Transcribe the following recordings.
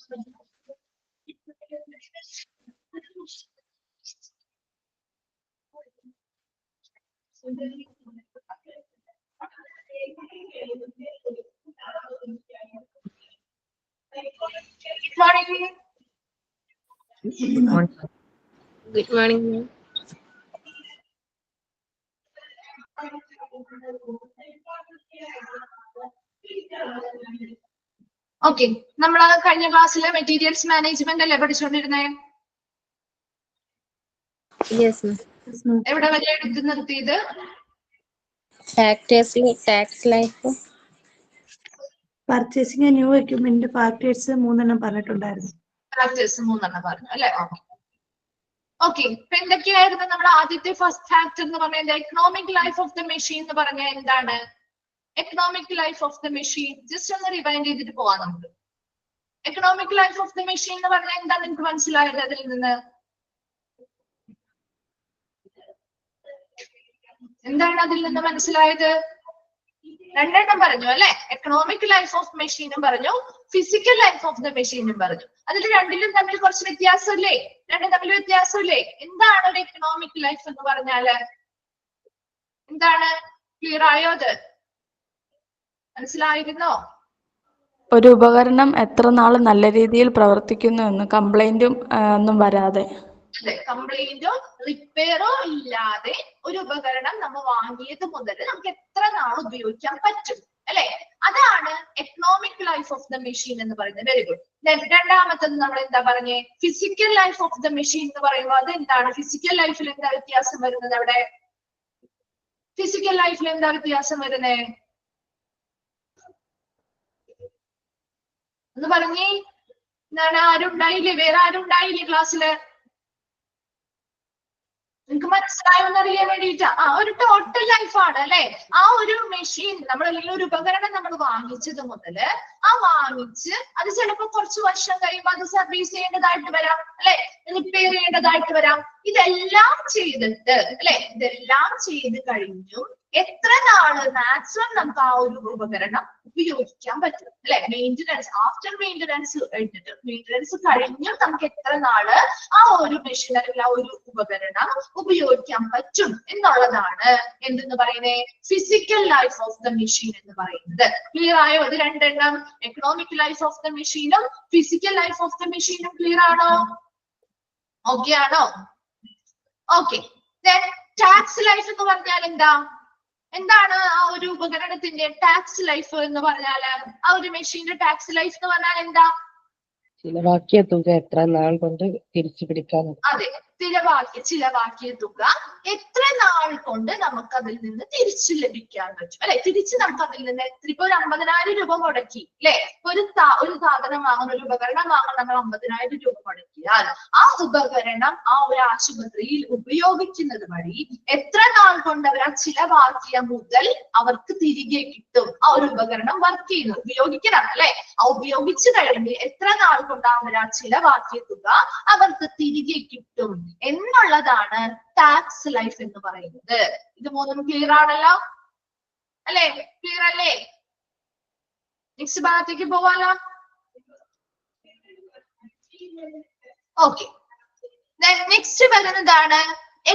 Good morning. Okay, നമ്മൾ കഴിഞ്ഞ ക്ലാസ്സിലെ മെറ്റീരിയൽസ് മാനേജ്മെന്റ് അല്ലേ പഠിച്ചുകൊണ്ടിരുന്നേ? Yes, ma'am. എവിടെ വരെ എടുത്ത് നിർത്തിയത്? Tax life. Purchasing new equipment factors 3 പറഞ്ഞിട്ടുണ്ടായിരുന്നു. ഫാക്ടേഴ്സ് 3 പറഞ്ഞു അല്ലെ? ഓക്കെ, ഇപ്പൊ എന്തൊക്കെയായിരുന്നു നമ്മുടെ ആദ്യത്തെ ഫസ്റ്റ് ഫാക്ടർ എന്ന് പറഞ്ഞത്? Economic life of the machine എന്ന് പറഞ്ഞാൽ എന്താണ്? Economic life of the machine just ഒന്ന് റിവൈൻഡ് ചെയ്തിട്ട് പോവാം നമുക്ക്. Economic life of the machine എന്ന് പറഞ്ഞാൽ എന്താണ് നിങ്ങൾക്ക് മനസ്സിലായത് അതിൽ നിന്ന്? എന്താണ് അതിൽ നിന്ന് മനസ്സിലായത്? 2 എണ്ണം പറഞ്ഞു അല്ലെ? എക്കണോമിക് ലൈഫ് ഓഫ് മെഷീനും പറഞ്ഞു, ഫിസിക്കൽ ലൈഫ് ഓഫ് ദ മെഷീനും പറഞ്ഞു. അതിൽ രണ്ടിലും തമ്മിൽ കുറച്ച് വ്യത്യാസമില്ലേ? രണ്ടും തമ്മിൽ വ്യത്യാസമില്ലേ? എന്താണ് ഒരു എക്കണോമിക് ലൈഫ് എന്ന് പറഞ്ഞാല്? എന്താണ്? ക്ലിയർ ആയോ? അത് മനസ്സിലായിരുന്നോ? ഒരു ഉപകരണം എത്ര നാൾ നല്ല രീതിയിൽ പ്രവർത്തിക്കുന്നു എന്ന് കംപ്ലൈന്റും ഒന്നും വരാതെ. അല്ലെ, കംപ്ലൈന്റോ റിപ്പയറോ ഇല്ലാതെ ഒരു ഉപകരണം നമ്മൾ വാങ്ങിയത് മുതൽ നമുക്ക് എത്ര നാൾ ഉപയോഗിക്കാൻ പറ്റും അല്ലെ? അതാണ് economic life of the machine എന്ന് പറയുന്നത്. Very good. രണ്ടാമത്തത് നമ്മൾ എന്താ പറഞ്ഞേ? Physical life of the machine എന്ന് പറയുമ്പോൾ അത് എന്താണ്? ഫിസിക്കൽ ലൈഫിൽ എന്താ വ്യത്യാസം വരുന്നത്? അവിടെ ഫിസിക്കൽ ലൈഫിൽ എന്താ വ്യത്യാസം വരുന്നേ? എന്ന് പറഞ്ഞേ. എന്താണ്? ആരും ഉണ്ടായില്ലേ? വേറെ ആരും ഉണ്ടായില്ലേ ക്ലാസ്സില്? നിങ്ങൾക്ക് മനസ്സിലായോന്ന് അറിയാൻ വേണ്ടിയിട്ടാ. ഒരു ടോട്ടൽ ലൈഫാണ് അല്ലെ? ആ ഒരു മെഷീൻ നമ്മൾ അല്ലെങ്കിൽ ഒരു ഉപകരണം നമ്മൾ വാങ്ങിച്ചത് മുതല് വാങ്ങിച്ച് അത് ചിലപ്പോൾ കുറച്ച് വർഷം കഴിയുമ്പോൾ അത് സർവീസ് ചെയ്യേണ്ടതായിട്ട് വരാം അല്ലെ? റിപ്പയർ ചെയ്യേണ്ടതായിട്ട് വരാം. ഇതെല്ലാം ചെയ്തിട്ട് അല്ലെ? ഇതെല്ലാം ചെയ്ത് കഴിഞ്ഞു എത്ര നാള് മാക്സിമം നമുക്ക് ആ ഒരു ഉപകരണം ഉപയോഗിക്കാൻ പറ്റും അല്ലെ? മെയിൻ്റനൻസ്, ആഫ്റ്റർ മെയിൻ്റനൻസ് എടുത്തിട്ട് മെയിൻ്റനൻസ് കഴിഞ്ഞു നമുക്ക് എത്ര നാള് ആ ഒരു മെഷീൻ അല്ലെങ്കിൽ ആ ഒരു ഉപകരണം ഉപയോഗിക്കാൻ പറ്റും എന്നുള്ളതാണ് എന്തെന്ന് പറയുന്നത്? Physical life of the machine എന്ന് പറയുന്നത്. ക്ലിയർ ആയോ? അത് 2 എണ്ണം. എക്കണോമിക് ലൈഫ് ഓഫ് ദ മെഷീനും ഫിസിക്കൽ ലൈഫ് ഓഫ് ദ മെഷീനും ക്ലിയർ ആണോ? ഓക്കെ ആണോ? ഓക്കെ. ടാക്സ് ലൈഫ് എന്ന് പറഞ്ഞാൽ എന്താ? എന്താണ് ആ ഒരു ഉപകരണത്തിന്റെ ടാക്സ് ലൈഫ് എന്ന് പറഞ്ഞാല്? ആ ഒരു മെഷീന്റെ ടാക്സ് ലൈഫ് എന്ന് പറഞ്ഞാൽ എന്താ? ചിലവാക്കിയ തുക എത്ര നാൾ കൊണ്ട് തിരിച്ചു പിടിക്കാൻ? അതെ, ചിലവാക്കിയ തുക എത്ര നാൾ കൊണ്ട് നമുക്ക് അതിൽ നിന്ന് തിരിച്ചു ലഭിക്കാൻ പറ്റും അല്ലെ? തിരിച്ച് നമുക്ക് അതിൽ നിന്ന് ഇപ്പൊ ഒരു 50,000 രൂപ മുടക്കി അല്ലെ? ഒരു സാധനം വാങ്ങുന്ന, ഒരു ഉപകരണം വാങ്ങാൻ നമ്മൾ 50,000 രൂപ മുടക്കിയാൽ ആ ഉപകരണം ആ ഒരു ആശുപത്രിയിൽ ഉപയോഗിക്കുന്നത് വഴി എത്ര നാൾ കൊണ്ട് അവർ ആ ചിലവാക്കിയ മുതൽ അവർക്ക് തിരികെ കിട്ടും? ആ ഒരു ഉപകരണം വർക്ക് ചെയ്യുന്നു, ഉപയോഗിക്കണം അല്ലെ? ആ ഉപയോഗിച്ചു കഴിഞ്ഞ് എത്ര നാൾ കൊണ്ട് അവർ ആ ചിലവാക്കിയ തുക അവർക്ക് തിരികെ കിട്ടും എന്നുള്ളതാണ് ടാക്സ് ലൈഫ് എന്ന് പറയുന്നത്. ഇത് 3 ക്ലിയർ ആണല്ലോ അല്ലെ? ക്ലിയർ അല്ലേ? നെക്സ്റ്റ് ഭാഗത്തേക്ക് പോവാലോ. ഓക്കെ, നെക്സ്റ്റ് വരുന്നതാണ്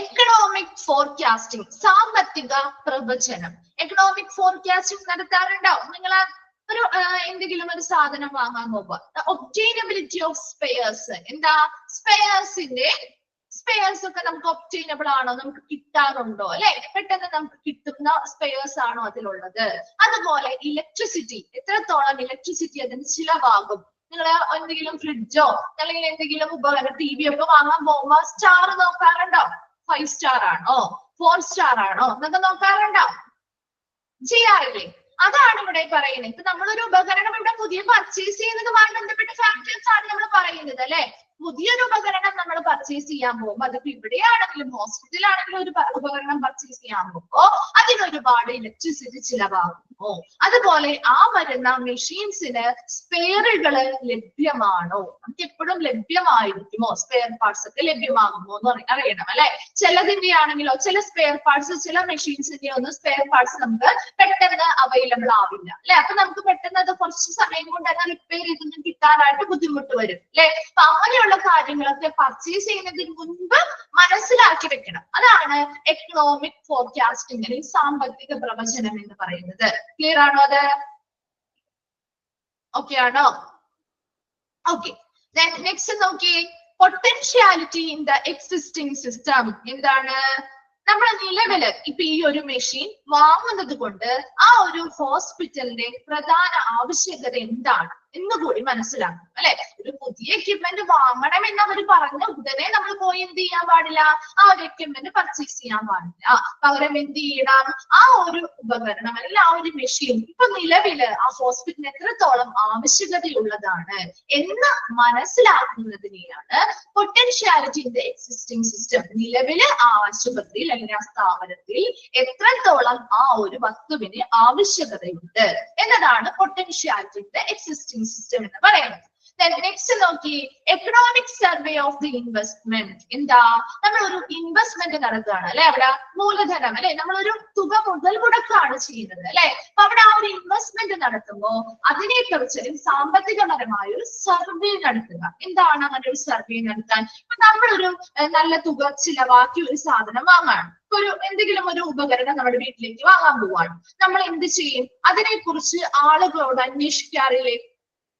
എക്കണോമിക് ഫോർകാസ്റ്റിംഗ്, സാമ്പത്തിക പ്രവചനം. എക്കണോമിക് ഫോർകാസ്റ്റിംഗ് നടത്താറുണ്ടോ നിങ്ങൾ? ഒരു എന്തെങ്കിലും ഒരു സാധനം വാങ്ങാൻ പോകുക, ഒബ്റ്റൈനബിലിറ്റി ഓഫ് സ്പെയർസ്. എന്താ? സ്പെയർസ് ഒക്കെ നമുക്ക് ഒബ്റ്റൈനബിൾ ആണോ? നമുക്ക് കിട്ടാറുണ്ടോ അല്ലെ? പെട്ടെന്ന് നമുക്ക് കിട്ടുന്ന സ്പെയർസ് ആണോ അതിലുള്ളത്? അതുപോലെ ഇലക്ട്രിസിറ്റി, എത്രത്തോളം ഇലക്ട്രിസിറ്റി അതിന് ചിലവാകും? നിങ്ങൾ എന്തെങ്കിലും ഫ്രിഡ്ജോ അല്ലെങ്കിൽ എന്തെങ്കിലും ഉപകരണം TV ഒക്കെ വാങ്ങാൻ പോകുമ്പോ സ്റ്റാർ നോക്കാറുണ്ടോ? 5 സ്റ്റാർ ആണോ 4 സ്റ്റാർ ആണോ എന്നൊക്കെ നോക്കാറുണ്ടോ? ചെയ്യാറില്ലേ? അതാണ് ഇവിടെ പറയുന്നത്. ഇപ്പൊ നമ്മളൊരു ഉപകരണം ഇവിടെ പുതിയ പർച്ചേസ് ചെയ്യുന്നതുമായി ബന്ധപ്പെട്ട ഫാക്ടേഴ്സ് ആണ് നമ്മൾ പറയുന്നത് അല്ലെ? പുതിയൊരു ഉപകരണം നമ്മൾ പർച്ചേസ് ചെയ്യാൻ പോകുമ്പോൾ, അതിപ്പോ ഇവിടെയാണെങ്കിലും ഹോസ്പിറ്റലാണെങ്കിലും ഒരു ഉപകരണം പർച്ചേസ് ചെയ്യാൻ പോകുമ്പോ അതിനൊരുപാട് ഇലക്ട്രിസിറ്റി ചിലവാകുമോ? അതുപോലെ ആ വരുന്ന മെഷീൻസിന് സ്പെയറുകള് ലഭ്യമാണോ? നമുക്ക് എപ്പോഴും ലഭ്യമായിരിക്കുമോ? സ്പെയർ പാർട്സ് ഒക്കെ ലഭ്യമാകുമോ എന്ന് അറിയണം അല്ലെ. ചിലതിന്റെ ആണെങ്കിലോ, ചില സ്പെയർ പാർട്സ്, ചില മെഷീൻസിന്റെ ഒന്നും സ്പെയർ പാർട്സ് നമുക്ക് പെട്ടെന്ന് അവൈലബിൾ ആവില്ല അല്ലെ. അപ്പൊ നമുക്ക് പെട്ടെന്ന് അത് കുറച്ച് സമയം കൊണ്ട് തന്നെ റിപ്പയർ ചെയ്തൊന്നും കിട്ടാനായിട്ട് ബുദ്ധിമുട്ട് വരും അല്ലെ. അപ്പൊ അങ്ങനെയുള്ള കാര്യങ്ങളൊക്കെ പർച്ചേസ് ചെയ്യുന്നതിന് മുൻപ് മനസ്സിലാക്കി വെക്കണം. അതാണ് എക്കണോമിക് ഫോർകാസ്റ്റിംഗ് അല്ലെങ്കിൽ സാമ്പത്തിക പ്രവചനം എന്ന് പറയുന്നത്. ക്ലിയർ ആണോ? അത് ഓക്കെ ആണോ? ഓക്കെ. നെക്സ്റ്റ് നോക്കിയേ, potentiality in the existing system. എന്താണ്? നമ്മുടെ നിലവില് ഇപ്പൊ ഈ ഒരു മെഷീൻ വാങ്ങുന്നത് കൊണ്ട് ആ ഒരു ഹോസ്പിറ്റലിന്റെ പ്രധാന ആവശ്യകത എന്താണ് എന്ന് കൂടി മനസ്സിലാക്കും അല്ലെ. ഒരു പുതിയ എക്യുപ്മെന്റ് വാങ്ങണം എന്ന് അവർ പറഞ്ഞ ഉടനെ നമ്മൾ പോയി എന്ത് ചെയ്യാൻ പാടില്ല? ആ ഒരു എക്യുപ്മെന്റ് പർച്ചേസ് ചെയ്യാൻ പാടില്ല. പകരം എന്ത് ചെയ്യണം? ആ ഒരു ഉപകരണം അല്ലെങ്കിൽ ആ ഒരു മെഷീൻ ഇപ്പൊ നിലവില് ആ ഹോസ്പിറ്റലിന് എത്രത്തോളം ആവശ്യകതയുള്ളതാണ് എന്ന് മനസ്സിലാക്കുന്നതിനെയാണ് potentiality in the existing system. നിലവില് ആ ആശുപത്രിയിൽ അല്ലെങ്കിൽ ആ സ്ഥാപനത്തിൽ എത്രത്തോളം ആ ഒരു വസ്തുവിന് ആവശ്യകതയുണ്ട് എന്നതാണ് potentiality in the existing system എന്ന് പറയുന്നത്. നെക്സ്റ്റ് നോക്കി, economic survey of the investment. എന്താ? നമ്മൾ ഒരു ഇൻവെസ്റ്റ്മെന്റ് നടത്തുകയാണ് അല്ലെ. അവിടെ മൂലധനം അല്ലെ, നമ്മളൊരു തുക മുതൽ മുടക്കാണ് ചെയ്യുന്നത് അല്ലെ. അപ്പൊ അവിടെ ആ ഒരു ഇൻവെസ്റ്റ്മെന്റ് നടത്തുമ്പോൾ അതിനെക്കുറിച്ച് സാമ്പത്തികപരമായ ഒരു സർവേ നടത്തുക. എന്താണ് അങ്ങനെ ഒരു സർവേ നടത്താൻ? ഇപ്പൊ നമ്മളൊരു നല്ല തുക ചിലവാക്കി ഒരു സാധനം വാങ്ങാണ്. ഒരു എന്തെങ്കിലും ഒരു ഉപകരണം നമ്മുടെ വീട്ടിലേക്ക് വാങ്ങാൻ പോവാണ്. നമ്മൾ എന്ത് ചെയ്യും? അതിനെക്കുറിച്ച് ആളുകളോട് അന്വേഷിക്കാറില്ലേ?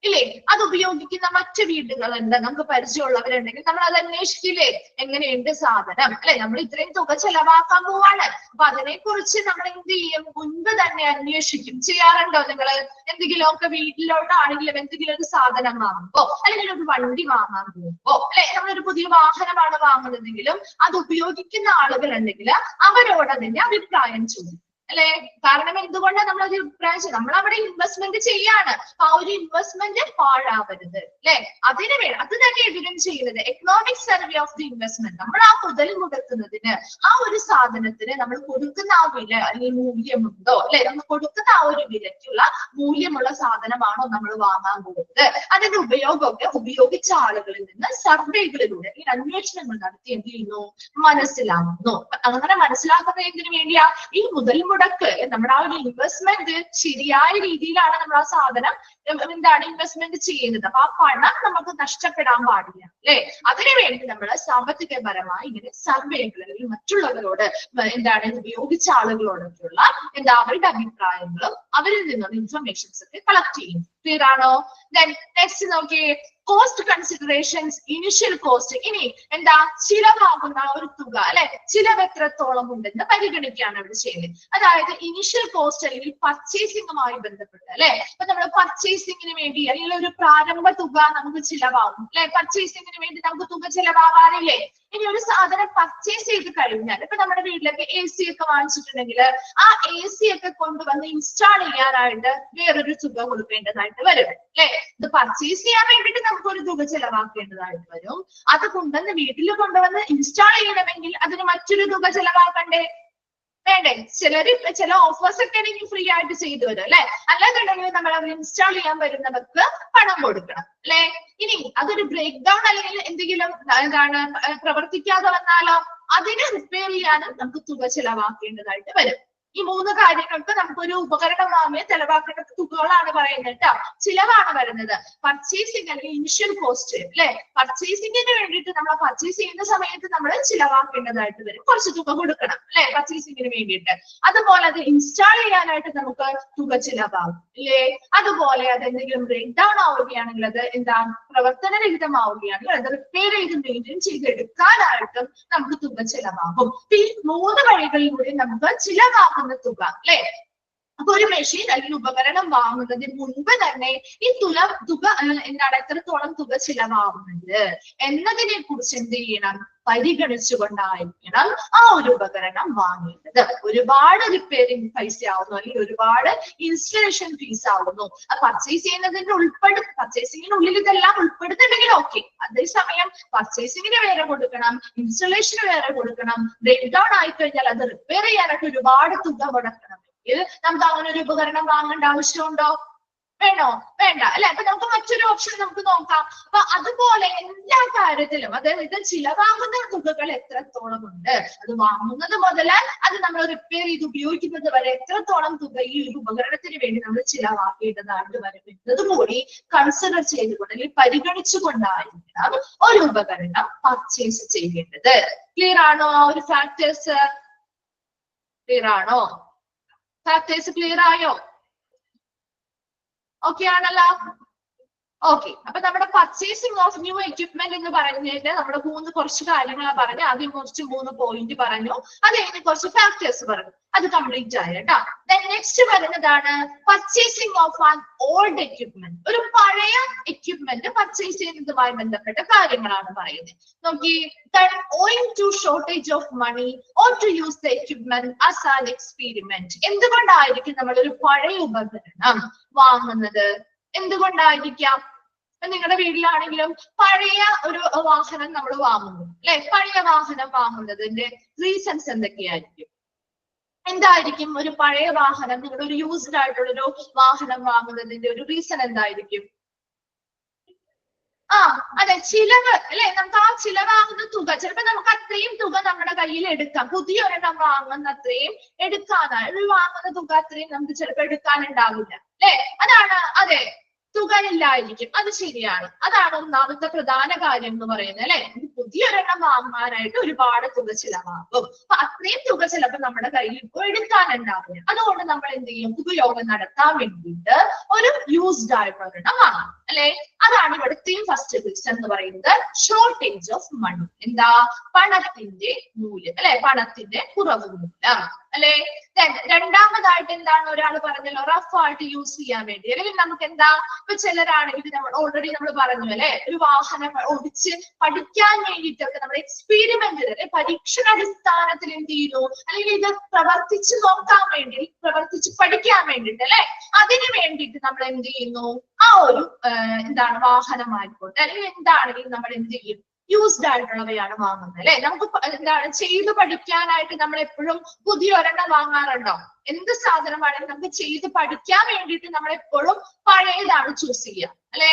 ഇല്ലേ? അത് ഉപയോഗിക്കുന്ന മറ്റു വീടുകളുണ്ട്, നമുക്ക് പരിചയമുള്ളവരുണ്ടെങ്കിൽ നമ്മൾ അത് അന്വേഷിക്കില്ലേ? എങ്ങനെയുണ്ട് സാധനം അല്ലെ? നമ്മൾ ഇത്രയും തുക ചെലവാക്കാൻ പോവാണ്, അപ്പൊ അതിനെ കുറിച്ച് നമ്മൾ എന്ത് ചെയ്യും? മുൻപ് തന്നെ അന്വേഷിക്കും. ചെയ്യാറുണ്ടോ നിങ്ങൾ? എന്തെങ്കിലും ഒക്കെ വീട്ടിലോട്ടാണെങ്കിലും എന്തെങ്കിലും ഒരു സാധനം വാങ്ങുമ്പോ അല്ലെങ്കിൽ ഒരു വണ്ടി വാങ്ങാൻ പോകുമ്പോ അല്ലെ, നമ്മളൊരു പുതിയ വാഹനമാണ് വാങ്ങുന്നതെങ്കിലും അത് ഉപയോഗിക്കുന്ന ആളുകൾ ഉണ്ടെങ്കിൽ അവരോട് അതിന്റെ അഭിപ്രായം ചോദിക്കും അല്ലെ. കാരണം എന്തുകൊണ്ടാണ് നമ്മൾ ഒരു അഭിപ്രായം? നമ്മൾ അവിടെ ഇൻവെസ്റ്റ്മെന്റ് ചെയ്യാണ്, ആ ഒരു ഇൻവെസ്റ്റ്മെന്റ് പാഴാവരുത് അല്ലെ. അതിന് അത് തന്നെ ഇതിലും ചെയ്യുന്നത് economic survey of the investment. നമ്മൾ ആ മുതൽ മുടക്കുന്നതിന് ആ ഒരു സാധനത്തിന് നമ്മൾ കൊടുക്കുന്ന ആ വില അല്ലെങ്കിൽ മൂല്യമുണ്ടോ അല്ലെ, നമ്മൾ കൊടുക്കുന്ന ആ ഒരു വിലയ്ക്കുള്ള മൂല്യമുള്ള സാധനമാണോ നമ്മൾ വാങ്ങാൻ പോകുന്നത്, അതിന്റെ ഉപയോഗമൊക്കെ ഉപയോഗിച്ച ആളുകളിൽ നിന്ന് സർവേകളിലൂടെ ഈ അന്വേഷണങ്ങൾ നടത്തി എന്ത് ചെയ്യുന്നു? മനസ്സിലാകുന്നു. അങ്ങനെ മനസ്സിലാക്കുന്നതിന് വേണ്ടിയാ ഈ മുതൽ നമ്മുടെ ആ ഒരു ഇൻവെസ്റ്റ്മെന്റ് ശരിയായ രീതിയിലാണ് നമ്മൾ ആ സാധനം എന്താണ് ഇൻവെസ്റ്റ്മെന്റ് ചെയ്യുന്നത്. അപ്പൊ ആ പണം നമുക്ക് നഷ്ടപ്പെടാൻ പാടില്ല അല്ലെ. അതിനുവേണ്ടി നമ്മൾ സാമ്പത്തികപരമായി ഇങ്ങനെ സർവേകൾ അല്ലെങ്കിൽ മറ്റുള്ളവരോട് എന്താണ് ഉപയോഗിച്ച ആളുകളോടൊക്കെയുള്ള അവരുടെ അഭിപ്രായങ്ങളും അവരിൽ നിന്നുള്ള ഇൻഫർമേഷൻസ് ഒക്കെ കളക്ട് ചെയ്യും. ക്ലിയർ ആണോ? നെക്സ്റ്റ് നോക്കിയേ, കോസ്റ്റ് കൺസിഡറേഷൻസ്, ഇനിഷ്യൽ കോസ്റ്റ്. ഇനി എന്താ? ചിലവാകുന്ന ഒരു തുക അല്ലെ, ചിലവ് എത്രത്തോളം ഉണ്ടെന്ന് പരിഗണിക്കുകയാണ് ഇവിടെ ചെയ്യുന്നത്. അതായത് ഇനിഷ്യൽ കോസ്റ്റ് അല്ലെങ്കിൽ പർച്ചേസിംഗുമായി ബന്ധപ്പെട്ട് അല്ലെ. ഇപ്പൊ നമ്മൾ പർച്ചേസിംഗിന് വേണ്ടി അല്ലെങ്കിൽ ഒരു പ്രാരംഭ തുക നമുക്ക് ചിലവാകും അല്ലെ. പർച്ചേസിംഗിന് വേണ്ടി നമുക്ക് തുക ചിലവാകാറില്ലേ? ഇനി ഒരു സാധനം പർച്ചേസ് ചെയ്ത് കഴിഞ്ഞാൽ ഇപ്പൊ നമ്മുടെ വീട്ടിലൊക്കെ AC ഒക്കെ വാങ്ങിച്ചിട്ടുണ്ടെങ്കിൽ ആ AC ഒക്കെ കൊണ്ടുവന്ന് ഇൻസ്റ്റാൾ ചെയ്യാനായിട്ട് വേറൊരു തുക കൊടുക്കേണ്ടതായിട്ട് വരും അല്ലെ. ഇത് പർച്ചേസ് ചെയ്യാൻ വേണ്ടിയിട്ട് നമുക്കൊരു തുക ചെലവാക്കേണ്ടതായിട്ട് വരും. അത് കൊണ്ടുവന്ന് വീട്ടിൽ കൊണ്ടുവന്ന് ഇൻസ്റ്റാൾ ചെയ്യണമെങ്കിൽ അതിന് മറ്റൊരു തുക ചെലവാക്കണ്ടേ? വേണ്ടേ? ചില ഓഫേഴ്സ് ഒക്കെ ആണെങ്കിൽ ഫ്രീ ആയിട്ട് ചെയ്തു വരും അല്ലെ. അല്ലാന്നുണ്ടെങ്കിൽ നമ്മൾ അത് ഇൻസ്റ്റാൾ ചെയ്യാൻ വരുന്നവർക്ക് പണം കൊടുക്കണം അല്ലെ. ഇനി അതൊരു ബ്രേക്ക് ഡൗൺ അല്ലെങ്കിൽ എന്തെങ്കിലും എന്താണ് പ്രവർത്തിക്കാതെ വന്നാലോ അതിനെ റിപ്പയർ ചെയ്യാനും നമുക്ക് തുക ചെലവാക്കേണ്ടതായിട്ട് വരും. ഈ മൂന്ന് കാര്യങ്ങൾക്ക് നമുക്കൊരു ഉപകരണം വാങ്ങിയ ചെലവാക്കേണ്ട തുകകളാണ് പറയുന്നത് കേട്ടോ. ചിലവാണ് വരുന്നത്. പർച്ചേസിംഗ് അല്ലെങ്കിൽ ഇനിഷ്യൽ കോസ്റ്റ് അല്ലെ. പർച്ചേസിംഗിന് വേണ്ടിയിട്ട് നമ്മൾ പർച്ചേസ് ചെയ്യുന്ന സമയത്ത് നമ്മൾ ചിലവാക്കേണ്ടതായിട്ട് വരും, കുറച്ച് തുക കൊടുക്കണം അല്ലെ പർച്ചേസിംഗിന് വേണ്ടിയിട്ട്. അതുപോലെ അത് ഇൻസ്റ്റാൾ ചെയ്യാനായിട്ട് നമുക്ക് തുക ചിലവാകും അല്ലേ. അതുപോലെ അത് എന്തെങ്കിലും ബ്രേക്ക് ഡൗൺ ആവുകയാണെങ്കിൽ അത് പ്രവർത്തനരഹിതമാവുകയാണെങ്കിൽ അത് റിപ്പയർ ചെയ്ത് മെയിൻറ്റെയിൻ ചെയ്തെടുക്കാനായിട്ടും നമുക്ക് തുക ചിലവാകും. ഈ മൂന്ന് വഴികളിലൂടെ നമുക്ക് ചിലവാകുന്ന തുക അല്ലെ അപ്പൊ ഒരു മെഷീൻ അല്ലെങ്കിൽ ഉപകരണം വാങ്ങുന്നതിന് മുൻപ് തന്നെ ഈ തുക എന്താണ് എത്രത്തോളം തുക ചിലവാകുന്നുണ്ട് എന്നതിനെ കുറിച്ച് എന്ത് ചെയ്യണം, പരിഗണിച്ചുകൊണ്ടായിരിക്കണം ആ ഒരു ഉപകരണം വാങ്ങേണ്ടത്. ഒരുപാട് റിപ്പയറിംഗ് പൈസ ആവുന്നു അല്ലെങ്കിൽ ഒരുപാട് ഇൻസ്റ്റലേഷൻ ഫീസ് ആവുന്നു, പർച്ചേസ് ചെയ്യുന്നതിന്റെ പർച്ചേസിങ്ങിനുള്ളിൽ ഇതെല്ലാം ഉൾപ്പെടുത്തുന്നുണ്ടെങ്കിൽ ഓക്കെ. അതേസമയം പർച്ചേസിങ്ങിന് വേറെ കൊടുക്കണം, ഇൻസ്റ്റലേഷന് വേറെ കൊടുക്കണം, ബ്രേക്ക് ഡൗൺ ആയി കഴിഞ്ഞാൽ അത് റിപ്പയർ ചെയ്യാനായിട്ട് ഒരുപാട് തുക മുടക്കണം. നമുക്ക് അങ്ങനെ ഒരു ഉപകരണം വാങ്ങേണ്ട ആവശ്യമുണ്ടോ? വേണോ? വേണ്ട അല്ലെ. അപ്പൊ നമുക്ക് മറ്റൊരു ഓപ്ഷൻ നമുക്ക് നോക്കാം. അപ്പൊ അതുപോലെ എല്ലാ കാര്യത്തിലും അതായത് ഇത് ചിലവാകുന്ന തുകകൾ എത്രത്തോളം ഉണ്ട്, അത് വാങ്ങുന്നത് മുതൽ അത് നമ്മൾ റിപ്പയർ ചെയ്ത് ഉപയോഗിക്കുന്നത് വരെ എത്രത്തോളം തുക ഈ ഒരു ഉപകരണത്തിന് വേണ്ടി നമ്മൾ ചിലവാക്കേണ്ടതായിട്ട് വരുന്നത് കൂടി കൺസിഡർ ചെയ്തുകൊണ്ട് അല്ലെങ്കിൽ പരിഗണിച്ചുകൊണ്ടായിരിക്കണം ഒരു ഉപകരണം പർച്ചേസ് ചെയ്യേണ്ടത്. ക്ലിയർ ആണോ? ആ ഒരു ഫാക്ടേഴ്സ് ക്ലിയർ ആണോ? ഫാക്ടേഴ്സ് ക്ലിയർ ആയോ? ഓക്കെ ആണല്ലോ. ഓക്കെ, അപ്പൊ നമ്മുടെ പർച്ചേസിംഗ് ഓഫ് ന്യൂ എക്യുപ്മെന്റ് എന്ന് പറഞ്ഞിട്ട് നമ്മുടെ കുറച്ച് കാര്യങ്ങളാണ് പറഞ്ഞു. ആദ്യം കുറച്ച് 3 പോയിന്റ് പറഞ്ഞു, അത് കഴിഞ്ഞ് കുറച്ച് ഫാക്ടേഴ്സ് പറഞ്ഞു. അത് കംപ്ലീറ്റ് ആയി കേട്ടോ. നെക്സ്റ്റ് വരുന്നതാണ് purchasing of an old equipment. ഒരു പഴയ എക്യുപ്മെന്റ് പർച്ചേസ് ചെയ്യുന്നതുമായി ബന്ധപ്പെട്ട കാര്യങ്ങളാണ് പറയുന്നത്. നോക്കി, owing to shortage of money or to use the equipment as an experiment. എന്തുകൊണ്ടായിരിക്കും നമ്മൾ ഒരു പഴയ ഉപകരണം വാങ്ങുന്നത്? എന്തുകൊണ്ടായിരിക്കാം? നിങ്ങളുടെ വീട്ടിലാണെങ്കിലും പഴയ ഒരു വാഹനം നമ്മൾ വാങ്ങുന്നു അല്ലെ. പഴയ വാഹനം വാങ്ങുന്നതിന്റെ റീസൺസ് എന്തൊക്കെയായിരിക്കും? എന്തായിരിക്കും ഒരു പഴയ വാഹനം, നിങ്ങളുടെ ഒരു യൂസ്ഡ് ആയിട്ടുള്ള ഒരു വാഹനം വാങ്ങുന്നതിന്റെ ഒരു റീസൺ എന്തായിരിക്കും? അതെ, ചിലവ് അല്ലെ. നമുക്ക് ആ ചിലവാകുന്ന തുക ചിലപ്പോ നമുക്ക് അത്രയും തുക നമ്മുടെ കയ്യിൽ എടുക്കാം. പുതിയൊരെണ്ണം വാങ്ങുന്ന അത്രയും എടുക്കാനാണ് വാങ്ങുന്ന തുക അത്രയും നമുക്ക് ചിലപ്പോ എടുക്കാനുണ്ടാവില്ല അല്ലെ. അതാണ് അതെ, തുക ഇല്ലായിരിക്കും. അത് ശരിയാണ്. അതാണ് ഒന്നാമത്തെ പ്രധാന കാര്യം എന്ന് പറയുന്നത് അല്ലെ. പുതിയൊരെണ്ണം വാങ്ങാനായിട്ട് ഒരുപാട് തുക ചിലവാകും. അപ്പൊ അത്രയും തുക ചിലപ്പോൾ നമ്മുടെ കയ്യിൽ ഇപ്പോൾ എടുക്കാനുണ്ടാവില്ല. അതുകൊണ്ട് നമ്മൾ എന്ത് ചെയ്യും? ഉപയോഗം നടത്താൻ വേണ്ടിയിട്ട് ഒരു യൂസ്ഡ് ആയിട്ടൊരെണ്ണം വാങ്ങാം അല്ലെ. അതാണ് ഇവിടുത്തെയും ഫസ്റ്റ് റീസൺ എന്ന് പറയുന്നത്, ഷോർട്ടേജ് ഓഫ് മണി. എന്താ? പണത്തിന്റെ മൂല്യം അല്ലെ, പണത്തിന്റെ കുറവ് മൂലം അല്ലെ. രണ്ടാമതായിട്ട് എന്താണ് ഒരാൾ പറഞ്ഞല്ലോ, റഫ് ആയിട്ട് യൂസ് ചെയ്യാൻ വേണ്ടി. അല്ലെങ്കിൽ നമുക്ക് എന്താ, ഇപ്പൊ ചിലരാണെങ്കിൽ നമ്മൾ ഓൾറെഡി നമ്മൾ പറഞ്ഞു അല്ലെ, ഒരു വാഹനം ഓടിച്ച് പഠിക്കാൻ വേണ്ടിയിട്ടൊക്കെ നമ്മൾ എക്സ്പെരിമെന്റ് പരീക്ഷണാടിസ്ഥാനത്തിൽ എന്ത് ചെയ്യുന്നു, അല്ലെങ്കിൽ ഇത് പ്രവർത്തിച്ച് നോക്കാൻ വേണ്ടി, പ്രവർത്തിച്ച് പഠിക്കാൻ വേണ്ടിയിട്ട് അല്ലെ, അതിനു വേണ്ടിയിട്ട് നമ്മൾ എന്ത് ചെയ്യുന്നു, ആ ഒരു എന്താണ് വാഹനമായിക്കോട്ടെ അല്ലെങ്കിൽ എന്താണെങ്കിലും നമ്മൾ എന്ത് ചെയ്യും, യൂസ്ഡ് ആയിട്ടുള്ളവയാണ് വാങ്ങുന്നത് അല്ലെ. നമുക്ക് എന്താണ് ചെയ്ത് പഠിക്കാനായിട്ട് നമ്മൾ എപ്പോഴും പുതിയ ഒരെണ്ണം വാങ്ങാറുണ്ടോ? എന്ത് സാധനമാണെങ്കിലും നമുക്ക് ചെയ്ത് പഠിക്കാൻ വേണ്ടിയിട്ട് നമ്മൾ എപ്പോഴും പഴയതാണ് ചൂസ് ചെയ്യുക അല്ലെ.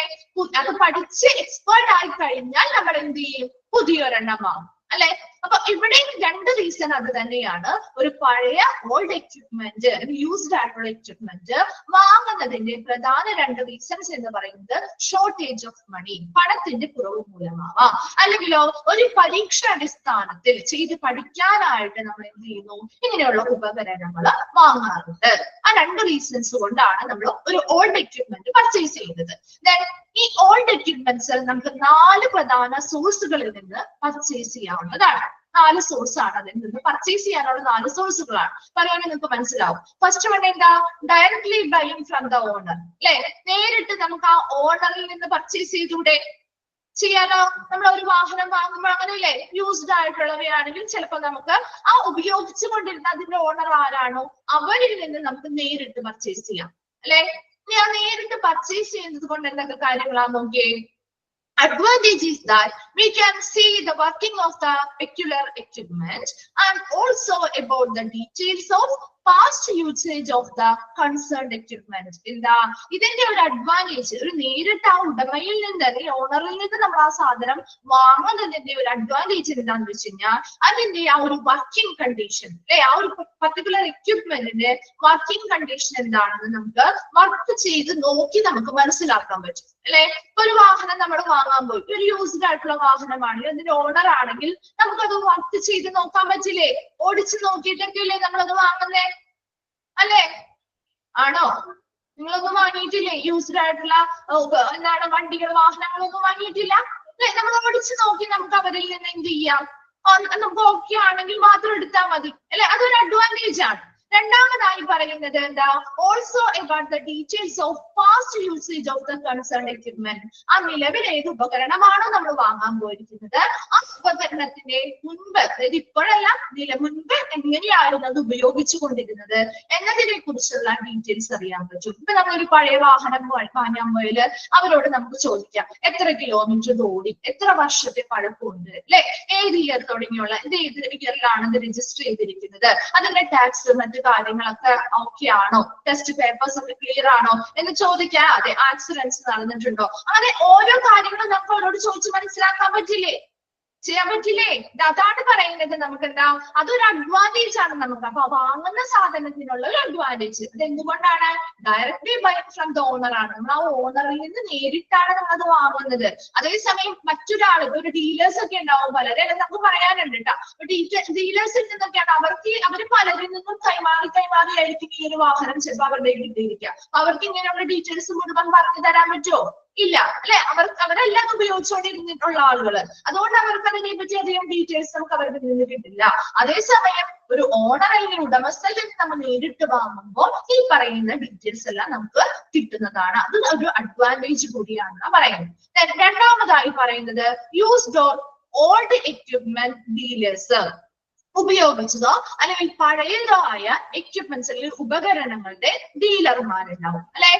അത് പഠിച്ച് എക്സ്പേർട്ട് ആയി കഴിഞ്ഞാൽ നമ്മൾ എന്ത് ചെയ്യും? പുതിയൊരെണ്ണം വാങ്ങും അല്ലെ. അപ്പൊ ഇവിടെയും രണ്ട് റീസൺ അത് തന്നെയാണ്. ഒരു പഴയ ഓൾഡ് എക്യുപ്മെന്റ്, യൂസ്ഡ് ആയിട്ടുള്ള എക്യുപ്മെന്റ് വാങ്ങുന്നതിന്റെ പ്രധാന രണ്ട് റീസൺസ് എന്ന് പറയുന്നത് ഷോർട്ടേജ് ഓഫ് മണി, പണത്തിന്റെ കുറവ് മൂലമാവാം. അല്ലെങ്കിലോ ഒരു പരീക്ഷാടിസ്ഥാനത്തിൽ ചെയ്ത് പഠിക്കാനായിട്ട് നമ്മൾ എന്ത് ചെയ്യുന്നു, ഇങ്ങനെയുള്ള ഉപകരണങ്ങൾ വാങ്ങാറുണ്ട്. ആ രണ്ട് റീസൺസ് കൊണ്ടാണ് നമ്മൾ ഒരു ഓൾഡ് എക്യുപ്മെന്റ് പർച്ചേസ് ചെയ്യുന്നത്. ഈ ഓൾഡ് എക്യുപ്മെന്റ്സ് നമുക്ക് 4 പ്രധാന സോഴ്സുകളിൽ നിന്ന് പർച്ചേസ് ചെയ്യാവുന്നതാണ്. 4 സോഴ്സ് ആണ് അതിൽ നിന്ന് പർച്ചേസ് ചെയ്യാനുള്ള 4 സോഴ്സുകളാണ്. പറയുകയാണെങ്കിൽ നിങ്ങൾക്ക് മനസ്സിലാവും. ഫസ്റ്റ് വൺ എന്താ? Directly buying from the owner അല്ലെ. നേരിട്ട് നമുക്ക് ആ ഓണറിൽ നിന്ന് പർച്ചേസ് ചെയ്തൂടെ? ചെയ്യാലോ. നമ്മൾ ഒരു വാഹനം വാങ്ങുമ്പോൾ അങ്ങനെയല്ലേ, യൂസ്ഡ് ആയിട്ടുള്ളവയാണെങ്കിൽ ചിലപ്പോൾ നമുക്ക് ആ ഉപയോഗിച്ചു കൊണ്ടിരുന്ന അതിന്റെ ഓണർ ആരാണോ അവരിൽ നിന്ന് നമുക്ക് നേരിട്ട് പർച്ചേസ് ചെയ്യാം അല്ലെ. ഞാൻ നേരിട്ട് പർച്ചേസ് ചെയ്യുന്നത് കൊണ്ട് എന്തൊക്കെ കാര്യങ്ങളാണ് നോക്കിയേ. Advantage is that we can see the working of the peculiar equipment and also about the details of past usage of the concerned equipment. എന്താ ഇതിന്റെ ഒരു അഡ്വാൻറ്റേജ്? ഒരു നേരിട്ട് ആ ഉടമയിൽ നിന്ന് അല്ലെങ്കിൽ ഓണറിൽ നിന്ന് നമ്മൾ ആ സാധനം വാങ്ങുന്നതിന്റെ ഒരു അഡ്വാൻറ്റേജ് എന്താണെന്ന് വെച്ച് കഴിഞ്ഞാൽ അതിന്റെ ആ ഒരു വർക്കിംഗ് കണ്ടീഷൻ അല്ലെ, ആ ഒരു പർട്ടിക്കുലർ എക്യുപ്മെന്റിന്റെ വർക്കിംഗ് കണ്ടീഷൻ എന്താണെന്ന് നമുക്ക് വർക്ക് ചെയ്ത് നോക്കി നമുക്ക് മനസ്സിലാക്കാൻ പറ്റും അല്ലെ. ഒരു വാഹനം നമ്മൾ വാങ്ങാൻ പോയി, ഒരു യൂസ്ഡ് ആയിട്ടുള്ള വാഹനമാണെങ്കിൽ അതിന്റെ ഓണർ ആണെങ്കിൽ നമുക്കത് വർക്ക് ചെയ്ത് നോക്കാൻ പറ്റില്ലേ? ഓടിച്ച് നോക്കിയിട്ടൊക്കെ അല്ലേ നമ്മളത് വാങ്ങുന്നേ അല്ലെ? ആണോ? നിങ്ങളൊന്നും വാങ്ങിയിട്ടില്ലേ? യൂസ്ഡ് ആയിട്ടുള്ള എന്താണ് വണ്ടികൾ, വാഹനങ്ങളൊന്നും വാങ്ങിയിട്ടില്ല അല്ലെ? നമ്മൾ ഓടിച്ച് നോക്കി നമുക്ക് അവരിൽ നിന്ന് എന്ത് ചെയ്യാം, നമുക്ക് ഓക്കെ ആണെങ്കിൽ മാത്രം എടുത്താൽ മതി അല്ലെ. അതൊരു അഡ്വാൻറ്റേജ് ആണ്. രണ്ടാമതായി പറയുന്നത് എന്താ, also about the details of past usage of the concern equipment. ആ നിലവിൽ ഏത് ഉപകരണമാണോ നമ്മൾ വാങ്ങാൻ പോയിരിക്കുന്നത് ആ ഉപകരണത്തിന്റെ മുൻപ്, അതായത് ഇപ്പോഴല്ല മുൻപ് എങ്ങനെയായിരുന്നു അത് ഉപയോഗിച്ചു കൊണ്ടിരുന്നത് എന്നതിനെ കുറിച്ചുള്ള ഡീറ്റെയിൽസ് അറിയാൻ പറ്റും. ഇപ്പൊ നമ്മളൊരു പഴയ വാഹനം വാങ്ങാൻ പോയാൽ അവരോട് നമുക്ക് ചോദിക്കാം എത്ര കിലോമീറ്റർ ഓടി, എത്ര വർഷത്തെ പഴക്കമുണ്ട്, അല്ലെ, ഏത് ഇയർ തുടങ്ങിയുള്ള, ഇത് ഏത് ഇയറിലാണ് ഇത് രജിസ്റ്റർ ചെയ്തിരിക്കുന്നത്, അതിന്റെ ടാക്സ് മറ്റു കാര്യങ്ങളൊക്കെ ഓക്കെ ആണോ, ടെസ്റ്റ് പേപ്പേഴ്സ് ഒക്കെ ക്ലിയർ ആണോ എന്ന് ചോദിക്കാം. അതെ, ആക്സിഡൻസ് നടന്നിട്ടുണ്ടോ, അങ്ങനെ ഓരോ കാര്യങ്ങളും നമുക്ക് അവരോട് ചോദിച്ച് മനസ്സിലാക്കാൻ പറ്റില്ലേ, ചെയ്യാൻ പറ്റില്ലേ? അതാണ് പറയുന്നത്. നമുക്ക് എന്താ, അതൊരു അഡ്വാൻറ്റേജ് ആണ് നമുക്ക്. അപ്പൊ വാങ്ങുന്ന സാധനത്തിനുള്ള ഒരു അഡ്വാൻറ്റേജ്. അത് എന്തുകൊണ്ടാണ്? Directly buy from the owner ആണ്. നമ്മൾ ആ ഓണറിൽ നിന്ന് നേരിട്ടാണ് നമ്മൾ അത് വാങ്ങുന്നത്. അതേസമയം മറ്റൊരാൾ, ഒരു ഡീലേഴ്സ് ഒക്കെ ഉണ്ടാവും, വളരെ നമുക്ക് പറയാനുണ്ട് കേട്ടോ. ഡീലേഴ്സിൽ നിന്നൊക്കെയാണ് അവർ പലരിൽ നിന്നും കൈമാറിയായിരിക്കും ഈ ഒരു വാഹനം ചിലപ്പോൾ അവരുടെ കിട്ടിയിരിക്കുക. അവർക്ക് ഇങ്ങനെയുള്ള ഡീറ്റെയിൽസ് മുഴുവൻ പറഞ്ഞു തരാൻ പറ്റുമോ? ഇല്ല, അല്ലെ, അവരെല്ലാം ഉപയോഗിച്ചുകൊണ്ടിരുന്നിട്ടുള്ള ആളുകള്. അതുകൊണ്ട് അവർക്ക് അതിനെ പറ്റി അധികം ഡീറ്റെയിൽസ് നമുക്ക് അവരുടെ നിന്ന് കിട്ടില്ല. അതേസമയം ഒരു ഓണർ അല്ലെങ്കിൽ ഉടമസ്ഥയിൽ നിന്ന് നമ്മൾ നേരിട്ട് വാങ്ങുമ്പോൾ ഈ പറയുന്ന ഡീറ്റെയിൽസ് എല്ലാം നമുക്ക് കിട്ടുന്നതാണ്. അത് ഒരു അഡ്വാൻറ്റേജ് കൂടിയാണെന്ന് പറയുന്നത്. രണ്ടാമതായി പറയുന്നത് used or old equipment dealers. ഉപയോഗിച്ചതോ അല്ലെങ്കിൽ പഴയതായ എക്യുപ്മെന്റ്സ് അല്ലെങ്കിൽ ഉപകരണങ്ങളുടെ ഡീലർമാരുണ്ടാവും, അല്ലെ.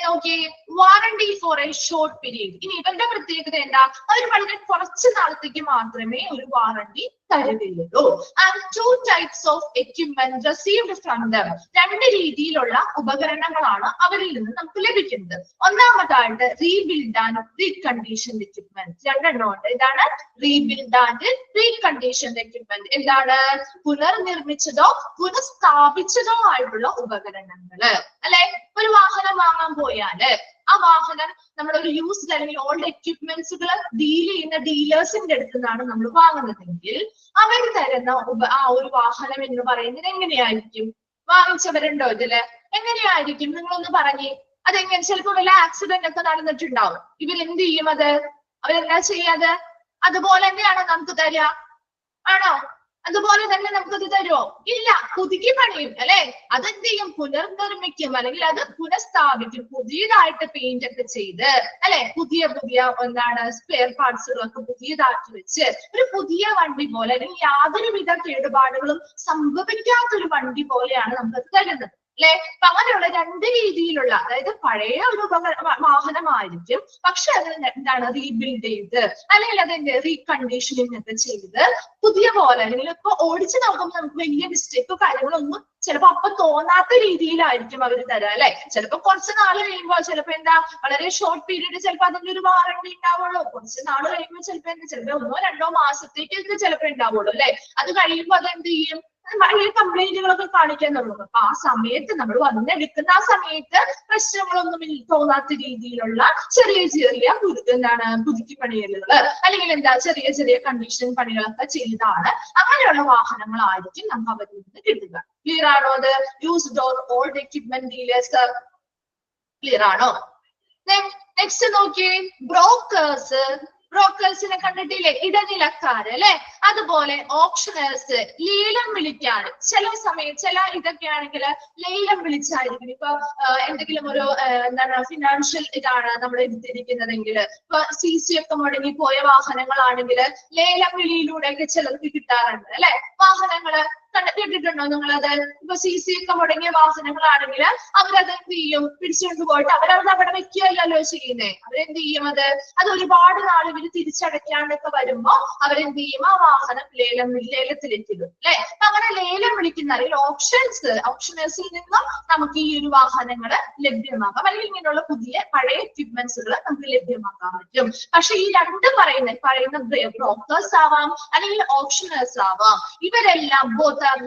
നോക്കി, warranty for a short period. ഇനി ഇവരുടെ പ്രത്യേകത എന്താ, അവർ വളരെ കുറച്ച് നാളത്തേക്ക് മാത്രമേ ഒരു വാറണ്ടി തരുകയുള്ളൂ. And 2 types of equipment received from them. 2 രീതിയിലുള്ള ഉപകരണങ്ങളാണ് അവരിൽ നിന്ന് നമുക്ക് ലഭിക്കുന്നത്. ഒന്നാമതായിട്ട് റീബിൽഡ് ആൻഡ് റീകണ്ടീഷൻഡ് എക്യുപ്മെന്റ്. 2 ഉണ്ട്. ഇതാണ് റീബിൽഡ് ആൻഡ് റീകണ്ടീഷൻഡ് എക്യുപ്മെന്റ്. എന്താണ്? പുനർനിർമ്മിച്ചതോ പുനഃസ്ഥാപിച്ചതോ ആയിട്ടുള്ള ഉപകരണങ്ങള്, അല്ലെ. ഒരു വാഹനം വാങ്ങാൻ പോയാല് ആ വാഹനം നമ്മളൊരു യൂസ്ഡ് അല്ലെങ്കിൽ ഓൾഡ് എക്യുപ്മെന്റ്സുകൾ ഡീൽ ചെയ്യുന്ന ഡീലേഴ്സിന്റെ അടുത്ത് നിന്നാണ് നമ്മൾ വാങ്ങുന്നതെങ്കിൽ അവർ തരുന്ന ആ ഒരു വാഹനം എന്ന് പറയുന്നത് എങ്ങനെയായിരിക്കും? വാങ്ങിച്ചവരുണ്ടോ ഇതില്? എങ്ങനെയായിരിക്കും? നിങ്ങളൊന്ന് പറഞ്ഞേ. അതെങ്ങനെ? ചിലപ്പോ വല്ല ആക്സിഡന്റ് ഒക്കെ നടന്നിട്ടുണ്ടാവും. ഇവരെന്ത് ചെയ്യും? അവരെന്താ ചെയ്യാതെ? അതുപോലെ തന്നെയാണോ നമുക്ക് തരിക? ആണോ? അതുപോലെ തന്നെ നമുക്കത് തരുമോ? ഇല്ല, പുതുക്കി പണിയും, അല്ലെ. അതെന്ത് ചെയ്യും? പുനർനിർമ്മിക്കും, അല്ലെങ്കിൽ അത് പുനഃസ്ഥാപിക്കും, പുതിയതായിട്ട് പെയിന്റ് ഒക്കെ ചെയ്ത്, അല്ലെ, പുതിയ എന്താണ് സ്പെയർ പാർട്സുകളൊക്കെ പുതിയതാക്കി വെച്ച് ഒരു പുതിയ വണ്ടി പോലെ, അല്ലെങ്കിൽ യാതൊരുവിധ കേടുപാടുകളും സംഭവിക്കാത്തൊരു വണ്ടി പോലെയാണ് നമുക്കത് തരുന്നത്, അല്ലെ. അപ്പൊ അങ്ങനെയുള്ള 2 രീതിയിലുള്ള, അതായത് പഴയ ഒരു വാഹനമായിരിക്കും, പക്ഷെ അത് എന്താണ് റീബിൽഡ് ചെയ്ത് അല്ലെങ്കിൽ അതിന്റെ റീകണ്ടീഷനിങ് ഒക്കെ ചെയ്ത് പുതിയ പോലെ, അല്ലെങ്കിൽ ഇപ്പൊ ഓടിച്ച് നോക്കുമ്പോൾ നമുക്ക് വലിയ മിസ്റ്റേക്കോ കാര്യങ്ങളൊന്നും ചിലപ്പോ അപ്പൊ തോന്നാത്ത രീതിയിലായിരിക്കും അവർ തരാം, അല്ലെ. ചിലപ്പോ കുറച്ച് നാൾ കഴിയുമ്പോൾ ചിലപ്പോ എന്താ, വളരെ ഷോർട്ട് പീരീഡ് ചിലപ്പോൾ അതിന്റെ ഒരു വാറണ്ടി ഉണ്ടാവുള്ളൂ. കുറച്ച് നാൾ കഴിയുമ്പോൾ ചിലപ്പോ 1 or 2 മാസത്തേക്ക് ചിലപ്പോ ഉണ്ടാവുള്ളൂ, അല്ലെ. അത് കഴിയുമ്പോൾ അതെന്ത് ചെയ്യും? വലിയ കംപ്ലൈന്റുകളൊക്കെ കാണിക്കാൻ തുടങ്ങും. അപ്പൊ ആ സമയത്ത് നമ്മൾ വന്നെടുക്കുന്ന ആ സമയത്ത് പ്രശ്നങ്ങളൊന്നും തോന്നാത്ത രീതിയിലുള്ള ചെറിയ എന്താണ് പുതുക്കി പണികളുകള്, അല്ലെങ്കിൽ എന്താ ചെറിയ കണ്ടീഷൻ പണികളൊക്കെ ചെയ്താണ് അങ്ങനെയുള്ള വാഹനങ്ങളായിരിക്കും നമുക്ക് അവരിൽ നിന്ന് കിട്ടുക. ക്ലിയർ ആണോ? അത് used or old equipment dealers. Clear ആണോ? നെക്സ്റ്റ് നോക്കിയേ, ബ്രോക്കേഴ്സിനെ കണ്ടിട്ടില്ലേ? ഇടനിലക്കാര്, അല്ലെ. അതുപോലെ ഓപ്ഷനേഴ്സ്, ലേലം വിളിക്കാൻ. ചില ഇതൊക്കെ ആണെങ്കിൽ ലേലം വിളിച്ചായിരിക്കും. ഇപ്പൊ എന്തെങ്കിലും ഒരു എന്താണ് ഫിനാൻഷ്യൽ ഇതാണ് നമ്മൾ എടുത്തിരിക്കുന്നതെങ്കിൽ, ഇപ്പൊ CC ഒക്കെ മുടങ്ങി പോയ വാഹനങ്ങളാണെങ്കിൽ ലേലം വിളിയിലൂടെയൊക്കെ ചിലർക്ക് കിട്ടാറുണ്ട്, അല്ലെ. വാഹനങ്ങള് കേട്ടിട്ടുണ്ടോ നിങ്ങളത്? ഇപ്പൊ CC ഒക്കെ മുടങ്ങിയ വാഹനങ്ങളാണെങ്കിൽ അവരത് എന്ത് ചെയ്യും? പിടിച്ചുകൊണ്ട് പോയിട്ട് അവരത് അവിടെ വെക്കുകയല്ലോ ചെയ്യുന്നേ. അവരെന്ത് ചെയ്യും? അത് ഒരുപാട് നാൾ ഇവര് തിരിച്ചടയ്ക്കാണ്ടൊക്കെ വരുമ്പോ അവരെന്ത് ചെയ്യും? ആ വാഹനം ലേലത്തിലേക്ക് ഇടും, അല്ലെ. അപ്പൊ അങ്ങനെ ലേലം വിളിക്കുന്ന അല്ലെങ്കിൽ ഓപ്ഷനേഴ്സിൽ നിന്നും നമുക്ക് ഈ ഒരു വാഹനങ്ങള് ലഭ്യമാക്കാം, അല്ലെങ്കിൽ ഇങ്ങനെയുള്ള പഴയ എക്യുപ്മെന്റ്സുകൾ നമുക്ക് ലഭ്യമാക്കാൻ പറ്റും. പക്ഷെ ഈ 2 പറയുന്ന ബ്രോക്കേഴ്സ് ആവാം അല്ലെങ്കിൽ ഓപ്ഷനേഴ്സ് ആവാം, ഇവരെല്ലാം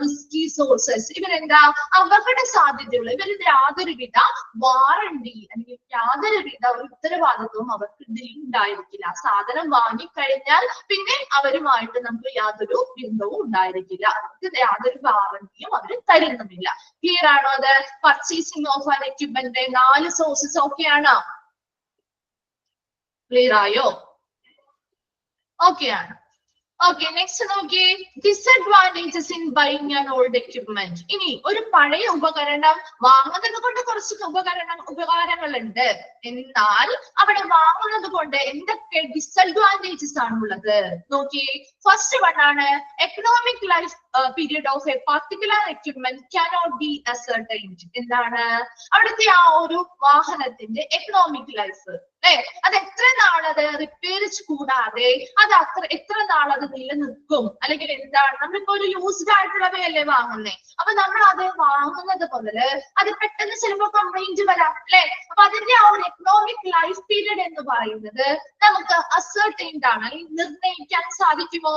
റിസ്കി സോഴ്സസ്. ഇവരെന്താ, അപകട സാധ്യതകൾ, ഇവരിൽ യാതൊരുവിധ വാറണ്ടി അല്ലെങ്കിൽ യാതൊരുവിധ ഉത്തരവാദിത്വവും അവർക്ക് ഇതിൽ ഉണ്ടായിരിക്കില്ല. സാധനം വാങ്ങിക്കഴിഞ്ഞാൽ പിന്നെ അവരുമായിട്ട് നമുക്ക് യാതൊരു ബന്ധവും ഉണ്ടായിരിക്കില്ല. അവർക്ക് യാതൊരു വാറണ്ടിയും അവർ തരുന്നുമില്ല. ക്ലിയർ ആണോ? അത് purchasing of an equipment 4 sources ഓക്കെയാണോ? ക്ലിയർ ആയോ? ഓക്കെയാണ്. ഓക്കെ, നെക്സ്റ്റ് നോക്കിയേ, disadvantages in buying an old equipment. ഇനി ഒരു പഴയ ഉപകരണം വാങ്ങുന്നത് കൊണ്ട് കുറച്ച് ഉപകാരങ്ങളുണ്ട്, എന്നാൽ അവിടെ വാങ്ങുന്നത് കൊണ്ട് എന്തൊക്കെ ഡിസഡ്വാൻറ്റേജസ് ആണുള്ളത് നോക്കിയേ. ഫസ്റ്റ് വൺ ആണ് economic life period of A particular equipment cannot be ascertained. എന്താണ് അവിടുത്തെ ആ ഒരു വാഹനത്തിന്റെ എക്കണോമിക് ലൈഫ്, അല്ലെ? അത് എത്ര നാളത് റിപ്പയർ കൂടാതെ അത് എത്ര നാളത് നിലനിൽക്കും, അല്ലെങ്കിൽ എന്താണ് നമ്മളിപ്പോ ഒരു യൂസ്ഡ് ആയിട്ടുള്ളവയല്ലേ വാങ്ങുന്നേ, അപ്പൊ നമ്മൾ അത് വാങ്ങുന്നത് മുതല് അത് പെട്ടെന്ന് ചിലപ്പോ കംപ്ലൈന്റ് വരാം, അല്ലെ? അപ്പൊ അതിന്റെ ആ ഒരു എക്കണോമിക് ലൈഫ് പീരിയഡ് എന്ന് പറയുന്നത് നമുക്ക് അസർട്ടൈൻഡ് ആണ്. നിർണ്ണയിക്കാൻ സാധിക്കുമോ?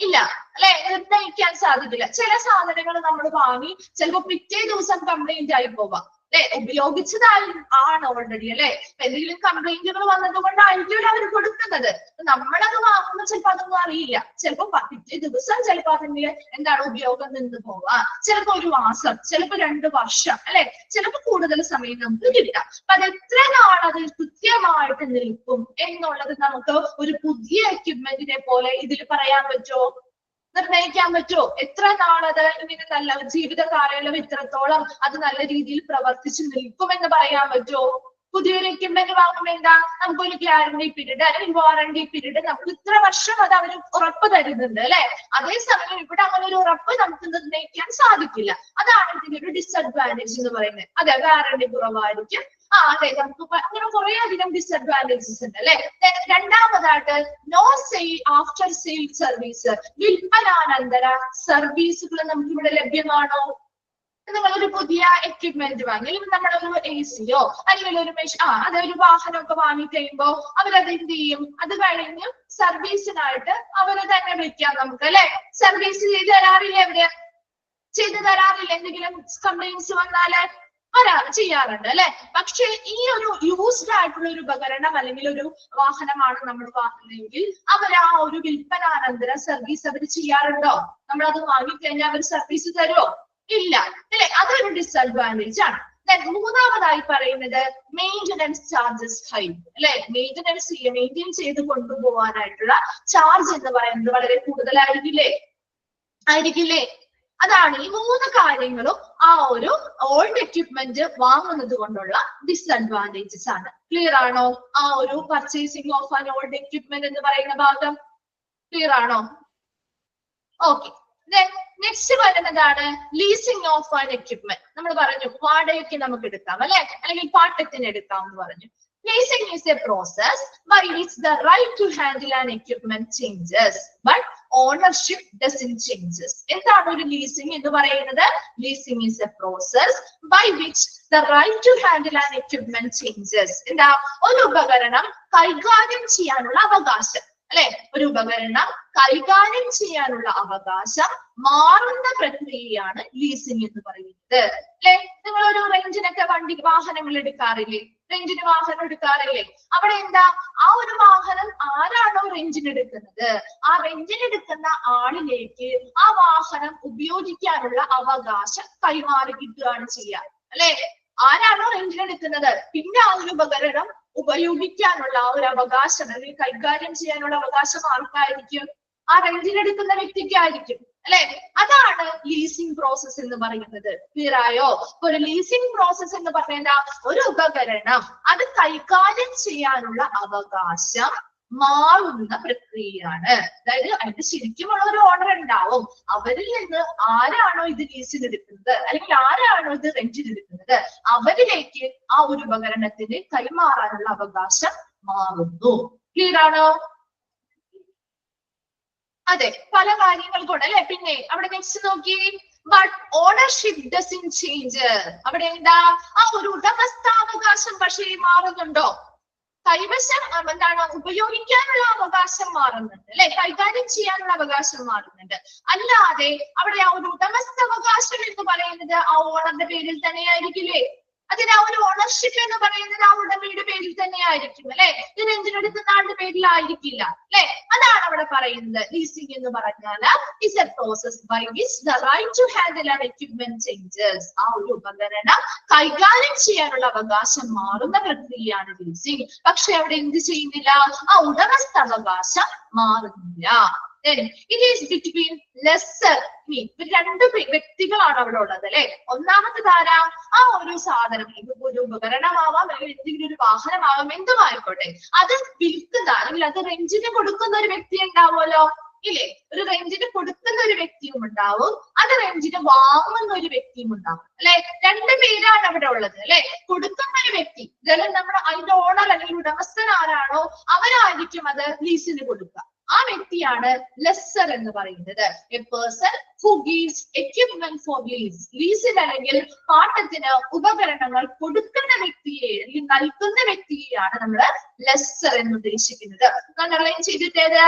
ഇല്ല, അല്ലെ? നിർണ്ണയിക്കാൻ സാധിക്കില്ല. ചില സാധനങ്ങൾ നമ്മൾ വാങ്ങി ചിലപ്പോ പിറ്റേ ദിവസം കംപ്ലൈന്റ് ആയി പോവാം, അല്ലെ? ഉപയോഗിച്ചതായി ആണ് ഓൾറെഡി, അല്ലെ? എന്തെങ്കിലും കംപ്ലൈന്റുകൾ വന്നത് കൊണ്ടായിരിക്കും അവർ കൊടുക്കുന്നത്. നമ്മളത് വാങ്ങുമ്പോൾ ചിലപ്പോ അതൊന്നും അറിയില്ല. ചിലപ്പോ പിറ്റേ ദിവസം ചിലപ്പോ അതിന്റെ എന്താണ് ഉപയോഗം നിന്ന് പോവാം, ചിലപ്പോ ഒരു മാസം, ചിലപ്പോ 2 വർഷം, അല്ലെ? ചിലപ്പോ കൂടുതൽ സമയം നമുക്ക് കിട്ടാം. അപ്പൊ അത് എത്ര നാളത് കൃത്യമായിട്ട് നിൽക്കും എന്നുള്ളത് നമുക്ക് ഒരു പുതിയ എക്യുപ്മെന്റിനെ പോലെ ഇതിൽ പറയാൻ പറ്റുമോ? നിർണ്ണയിക്കാൻ പറ്റുമോ? എത്ര നാളത് ഇങ്ങനെ നല്ല ജീവിത കാലയളവ് ഇത്രത്തോളം അത് നല്ല രീതിയിൽ പ്രവർത്തിച്ചു നിൽക്കുമെന്ന് പറയാൻ പറ്റുമോ? പുതിയൊരു എക്യുപ്മെന്റ് വാങ്ങുമ്പോൾ എന്താ, നമുക്കൊരു ഗ്യാരണ്ടി പീരീഡ് അല്ലെങ്കിൽ വാറണ്ടി പീരീഡ് നമുക്ക് ഇത്ര വർഷം അത് അവർ ഉറപ്പ് തരുന്നുണ്ട്, അല്ലെ? അതേസമയം ഇവിടെ അങ്ങനെ ഒരു ഉറപ്പ് നമുക്ക് നിർണ്ണയിക്കാൻ സാധിക്കില്ല. അതാണ് ഇതിന്റെ ഒരു ഡിസഡ്വാൻറ്റേജ് എന്ന് പറയുന്നത്. അതെ, വാറണ്ടി കുറവായിരിക്കും. അതെ, നമുക്ക് അങ്ങനെ കുറെ അധികം ഡിസഡ്വാൻറ്റേജസ് ഉണ്ട്, അല്ലെ? രണ്ടാമതായിട്ട് no sale after sale service. വിൽപ്പനാനന്തര സർവീസുകൾ നമുക്ക് ഇവിടെ ലഭ്യമാണോ? നിങ്ങളൊരു പുതിയ എക്യുപ്മെന്റ് വാങ്ങി, അല്ലെങ്കിൽ നമ്മളൊരു AC യോ അല്ലെങ്കിൽ ഒരു അതൊരു വാഹനമൊക്കെ വാങ്ങി കഴിയുമ്പോ അവരത് എന്ത് ചെയ്യും? അത് കഴിഞ്ഞ് സർവീസിനായിട്ട് അവരെ തന്നെ വിളിക്കാം നമുക്ക്, അല്ലെ? സർവീസ് ചെയ്ത് തരാറില്ലേ? അവര് ചെയ്തു തരാറില്ല. എന്തെങ്കിലും കംപ്ലൈന്റ്സ് വന്നാല് ചെയ്യാറുണ്ട്, അല്ലെ? പക്ഷെ ഈ ഒരു യൂസ്ഡ് ആയിട്ടുള്ള ഒരു ഉപകരണം അല്ലെങ്കിൽ ഒരു വാഹനമാണ് നമ്മൾ വാങ്ങുന്നതെങ്കിൽ അവർ ആ ഒരു വിൽപ്പനാനന്തര സർവീസ് അവർ ചെയ്യാറുണ്ടോ? നമ്മളത് വാങ്ങിക്കഴിഞ്ഞാൽ അവർ സർവീസ് തരുമോ? ഇല്ല, അല്ലെ? അതൊരു ഡിസഡ്വാൻറ്റേജ് ആണ്. മൂന്നാമതായി പറയുന്നത് മെയിൻ്റനൻസ് ചാർജസ് ഹൈ, അല്ലെ? മെയിൻറ്റെയിൻ ചെയ്ത് കൊണ്ടുപോകാനായിട്ടുള്ള ചാർജ് എന്ന് പറയുന്നത് വളരെ കൂടുതലായിരിക്കില്ലേ? അതാണ് ഈ 3 കാര്യങ്ങളും ആ ഒരു ഓൾഡ് എക്യുപ്മെന്റ് വാങ്ങുന്നത് കൊണ്ടുള്ള ഡിസഡ്വാൻറ്റേജസ് ആണ്. ക്ലിയർ ആണോ? ആ ഒരു purchasing of an old equipment എന്ന് പറയുന്ന ഭാഗം ക്ലിയർ ആണോ? ഓക്കെ, നെക്സ്റ്റ് വരുന്നതാണ് ലീസിംഗ് ഓഫ് ആൻ എക്യുപ്മെന്റ്. നമ്മൾ പറഞ്ഞു വാടകയ്ക്ക് നമുക്ക് എടുക്കാം, അല്ലെ? അല്ലെങ്കിൽ പാട്ടത്തിന് എടുക്കാം എന്ന് പറഞ്ഞു. Leasing is a process by which the right to handle an equipment changes, but ownership doesn't changes. എന്താണ് ഒരു ലീസിംഗ് എന്ന് പറയുന്നത്? Leasing is a process by which the right to handle an equipment changes. എന്താ? ഒരു ഉപകരണം കൈകാര്യം ചെയ്യാനുള്ള അവകാശം, അല്ലെ? ഒരു ഉപകരണം കൈകാര്യം ചെയ്യാനുള്ള അവകാശം മാറുന്ന പ്രക്രിയയാണ് ലീസിംഗ് എന്ന് പറയുന്നത്, അല്ലെ? നിങ്ങൾ ഒരു റെന്റിനൊക്കെ വാഹനങ്ങൾ എടുക്കാറില്ലേ? റെന്റിന് വാഹനം എടുക്കാറില്ലേ? അവിടെ എന്താ, ആ ഒരു വാഹനം ആരാണോ റെന്റിന് എടുക്കുന്നത് ആ റെന്റിന് എടുക്കുന്ന ആളിലേക്ക് ആ വാഹനം ഉപയോഗിക്കാനുള്ള അവകാശം കൈമാറി കിട്ടുകയാണ് ചെയ്യുക, അല്ലെ? ആരാണോ റെന്റിന് എടുക്കുന്നത് പിന്നെ ആ ഒരു ഉപകരണം ഉപയോഗിക്കാനുള്ള ആ ഒരു അവകാശം അല്ലെങ്കിൽ കൈകാര്യം ചെയ്യാനുള്ള അവകാശം ആർക്കായിരിക്കും? ആ റെന്റിനെടുക്കുന്ന വ്യക്തിക്കായിരിക്കും, അല്ലെ? അതാണ് ലീസിംഗ് പ്രോസസ് എന്ന് പറയുന്നത്. ക്ലിയർ ആയോ? ഒരു ലീസിംഗ് പ്രോസസ് എന്ന് പറയുന്ന ഒരു ഉപകരണം അത് കൈകാര്യം ചെയ്യാനുള്ള അവകാശം മാറുന്ന പ്രക്രിയയാണ്. അതായത് അതിന്റെ ശരിക്കുമുള്ള ഒരു ഓണർ ഉണ്ടാവും. അവരിൽ നിന്ന് ആരാണോ ഇത് ലീസിന് എടുക്കുന്നത് അല്ലെങ്കിൽ ആരാണോ ഇത് റെന്റിന് എടുക്കുന്നത് അവരിലേക്ക് ആ ഒരു ഉപകരണത്തിന് കൈമാറാനുള്ള അവകാശം മാറുന്നു. ക്ലിയർ ആണോ? അതെ, പല കാര്യങ്ങൾ കൊണ്ട്, അല്ലെ? പിന്നെ അവിടെ നെക്സ്റ്റ് നോക്കി, ബട്ട് ഓണർഷിപ്പ് ഡസന്റ് ചേഞ്ച്. അവിടെ എന്താ, ആ ഒരു ഉടമസ്ഥാവകാശം പക്ഷേ മാറുന്നുണ്ടോ? കൈവശം എന്താണ് ഉപയോഗിക്കാനുള്ള അവകാശം മാറുന്നുണ്ട്, അല്ലെ? കൈകാര്യം ചെയ്യാനുള്ള അവകാശം മാറുന്നുണ്ട്. അല്ലാതെ അവിടെ ആ ഒരു ഉടമസ്ഥാവകാശം എന്ന് പറയുന്നത് ആ ഓണറിന്റെ പേരിൽ തന്നെ ആയിരിക്കില്ലേ? അതിന് ആ ഒരു ഓണർഷിപ്പ് എന്ന് പറയുന്നത് ആ ഉടമയുടെ പേരിൽ തന്നെ ആയിരിക്കും, അല്ലെ? ഇത് റെന്റിനെടുക്കുന്ന ആളുടെ പേരിലായിരിക്കില്ല, അല്ലെ? അതാണ് അവിടെ പറയുന്നത്. ലീസിംഗ് എന്ന് പറഞ്ഞാൽ is a process by which the right to handle an equipment changes. ആ ഒരു ഉപകരണം കൈകാര്യം ചെയ്യാനുള്ള അവകാശം മാറുന്ന പ്രക്രിയയാണ് ലീസിംഗ്. പക്ഷെ അവിടെ എന്ത് ചെയ്യുന്നില്ല, ആ ഉടമസ്ഥാവകാശം മാറുന്നില്ല. then it is between lesser രണ്ട് വ്യക്തികളാണ് അവിടെ ഉള്ളത് അല്ലെ. ഒന്നാമത്തെ ധാര ആ ഒരു സാധനം, ഇത് ഒരു ഉപകരണമാവാം അല്ലെങ്കിൽ എന്തെങ്കിലും ഒരു വാഹനമാവാം, എന്തുമായിക്കോട്ടെ, അത് വിൽക്കുന്ന അല്ലെങ്കിൽ അത് റെന്റിന് കൊടുക്കുന്ന ഒരു വ്യക്തി ഉണ്ടാവുമല്ലോ ഇല്ലേ. ഒരു റെന്റിന് കൊടുക്കുന്ന ഒരു വ്യക്തിയും ഉണ്ടാവും, അത് റെന്റിന് വാങ്ങുന്ന ഒരു വ്യക്തിയും ഉണ്ടാവും അല്ലെ. രണ്ട് പേരാണ് അവിടെ ഉള്ളത് അല്ലെ. കൊടുക്കുന്ന ഒരു വ്യക്തി, ഇതെല്ലാം നമ്മുടെ അതിന്റെ ഓണർ അല്ലെങ്കിൽ ഉടമസ്ഥൻ ആരാണോ അവരായിരിക്കും അത് ലീസിന് കൊടുക്കുക. ആ വ്യക്തിയാണ് ലെസ്സർ എന്ന് പറയുന്നത്. A person who gives equipment for lease. ലീസിന് അല്ലെങ്കിൽ പാട്ടത്തിന് ഉപകരണങ്ങൾ കൊടുക്കുന്ന വ്യക്തിയെ അല്ലെങ്കിൽ നൽകുന്ന വ്യക്തിയെയാണ് നമ്മൾ ലെസ്സർ എന്ന് ഉദ്ദേശിക്കുന്നത്. അണ്ടർലൈൻ ചെയ്തിട്ടേത്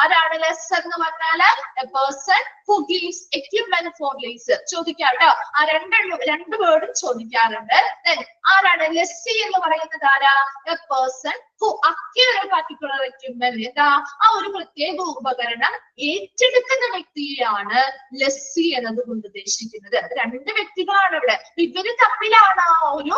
ആരാണ് ലെസ്സർ എന്ന് പറഞ്ഞാല് A person who gives equipment for lease. ചോദിക്കാട്ടോ, ആ രണ്ട് വേർഡും ചോദിക്കാറുണ്ട്. ആരാണ് ലെസ്സി എന്ന് പറയുന്നത്? ആരാ? A person who acquire a particular equipment. എന്താ? ആ ഒരു പ്രത്യേക ഉപകരണം ഏറ്റെടുക്കുന്ന വ്യക്തിയെയാണ് ലെസ്സി എന്നതുകൊണ്ട് ഉദ്ദേശിക്കുന്നത്. രണ്ട് വ്യക്തികളാണ് ഇവിടെ. ഇവര് തമ്മിലാണ് ആ ഒരു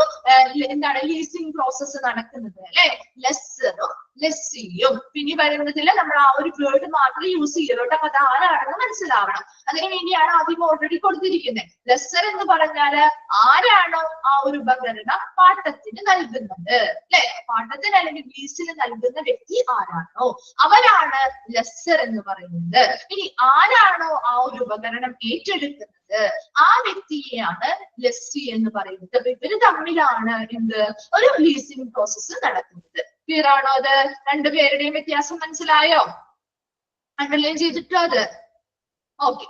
എന്താണ് ലീസിംഗ് പ്രോസസ്സ് നടക്കുന്നത് അല്ലെ. ലെസ്സറും ലെസ്സിയും. പിന്നെ വരുന്നതിൽ നമ്മൾ ആ ഒരു വേർഡ് മാത്രമേ യൂസ് ചെയ്യുള്ളൂ. അപ്പൊ അത് ആരാണെന്ന് മനസ്സിലാവണം. അതിനു വേണ്ടിയാണ് ആദ്യം ഓൾറെഡി കൊടുത്തിരിക്കുന്നത്. ലെസ്സർ എന്ന് പറഞ്ഞാല് ആരാണോ ആ ഒരു ഉപകരണം പാട്ടത്തിന് നൽകുന്നത് അല്ലെ. പാട്ടത്തിന് അല്ലെങ്കിൽ ലീസിന് നൽകുന്ന വ്യക്തി ആരാണോ അവരാണ് ലെസ്സർ എന്ന് പറയുന്നത്. ഇനി ആരാണോ ആ ഒരു ഉപകരണം ഏറ്റെടുക്കുന്നത് ആ വ്യക്തിയെയാണ് ലെസ്സി എന്ന് പറയുന്നത്. അപ്പൊ ഇവര് തമ്മിലാണ് എന്ത് ഒരു ലീസിംഗ് പ്രോസസ്സ് നടക്കുന്നത്. ക്ലിയർ ആണോ? അത് രണ്ടുപേരുടെയും വ്യത്യാസം മനസ്സിലായോ? അണ്ടർലൈൻ ചെയ്തിട്ടോ അത്? Okay.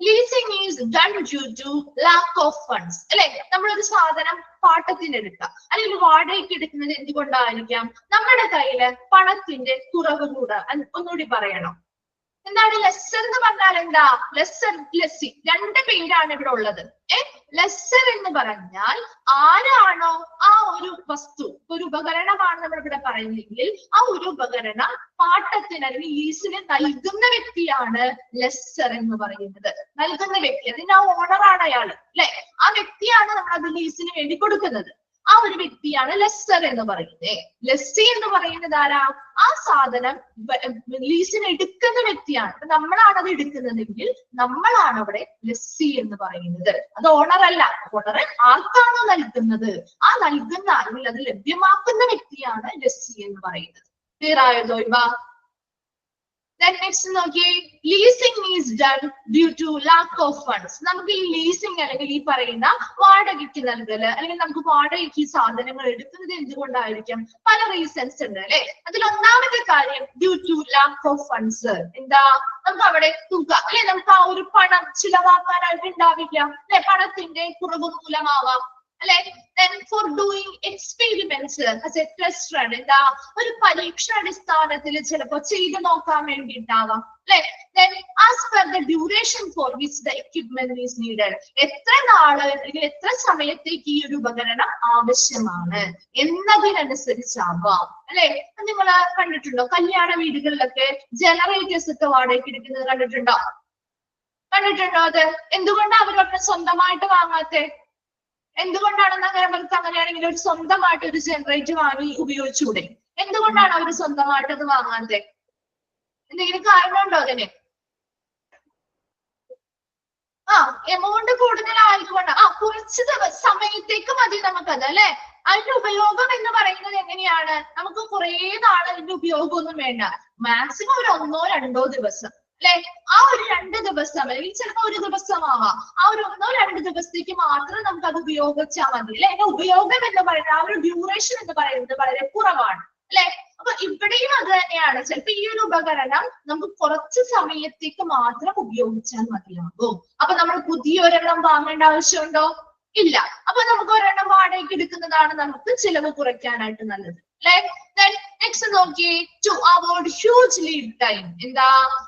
Leasing is done due to lack of funds അല്ലെ. നമ്മളൊരു സാധനം പാട്ടത്തിന് എടുക്കാം അല്ലെങ്കിൽ വാടകയ്ക്ക് എടുക്കുന്നത് എന്തുകൊണ്ടായിരിക്കാം? നമ്മുടെ കയ്യില് പണത്തിന്റെ കുറവ് കൂടെ. ഒന്നുകൂടി പറയണം, എന്താണ് ലെസ്സർ എന്ന് പറഞ്ഞാൽ? എന്താ ലെസ്സർ ലെസ്സി രണ്ട് പേരാണ് ഇവിടെ ഉള്ളത്. ലെസ്സർ എന്ന് പറഞ്ഞാൽ ആരാണോ ആ ഒരു വസ്തു, ഒരു ഉപകരണമാണ് നമ്മൾ ഇവിടെ പറയുന്നെങ്കിൽ ആ ഒരു ഉപകരണം പാട്ടത്തിന് അല്ലെങ്കിൽ ലീസിന് നൽകുന്ന വ്യക്തിയാണ് ലെസ്സർ എന്ന് പറയുന്നത്. നൽകുന്ന വ്യക്തി, അതിന് ആ ഓണറാണ് അയാൾ അല്ലെ. ആ വ്യക്തിയാണ് നമ്മൾ അത് ലീസിന് വേണ്ടി കൊടുക്കുന്നത്. ആ ഒരു വ്യക്തിയാണ് ലെസ്സർ എന്ന് പറയുന്നത്. ലെസ്സി എന്ന് പറയുന്നത് ആരാ? ആ സാധനം ലീസിന് എടുക്കുന്ന വ്യക്തിയാണ്. അപ്പൊ നമ്മളാണ് അത് എടുക്കുന്നതെങ്കിൽ നമ്മളാണ് അവിടെ ലെസ്സി എന്ന് പറയുന്നത്. അത് ഓണർ അല്ല. ഓണർ ആർക്കാണോ നൽകുന്നത് ആ നൽകുന്ന അല്ലെങ്കിൽ അത് ലഭ്യമാക്കുന്ന വ്യക്തിയാണ് ലെസ്സി എന്ന് പറയുന്നത്. ക്ലിയർ ആയതോ ഇവ? നെക്സ്റ്റ് നോക്കിയേ, leasing is done due to lack of funds. നമുക്ക് ഈ ലീസിംഗ് അല്ലെങ്കിൽ ഈ പറയുന്ന വാടകയ്ക്ക് നൽകല് അല്ലെങ്കിൽ നമുക്ക് വാടകയ്ക്ക് ഈ സാധനങ്ങൾ എടുക്കുന്നത് എന്തുകൊണ്ടായിരിക്കും? പല റീസൺസ് ഉണ്ട് അല്ലെ. അതിൽ ഒന്നാമത്തെ കാര്യം due to lack of funds. എന്താ? നമുക്ക് അവിടെ തുക അല്ലെ, നമുക്ക് ആ ഒരു പണം ചിലവാക്കാനായിട്ട് ഉണ്ടാവില്ല അല്ലെ. പണത്തിന്റെ കുറവ് മൂലമാവാം അല്ലെ. Then for doing experiments as a test run, എന്താ ഒരു പരീക്ഷണാടിസ്ഥാനത്തിൽ ചിലപ്പോ ചെയ്ത് നോക്കാൻ വേണ്ടിയിട്ടാവാം അല്ലെ. Then as per the duration for which the equipment is needed, എത്ര നാള് അല്ലെങ്കിൽ എത്ര സമയത്തേക്ക് ഈ ഒരു ഉപകരണം ആവശ്യമാണ് എന്നതിനനുസരിച്ചാവാം അല്ലെ. നിങ്ങൾ കണ്ടിട്ടുണ്ടോ കല്യാണ വീടുകളിലൊക്കെ ജനറേറ്റേഴ്സ് ഒക്കെ വാടകയ്ക്ക് എടുക്കുന്നത് കണ്ടിട്ടുണ്ടോ? അത് എന്തുകൊണ്ടാണ് അവരൊക്കെ സ്വന്തമായിട്ട് വാങ്ങാത്തെ? എന്തുകൊണ്ടാണെന്ന് അങ്ങനെ അവർക്ക് അങ്ങനെയാണെങ്കിൽ ഒരു സ്വന്തമായിട്ട് ഒരു ജനറേറ്റർ വാങ്ങി ഉപയോഗിച്ചൂടെ? എന്തുകൊണ്ടാണ് അവർ സ്വന്തമായിട്ട് അത് വാങ്ങാതെ? എന്തെങ്കിലും കാരണമുണ്ടോ അതിന്? എമൗണ്ട് കൂടുതലായതുകൊണ്ട് കുറച്ച് സമയത്തേക്ക് മതി നമുക്കത് അല്ലെ. അതിന്റെ ഉപയോഗം എന്ന് പറയുന്നത് എങ്ങനെയാണ്? നമുക്ക് കുറെ നാൾ അതിന്റെ ഉപയോഗമൊന്നും വേണ്ട. മാക്സിമം ഒരു 1-2 ദിവസം അല്ലെ. ആ ഒരു 2 ദിവസം അല്ലെങ്കിൽ ചിലപ്പോ ഒരു ദിവസമാവാം. ആ ഒരു 1-2 ദിവസത്തേക്ക് മാത്രം നമുക്ക് അത് ഉപയോഗിച്ചാൽ മതി അല്ലെ. അതിന്റെ ഉപയോഗം എന്ന് പറയുന്നത് ആ ഒരു ഡ്യൂറേഷൻ എന്ന് പറയുന്നത് വളരെ കുറവാണ് അല്ലെ. അപ്പൊ ഇവിടെയും അത് തന്നെയാണ്. ചിലപ്പോ ഈ ഒരു ഉപകരണം നമുക്ക് കുറച്ച് സമയത്തേക്ക് മാത്രം ഉപയോഗിച്ചാൽ മതിയാകും. അപ്പൊ നമ്മൾ പുതിയൊരെണ്ണം വാങ്ങേണ്ട ആവശ്യമുണ്ടോ? ഇല്ല. അപ്പൊ നമുക്ക് ഒരെണ്ണം വാടകയ്ക്ക് എടുക്കുന്നതാണ് നമുക്ക് ചിലവ് കുറയ്ക്കാനായിട്ട് നല്ലത് അല്ലെ. നെക്സ്റ്റ് നോക്കിയേ, to avoid huge lead time. എന്താ?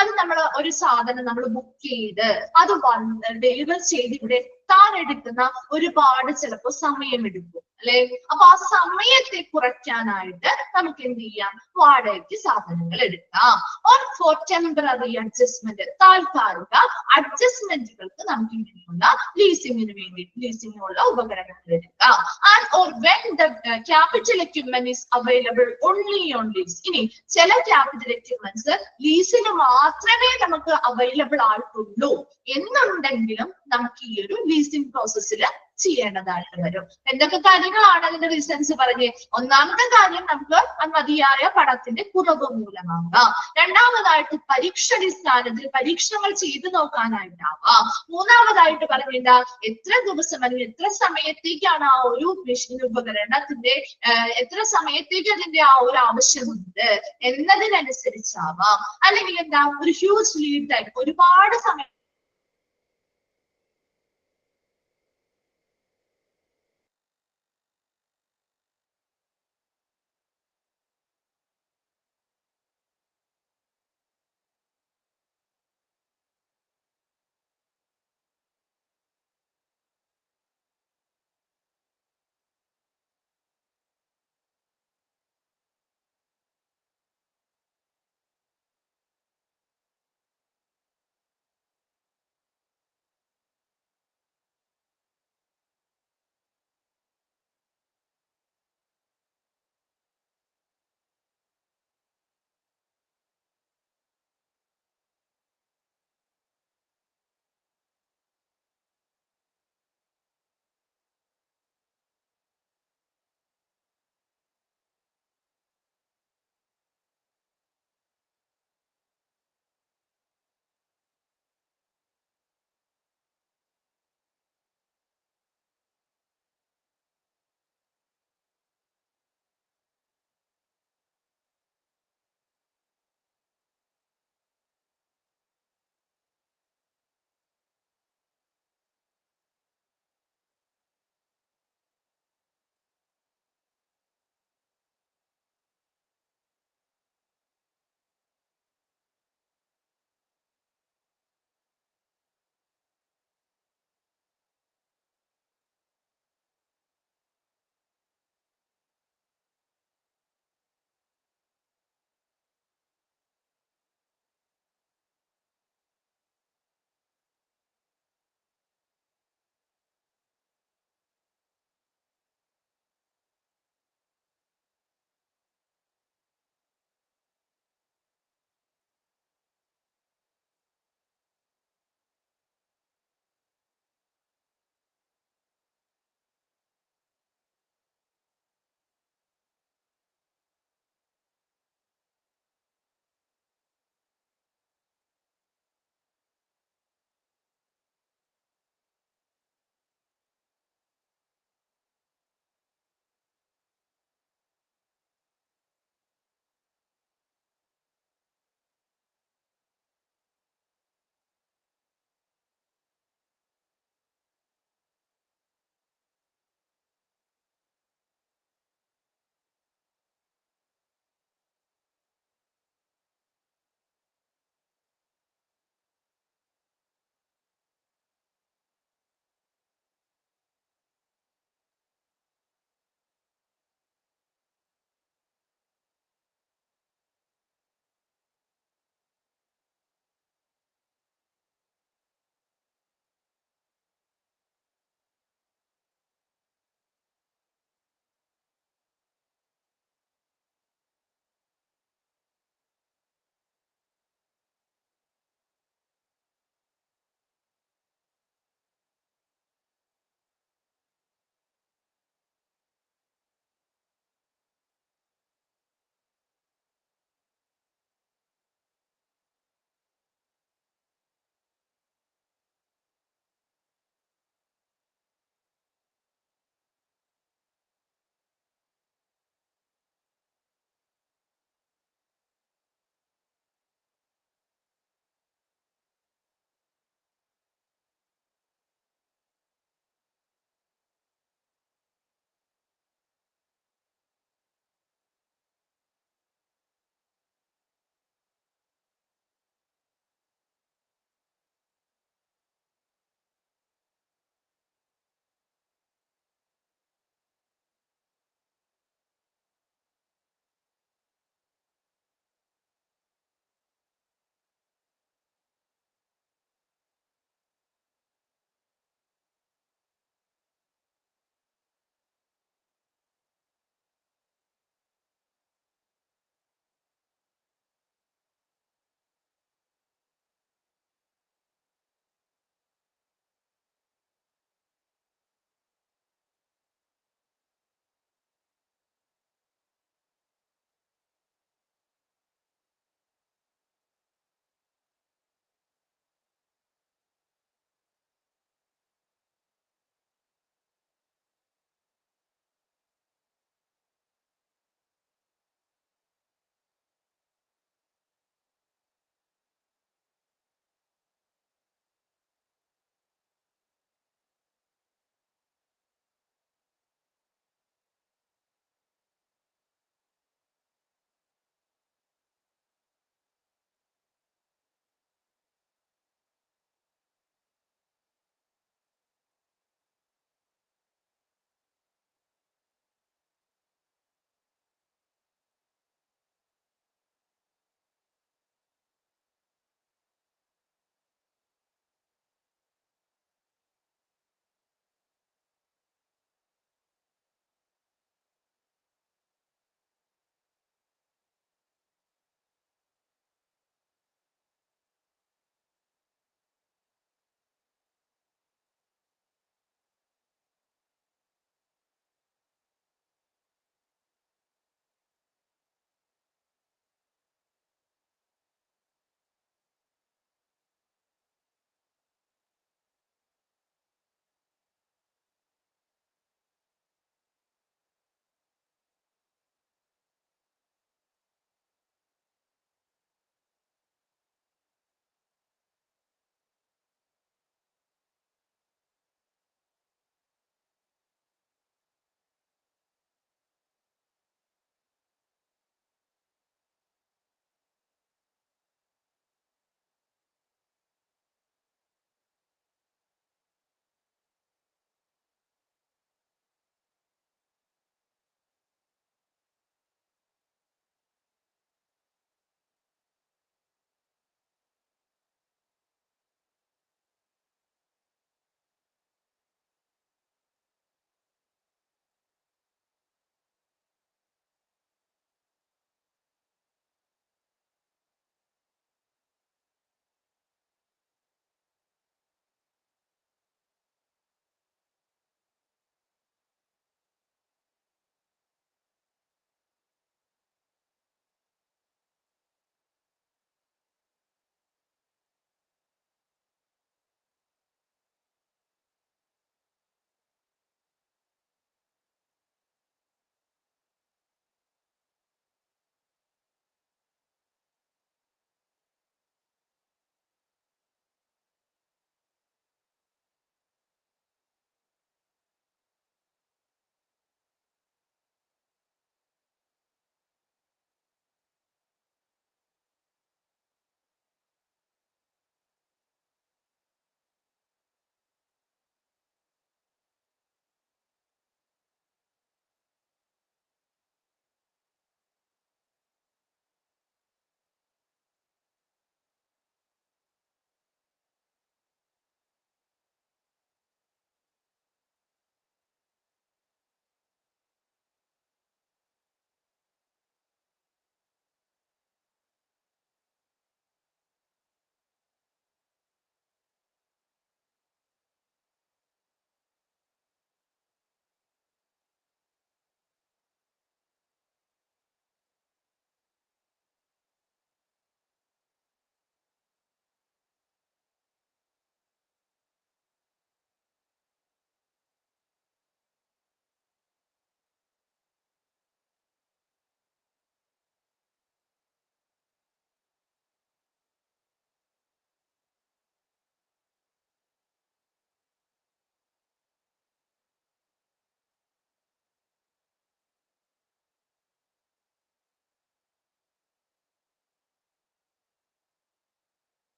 അത് നമ്മൾ ഒരു സാധനം നമ്മൾ ബുക്ക് ചെയ്ത് അത് വന്ന് ഡെലിവർ ചെയ്ത് ഇവിടെ എത്താൻ എടുക്കുന്ന ഒരുപാട് ചിലപ്പോ സമയം എടുക്കും അല്ലെ? അപ്പൊ ആ സമയത്തെ കുറയ്ക്കാനായിട്ട് നമുക്ക് എന്ത് ചെയ്യാം? വാടകയ്ക്ക് സാധനങ്ങൾ എടുക്കാം. ഓർ ഫോർ ടെമ്പററി അഡ്ജസ്റ്റ്മെന്റ്, താൽക്കാലിക അഡ്ജസ്റ്റ്മെന്റുകൾക്ക് നമുക്ക് ഇങ്ങനെയുള്ള ലീസിങ്ങിനുള്ള ഉപകരണങ്ങൾ എടുക്കാം. And or when the capital equipment is available only on lease. ഇനി ചില ക്യാപിറ്റൽ എക്യുപ്മെന്റ്സ് ലീസിന് മാത്രമേ നമുക്ക് അവൈലബിൾ ആയിട്ടുള്ളൂ എന്നുണ്ടെങ്കിലും നമുക്ക് ഈ ഒരു ലീസിംഗ് പ്രോസസ്സിൽ ചെയ്യേണ്ടതായിട്ട് വരും. എന്തൊക്കെ കാര്യങ്ങളാണ് അതിന്റെ റീസൺസ് പറഞ്ഞ്? ഒന്നാമത്തെ കാര്യം നമുക്ക് മതിയായ പണത്തിന്റെ കുറവ് മൂലമാകാം. രണ്ടാമതായിട്ട് പരീക്ഷാടിസ്ഥാനത്തിൽ പരീക്ഷണങ്ങൾ ചെയ്തു നോക്കാനായിട്ടാവാം. മൂന്നാമതായിട്ട് പറഞ്ഞില്ല, എത്ര ദിവസം അല്ലെങ്കിൽ എത്ര സമയത്തേക്കാണ് ആ ഒരു മെഷീൻ ഉപകരണത്തിന്റെ എത്ര സമയത്തേക്ക് അതിന്റെ ആ ഒരു ആവശ്യമുണ്ട് എന്നതിനനുസരിച്ചാവാം. അല്ലെങ്കിൽ എന്താ, ഒരു ഹ്യൂജ് ലീഡ് ടൈം, ഒരുപാട് സമയം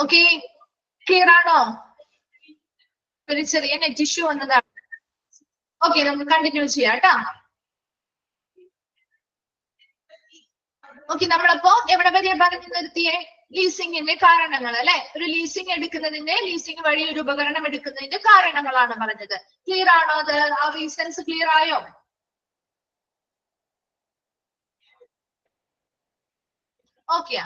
ഓക്കെ, ക്ലിയർ ആണോ? ഒരു ചെറിയ നെറ്റ് ഇഷ്യൂ വന്നതാണ്. ഓക്കെ, നമുക്ക് കണ്ടിന്യൂ ചെയ്യാം കേട്ടോ. ഓക്കെ, നമ്മളപ്പോ എവിടെ വരെ പറഞ്ഞു നിർത്തിയേ? ലീസിങ്ങിന്റെ കാരണങ്ങൾ അല്ലെ, ഒരു ലീസിങ് എടുക്കുന്നതിന്റെ, ലീസിങ് വഴി ഒരു ഉപകരണം എടുക്കുന്നതിന്റെ കാരണങ്ങളാണ് പറഞ്ഞത്. ക്ലിയർ ആണോ? അത് ആ റീസൺസ് ക്ലിയർ ആയോ? ഓക്കെ,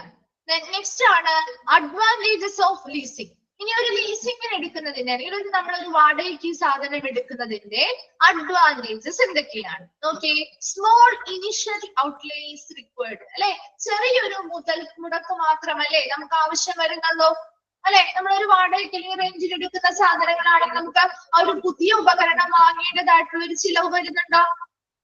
നെക്സ്റ്റ് ആണ് അഡ്വാൻറ്റേജസ് ഓഫ് ലീസിങ്. ഇനി ഒരു ലീസിങ്ങിന് എടുക്കുന്നതിന്റെ അല്ലെങ്കിൽ നമ്മളൊരു വാടകയ്ക്ക് സാധനം എടുക്കുന്നതിന്റെ അഡ്വാൻറ്റേജസ് എന്തൊക്കെയാണ്? Okay, small initial outliers required അല്ലെ, ചെറിയൊരു മുടക്ക് മാത്രമല്ലേ നമുക്ക് ആവശ്യം വരുന്നുള്ളൂ അല്ലെ. നമ്മളൊരു വാടകയ്ക്ക് അല്ലെങ്കിൽ റെന്റിന് എടുക്കുന്ന സാധനങ്ങളാണെങ്കിൽ നമുക്ക് ആ ഒരു പുതിയ ഉപകരണം വാങ്ങേണ്ടതായിട്ടുള്ള ഒരു ചിലവ് വരുന്നുണ്ടോ?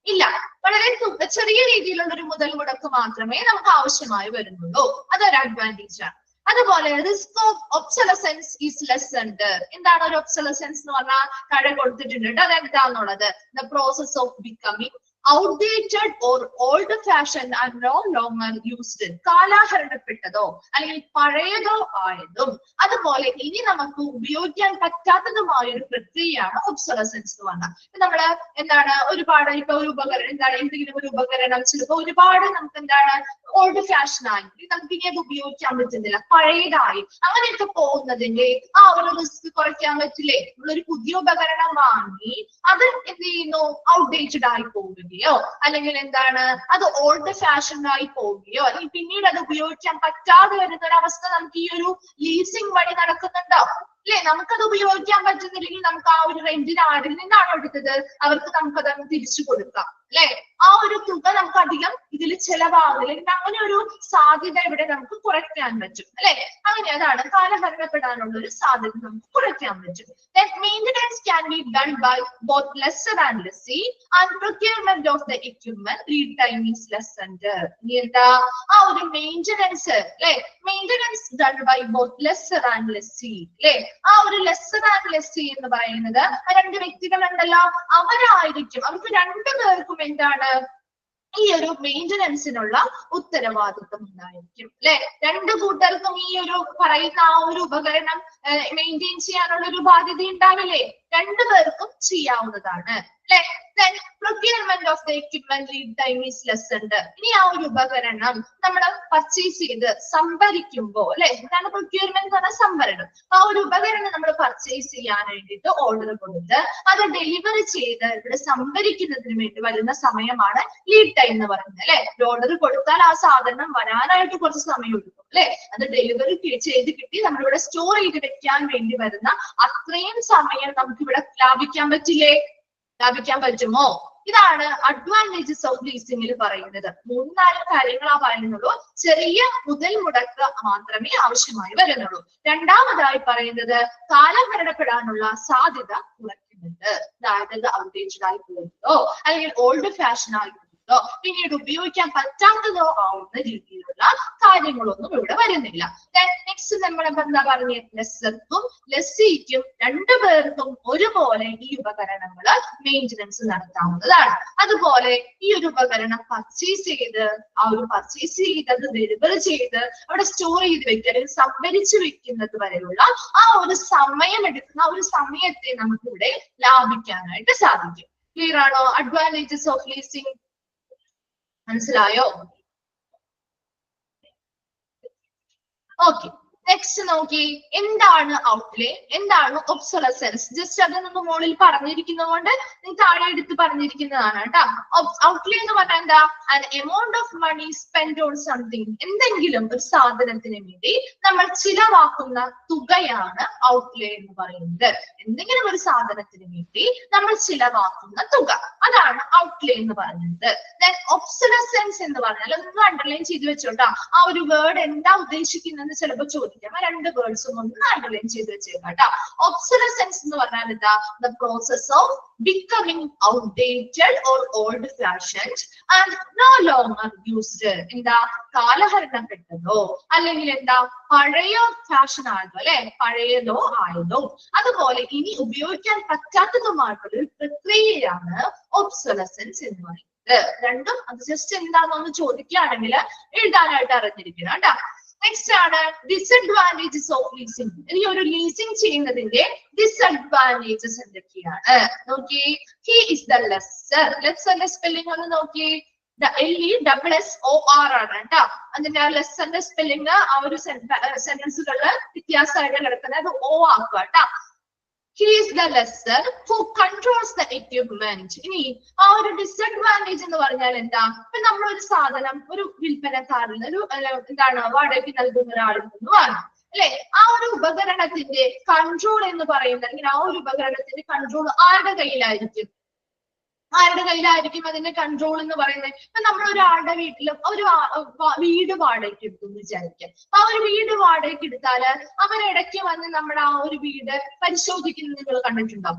ഇല്ല, വളരെ ചെറിയ രീതിയിലുള്ള ഒരു മുതൽ മുടക്ക് മാത്രമേ നമുക്ക് ആവശ്യമായി വരുന്നുള്ളൂ. അതൊരു അഡ്വാൻറ്റേജ് ആണ്. അതുപോലെ risk of obsolescence is lessened. എന്താണ് ഒരു ഒബ്സലസൻസ് എന്ന് പറഞ്ഞാൽ? താഴെ കൊടുത്തിട്ടുണ്ട്, അതെന്താന്നുള്ളത്. The process of becoming outdated or old fashioned and no longer used. കാലാഹരണപ്പെട്ടതോ അല്ലെങ്കിൽ പഴയതോ ആയതും അതുപോലെ ഇനി നമുക്ക് ഉപയോഗിക്കാൻ പറ്റാത്തതുമായ ഒരു പ്രക്രിയയാണ് ഒബ്സലസൻസ് എന്ന് പറഞ്ഞാൽ. നമ്മള് എന്താണ് ഒരുപാട് ഇപ്പൊ ഒരു ഉപകരണം എന്താണ് എന്തെങ്കിലും ഒരു ഉപകരണം ചിലപ്പോൾ ഒരുപാട് നമുക്ക് എന്താണ് ഓൾഡ് ഫാഷൻ ആയി നമുക്ക് ഇനി അത് ഉപയോഗിക്കാൻ പറ്റുന്നില്ല, പഴയതായി അങ്ങനെയൊക്കെ പോകുന്നതിന്റെ ആ ഒരു റിസ്ക് കുറയ്ക്കാൻ പറ്റില്ലേ? നമ്മളൊരു പുതിയ ഉപകരണം വാങ്ങി അത് എന്ത് ചെയ്യുന്നു? ഔട്ട്ഡേറ്റഡ് ആയി പോവുകയോ അല്ലെങ്കിൽ എന്താണ് അത് ഓൾഡ് ഫാഷൻ ആയി പോവുകയോ അല്ലെങ്കിൽ പിന്നീട് അത് ഉപയോഗിക്കാൻ പറ്റാതെ വരുന്ന ഒരു അവസ്ഥ നമുക്ക് ഈ ഒരു ലീസിങ് വഴി നടക്കുന്നുണ്ടോ? അല്ലെ, നമുക്കത് ഉപയോഗിക്കാൻ പറ്റുന്നില്ലെങ്കിൽ നമുക്ക് ആ ഒരു റെന്റിന് ആരിൽ നിന്നാണോ എടുത്തത് അവർക്ക് നമുക്കത് തിരിച്ചു കൊടുക്കാം അല്ലെ. ആ ഒരു തുക നമുക്ക് അധികം ഇതിൽ ചെലവാകില്ല. അങ്ങനെ ഒരു സാധ്യത ഇവിടെ നമുക്ക് കുറയ്ക്കാൻ പറ്റും അല്ലെ. അങ്ങനെ അതാണ് കാലഹരണപ്പെടാനുള്ള ഒരു സാധ്യത നമുക്ക് കുറയ്ക്കാൻ പറ്റും. Maintenance can be done by both lessor and lessee and procurement of the equipment lead time is lessened. ഇനി എന്താ ആ ഒരു മെയിൻ്റനൻസ് അല്ലെ, maintenance done by both lessor and lessee അല്ലെ. ആ ഒരു ലെസ്സർ ആൻഡ് ലെസ്സി എന്ന് പറയുന്നത് രണ്ട് വ്യക്തികളുണ്ടല്ലോ, അവരായിരിക്കും അവർക്ക് രണ്ടു പേർക്കും എന്താണ് ഈ ഒരു മെയിൻ്റനൻസിനുള്ള ഉത്തരവാദിത്വം ഉണ്ടായിരിക്കും അല്ലെ. രണ്ടു കൂട്ടർക്കും ഈ ഒരു പറയുന്ന ആ ഒരു ഉപകരണം മെയിൻറ്റെയിൻ ചെയ്യാനുള്ള ഒരു ബാധ്യത ഉണ്ടാവില്ലേ? രണ്ടുപേർക്കും ചെയ്യാവുന്നതാണ് അല്ലെ. Procurement of the equipment lead time is lessened. ഇനി ആ ഒരു ഉപകരണം നമ്മൾ പർച്ചേസ് ചെയ്ത് സംഭരിക്കുമ്പോ അല്ലെ, എന്താണ് പ്രൊക്യൂർമെന്റ് എന്ന് പറഞ്ഞാൽ സംഭരണം. ആ ഒരു ഉപകരണം നമ്മൾ പർച്ചേസ് ചെയ്യാൻ വേണ്ടിയിട്ട് ഓർഡർ കൊടുത്ത് അത് ഡെലിവറി ചെയ്ത് ഇവിടെ സംഭരിക്കുന്നതിന് വേണ്ടി വരുന്ന സമയമാണ് ലീഡ് ടൈം എന്ന് പറയുന്നത് അല്ലെ. ഓർഡർ കൊടുത്താൽ ആ സാധനം വരാനായിട്ട് കുറച്ച് സമയം എടുക്കും അല്ലെ. അത് ഡെലിവറി ചെയ്ത് കിട്ടി നമ്മളിവിടെ സ്റ്റോർ ചെയ്ത് വെക്കാൻ വേണ്ടി വരുന്ന അത്രയും സമയം നമുക്ക് ഇവിടെ ലാഭിക്കാൻ പറ്റില്ലേ? ലാഭിക്കാൻ പറ്റുമോ? ഇതാണ് അഡ്വാൻറ്റേജസ് ഓഫ് ലീസിംഗിൽ പറയുന്നത്. 3-4 കാര്യങ്ങളാ പറയുന്നുള്ളൂ. ചെറിയ മുതൽ മുടക്ക് മാത്രമേ ആവശ്യമായി വരുന്നുള്ളൂ. രണ്ടാമതായി പറയുന്നത് കാലഹരണപ്പെടാനുള്ള സാധ്യത കുറയ്ക്കുന്നുണ്ട്. അതായത് ഔട്ട്ഡേറ്റഡ് ആയി പോകുന്നതോ അല്ലെങ്കിൽ ഓൾഡ് ഫാഷൻ ആയി പിന്നീട് ഉപയോഗിക്കാൻ പറ്റാത്തതോ ആവുന്ന രീതിയിലുള്ള കാര്യങ്ങളൊന്നും ഇവിടെ വരുന്നില്ല. നെക്സ്റ്റ് നമ്മൾ എന്താ പറഞ്ഞ ലെസ്സർക്കും ലെസ്സിക്കും രണ്ടുപേർക്കും ഒരുപോലെ ഈ ഉപകരണങ്ങള് മെയിൻ്റനൻസ് നടത്താവുന്നതാണ്. അതുപോലെ ഈ ഒരു ഉപകരണം പർച്ചേസ് ചെയ്ത് ആ ഒരു പർച്ചേസ് ചെയ്തത് ഡെലിവറി ചെയ്ത് അവിടെ സ്റ്റോർ ചെയ്ത് വെക്കുക അല്ലെങ്കിൽ സംഭരിച്ചു വെക്കുന്നത് വരെയുള്ള ആ ഒരു സമയം എടുക്കുന്ന ആ ഒരു സമയത്തെ നമുക്ക് ഇവിടെ ലാഭിക്കാനായിട്ട് സാധിക്കും. ക്ലിയർ ആണോ? അഡ്വാൻറ്റേജസ് ഓഫ് ലീസിംഗ് മനസ്സിലായോ? ഓക്കെ, നെക്സ്റ്റ് നോക്കി എന്താണ് ഔട്ട്ലേ, എന്താണ് ഒബ്സൊലസൻസ്. ജസ്റ്റ് അത് നമ്മൾ മുകളിൽ പറഞ്ഞിരിക്കുന്നത് കൊണ്ട് താഴെ എടുത്ത് പറഞ്ഞിരിക്കുന്നതാണ് കേട്ടോ. ഔട്ട്ലേ എന്ന് പറഞ്ഞാൽ എന്താ? an amount of money spent on something. എന്തെങ്കിലും ഒരു സാധനത്തിന് വേണ്ടി നമ്മൾ ചിലവാക്കുന്ന തുകയാണ് ഔട്ട്ലേ എന്ന് പറയുന്നത്. എന്തെങ്കിലും ഒരു സാധനത്തിന് വേണ്ടി നമ്മൾ ചിലവാക്കുന്ന തുക, അതാണ് ഔട്ട്ലേ എന്ന് പറയുന്നത്. ഒബ്സൊലസൻസ് എന്ന് പറഞ്ഞാൽ ഒന്ന് അണ്ടർലൈൻ ചെയ്ത് വെച്ചോട്ടാ. ആ ഒരു വേർഡ് എന്താ ഉദ്ദേശിക്കുന്നത് ചിലപ്പോൾ ചോദിക്കും. ശ്രദ്ധിക്കാം. ആ രണ്ട് വേർഡ്സും ഒന്ന് അണ്ടർലൈൻ ചെയ്ത് വെച്ചേക്കാം കേട്ടോ. ഒബ്സലസൻസ് എന്ന് പറഞ്ഞാൽ എന്താ? The process of becoming outdated or old fashioned and no longer used. എന്താ? കാലഹരണപ്പെട്ടതോ അല്ലെങ്കിൽ എന്താ പഴയ ഫാഷൻ ആയതോ അല്ലെ, പഴയതോ ആയതോ അതുപോലെ ഇനി ഉപയോഗിക്കാൻ പറ്റാത്തതുമായിട്ടുള്ള ഒരു പ്രക്രിയയാണ് ഒബ്സലസൻസ് എന്ന് പറയുന്നത്. രണ്ടും അത് ജസ്റ്റ് എന്താണെന്ന് ചോദിക്കുകയാണെങ്കിൽ എഴുതാനായിട്ട് അറിഞ്ഞിരിക്കണം കേട്ടോ. നെക്സ്റ്റ് ആണ് ഡിസഡ്വാൻറ്റേജസ് ഓഫ് ലീസിംഗ്. ഈ ഒരു ലീസിംഗ് ചെയ്യുന്നതിന്റെ ഡിസഡ്വാൻറ്റേജസ് എന്തൊക്കെയാണ് നോക്കിയേ. He is the lessor. ലെസ്സറിന്റെ സ്പെല്ലിംഗ് ഒന്ന് നോക്കിയേ. LESSOR ആണ് കേട്ടോ. അതിന്റെ ലെസ്സറിന്റെ സ്പെല്ലിംഗ് ആ ഒരു സെന്റൻസുകളിൽ വ്യത്യാസമായിട്ട് കിടക്കുന്നത് O ആക്കുക കേട്ടോ. He is the lesser who controls the equipment. ഇനി ആ ഒരു ഡിസഡ്വാൻറ്റേജ് എന്ന് പറഞ്ഞാൽ എന്താ? ഇപ്പൊ നമ്മളൊരു സാധനം ഒരു വിൽപ്പനക്കാരിൽ ഒരു എന്താണ് വാടകയ്ക്ക് നൽകുന്ന ഒരാളിൽ നിന്ന് വാങ്ങാം അല്ലെ. ആ ഒരു ഉപകരണത്തിന്റെ കൺട്രോൾ എന്ന് പറയുന്നത് അല്ലെങ്കിൽ ആ ഒരു ഉപകരണത്തിന്റെ കൺട്രോൾ ആരുടെ കയ്യിലായിരിക്കും? ആരുടെ കയ്യിലായിരിക്കും അതിന്റെ കൺട്രോൾ എന്ന് പറയുന്നത്? ഇപ്പൊ നമ്മൾ ഒരാളുടെ വീട്ടിലും ഒരു വീട് വാടകയ്ക്ക് എടുത്തു എന്ന് വിചാരിക്കാം. ആ ഒരു വീട് വാടകയ്ക്ക് എടുത്താല് അവരിടയ്ക്ക് വന്ന് നമ്മുടെ ആ ഒരു വീട് പരിശോധിക്കുന്നത് നിങ്ങൾ കണ്ടിട്ടുണ്ടോ?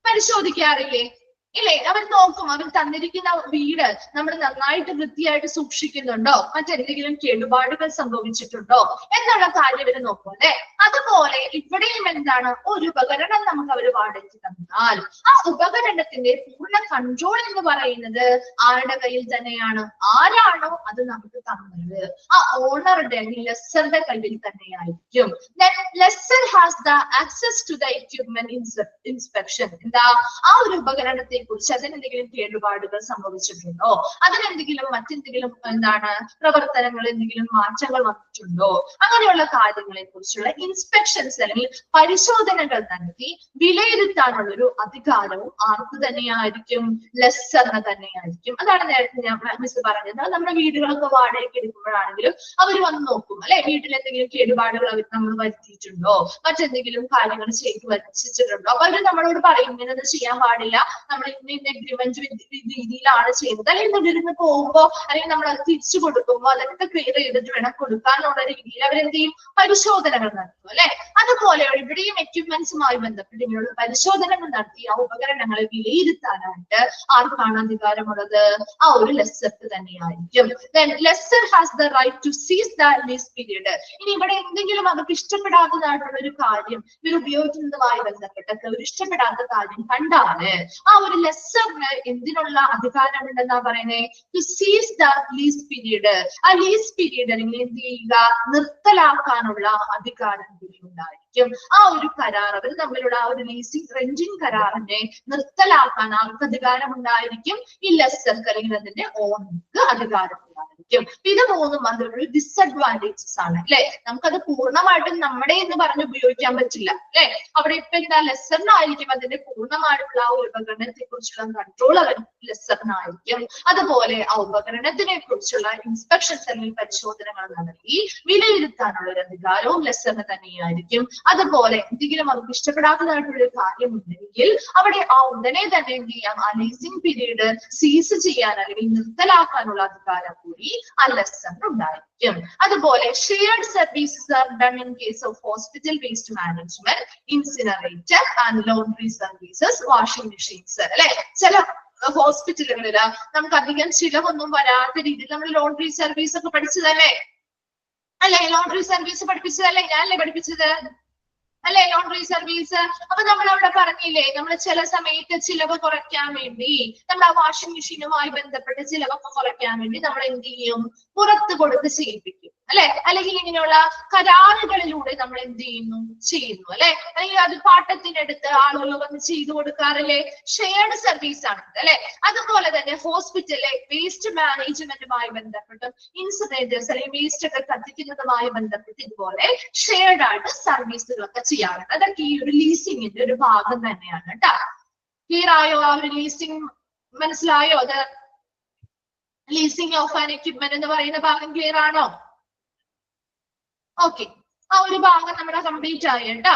പരിശോധിക്കാറില്ലേ? ഇല്ലേ? അവർ നോക്കും, അവർ തന്നിരിക്കുന്ന വീട് നമ്മൾ നന്നായിട്ട് വൃത്തിയായിട്ട് സൂക്ഷിക്കുന്നുണ്ടോ, മറ്റെന്തെങ്കിലും കേടുപാടുകൾ സംഭവിച്ചിട്ടുണ്ടോ എന്നുള്ള കാര്യം ഇവര് നോക്കും അല്ലെ. അതുപോലെ ഇവിടെയും എന്താണ്? ഒരു ഉപകരണം നമുക്ക് അവർ വാടകയ്ക്ക് തന്നാൽ ആ ഉപകരണത്തിന്റെ പൂർണ്ണ കൺട്രോൾ എന്ന് പറയുന്നത് ആരുടെ കയ്യിൽ തന്നെയാണ്? ആരാണോ അത് നമുക്ക് തന്നത് ആ ഓണറുടെ ലെസ്സറുടെ കയ്യിൽ തന്നെയായിരിക്കും. Lessor has the access to the equipment inspection. എന്താ? ആ ഒരു ഉപകരണത്തെ കുറിച്ച് അതിനെന്തെങ്കിലും കേടുപാടുകൾ സംഭവിച്ചിട്ടുണ്ടോ, അതിനെന്തെങ്കിലും മറ്റെന്തെങ്കിലും എന്താണ് പ്രവർത്തനങ്ങൾ എന്തെങ്കിലും മാറ്റങ്ങൾ വന്നിട്ടുണ്ടോ, അങ്ങനെയുള്ള കാര്യങ്ങളെ കുറിച്ചുള്ള ഇൻസ്പെക്ഷൻസ് അല്ലെങ്കിൽ പരിശോധനകൾ നടത്തി വിലയിരുത്താനുള്ള ഒരു അധികാരവും ആർക്ക് തന്നെയായിരിക്കും? ലെസ്സറിന് തന്നെയായിരിക്കും. അതാണ് നേരത്തെ ഞാൻ മിസ് പറഞ്ഞത്. നമ്മുടെ വീടുകളൊക്കെ വാടകയ്ക്ക് എടുക്കുമ്പോഴാണെങ്കിലും അവർ വന്ന് നോക്കും അല്ലെ, വീട്ടിൽ എന്തെങ്കിലും കേടുപാടുകൾ അവർ നമ്മൾ വരുത്തിയിട്ടുണ്ടോ, മറ്റെന്തെങ്കിലും കാര്യങ്ങൾ ചെയ്തു വച്ചിട്ടുണ്ടോ. അപ്പൊ അവര് നമ്മളോട് പറയും ഇങ്ങനെ ചെയ്യാൻ പാടില്ല, നമ്മൾ എഗ്രിമെന്റ് രീതിയിലാണ് ചെയ്യുന്നത്, അല്ലെങ്കിൽ ഇതിരുന്ന് പോകുമ്പോ അല്ലെങ്കിൽ നമ്മൾ അത് തിരിച്ചു കൊടുക്കുമ്പോ അതൊക്കെ ക്ലിയർ ചെയ്തിട്ട് വേണം കൊടുക്കാനുള്ള രീതിയിൽ അവരെന്ത് ചെയ്യും? പരിശോധനകൾ നടത്തും അല്ലെ. അതുപോലെ ഇവിടെയും എക്യുപ്മെന്റ്സുമായി ബന്ധപ്പെട്ട് ഇങ്ങനെയുള്ള പരിശോധനകൾ നടത്തി ആ ഉപകരണങ്ങളെ വിലയിരുത്താനായിട്ട് ആർക്കാണ് അധികാരമുള്ളത്? ആ ഒരു ലെസ്സർക്ക് തന്നെയായിരിക്കും. Lessor has the right to cease the lease period. ഇനി ഇവിടെ എന്തെങ്കിലും അവർക്ക് ഇഷ്ടപ്പെടാത്തതായിട്ടുള്ള ഒരു കാര്യം ഇവർ ഉപയോഗിക്കുന്നതുമായി ബന്ധപ്പെട്ടൊക്കെ ഒരു ഇഷ്ടപ്പെടാത്ത കാര്യം കണ്ടാല് ആ ഒരു ലെസ്സറിന് എന്തിനുള്ള അധികാരം ഉണ്ടെന്നാ പറയുന്നത്? To cease the lease period. ആ ലീസ് പീരീഡ് അല്ലെങ്കിൽ എന്ത് ചെയ്യുക? നിർത്തലാക്കാനുള്ള അധികാരം കൂടി ഉണ്ടായിരിക്കും. ആ ഒരു കരാർ അവർ തമ്മിലുള്ള ആ ഒരു ലീസിംഗ് റെന്റിംഗ് കരാറിനെ നിർത്തലാക്കാൻ ആർക്ക് അധികാരം ഉണ്ടായിരിക്കും? ഈ ലെസ്സർക്ക് അല്ലെങ്കിൽ അതിന്റെ ഓണർക്ക് അധികാരം ഉണ്ടായിരിക്കും. ഇത് മൂന്നും അതിലൊരു ഡിസഡ്വാൻറ്റേജസ് ആണ് അല്ലെ. നമുക്കത് പൂർണ്ണമായിട്ടും നമ്മുടെ എന്ന് പറഞ്ഞ് ഉപയോഗിക്കാൻ പറ്റില്ല അല്ലെ. അവിടെ ഇപ്പൊ എന്താ? ലെസ്സറിനായിരിക്കും അതിന്റെ പൂർണ്ണമായിട്ടുള്ള ആ ഒരു ഉപകരണത്തെ കുറിച്ചുള്ള കൺട്രോൾ ലെസ്സറിനായിരിക്കും. അതുപോലെ ആ ഉപകരണത്തിനെ കുറിച്ചുള്ള ഇൻസ്പെക്ഷൻസ് അല്ലെങ്കിൽ പരിശോധനകൾ നടത്തി വിലയിരുത്താനുള്ള ഒരു അധികാരവും ലെസ്സറിന് തന്നെയായിരിക്കും. അതുപോലെ എന്തെങ്കിലും അവർക്ക് ഇഷ്ടപ്പെടാത്തതായിട്ടുള്ള ഒരു കാര്യമുണ്ടെങ്കിൽ അവിടെ ആ ഉടനെ തന്നെ എന്ത് ചെയ്യാം? ആ ലീസിംഗ് പീരീഡ് സീസ് ചെയ്യാൻ അല്ലെങ്കിൽ നിർത്തലാക്കാനുള്ള അധികാരം കൂടി ആ ലെസ്സറിന് ഉണ്ടായിരിക്കും. അതുപോലെ shared services are done in case of hospital waste management, incinerator and laundry services, washing machines അല്ലെ. ചില ഹോസ്പിറ്റലുകളില് നമുക്ക് അധികം ചിലവൊന്നും വരാത്ത രീതിയിൽ നമ്മൾ ലോണ്ടറി സർവീസ് ഒക്കെ പഠിച്ചതല്ലേ അല്ലെ. ലോണ്ടറി സർവീസ് പഠിപ്പിച്ചതല്ലേ? ഞാനല്ലേ പഠിപ്പിച്ചത് അല്ലെ ലോണ്ടറി സർവീസ്? അപ്പൊ നമ്മൾ അവിടെ പറഞ്ഞില്ലേ, നമ്മൾ ചില സമയത്ത് ചിലവ് കുറയ്ക്കാൻ വേണ്ടി നമ്മൾ ആ വാഷിംഗ് മെഷീനുമായി ബന്ധപ്പെട്ട് ചിലവൊക്കെ കുറയ്ക്കാൻ വേണ്ടി നമ്മൾ എന്ത് ചെയ്യും? പുറത്ത് കൊടുത്ത് ചെയ്യിപ്പിക്കും അല്ലെ. അല്ലെങ്കിൽ ഇങ്ങനെയുള്ള കരാറുകളിലൂടെ നമ്മൾ എന്ത് ചെയ്യുന്നു അല്ലെ. അല്ലെങ്കിൽ അത് പാട്ടത്തിനെടുത്ത് ആളുകൾ വന്ന് ചെയ്തു കൊടുക്കാറില്ലേ? ഷെയർഡ് സർവീസ് ആണ് അല്ലെ. അതുപോലെ തന്നെ ഹോസ്പിറ്റലിലെ വേസ്റ്റ് മാനേജ്മെന്റുമായി ബന്ധപ്പെട്ടും ഇൻസിനറേറ്റേഴ്സ് അല്ലെങ്കിൽ വേസ്റ്റ് ഒക്കെ കത്തിക്കുന്നതുമായി ബന്ധപ്പെട്ട് ഇതുപോലെ ഷെയർഡ് ആയിട്ട് സർവീസുകളൊക്കെ ചെയ്യാറുണ്ട്. അതൊക്കെ ഈ ഒരു ലീസിംഗിന്റെ ഒരു ഭാഗം തന്നെയാണ് കേട്ടോ. ക്ലിയർ ആയോ? ആ ഒരു ലീസിംഗ് മനസ്സിലായോ? അത് ലീസിംഗ് ഓഫ് ആൻ എക്യുപ്മെന്റ് എന്ന് പറയുന്ന ഭാഗം ക്ലിയർ ആണോ? ഓക്കെ, ആ ഒരു ഭാഗം നമ്മുടെ കംപ്ലീറ്റ് ആയി കേട്ടോ.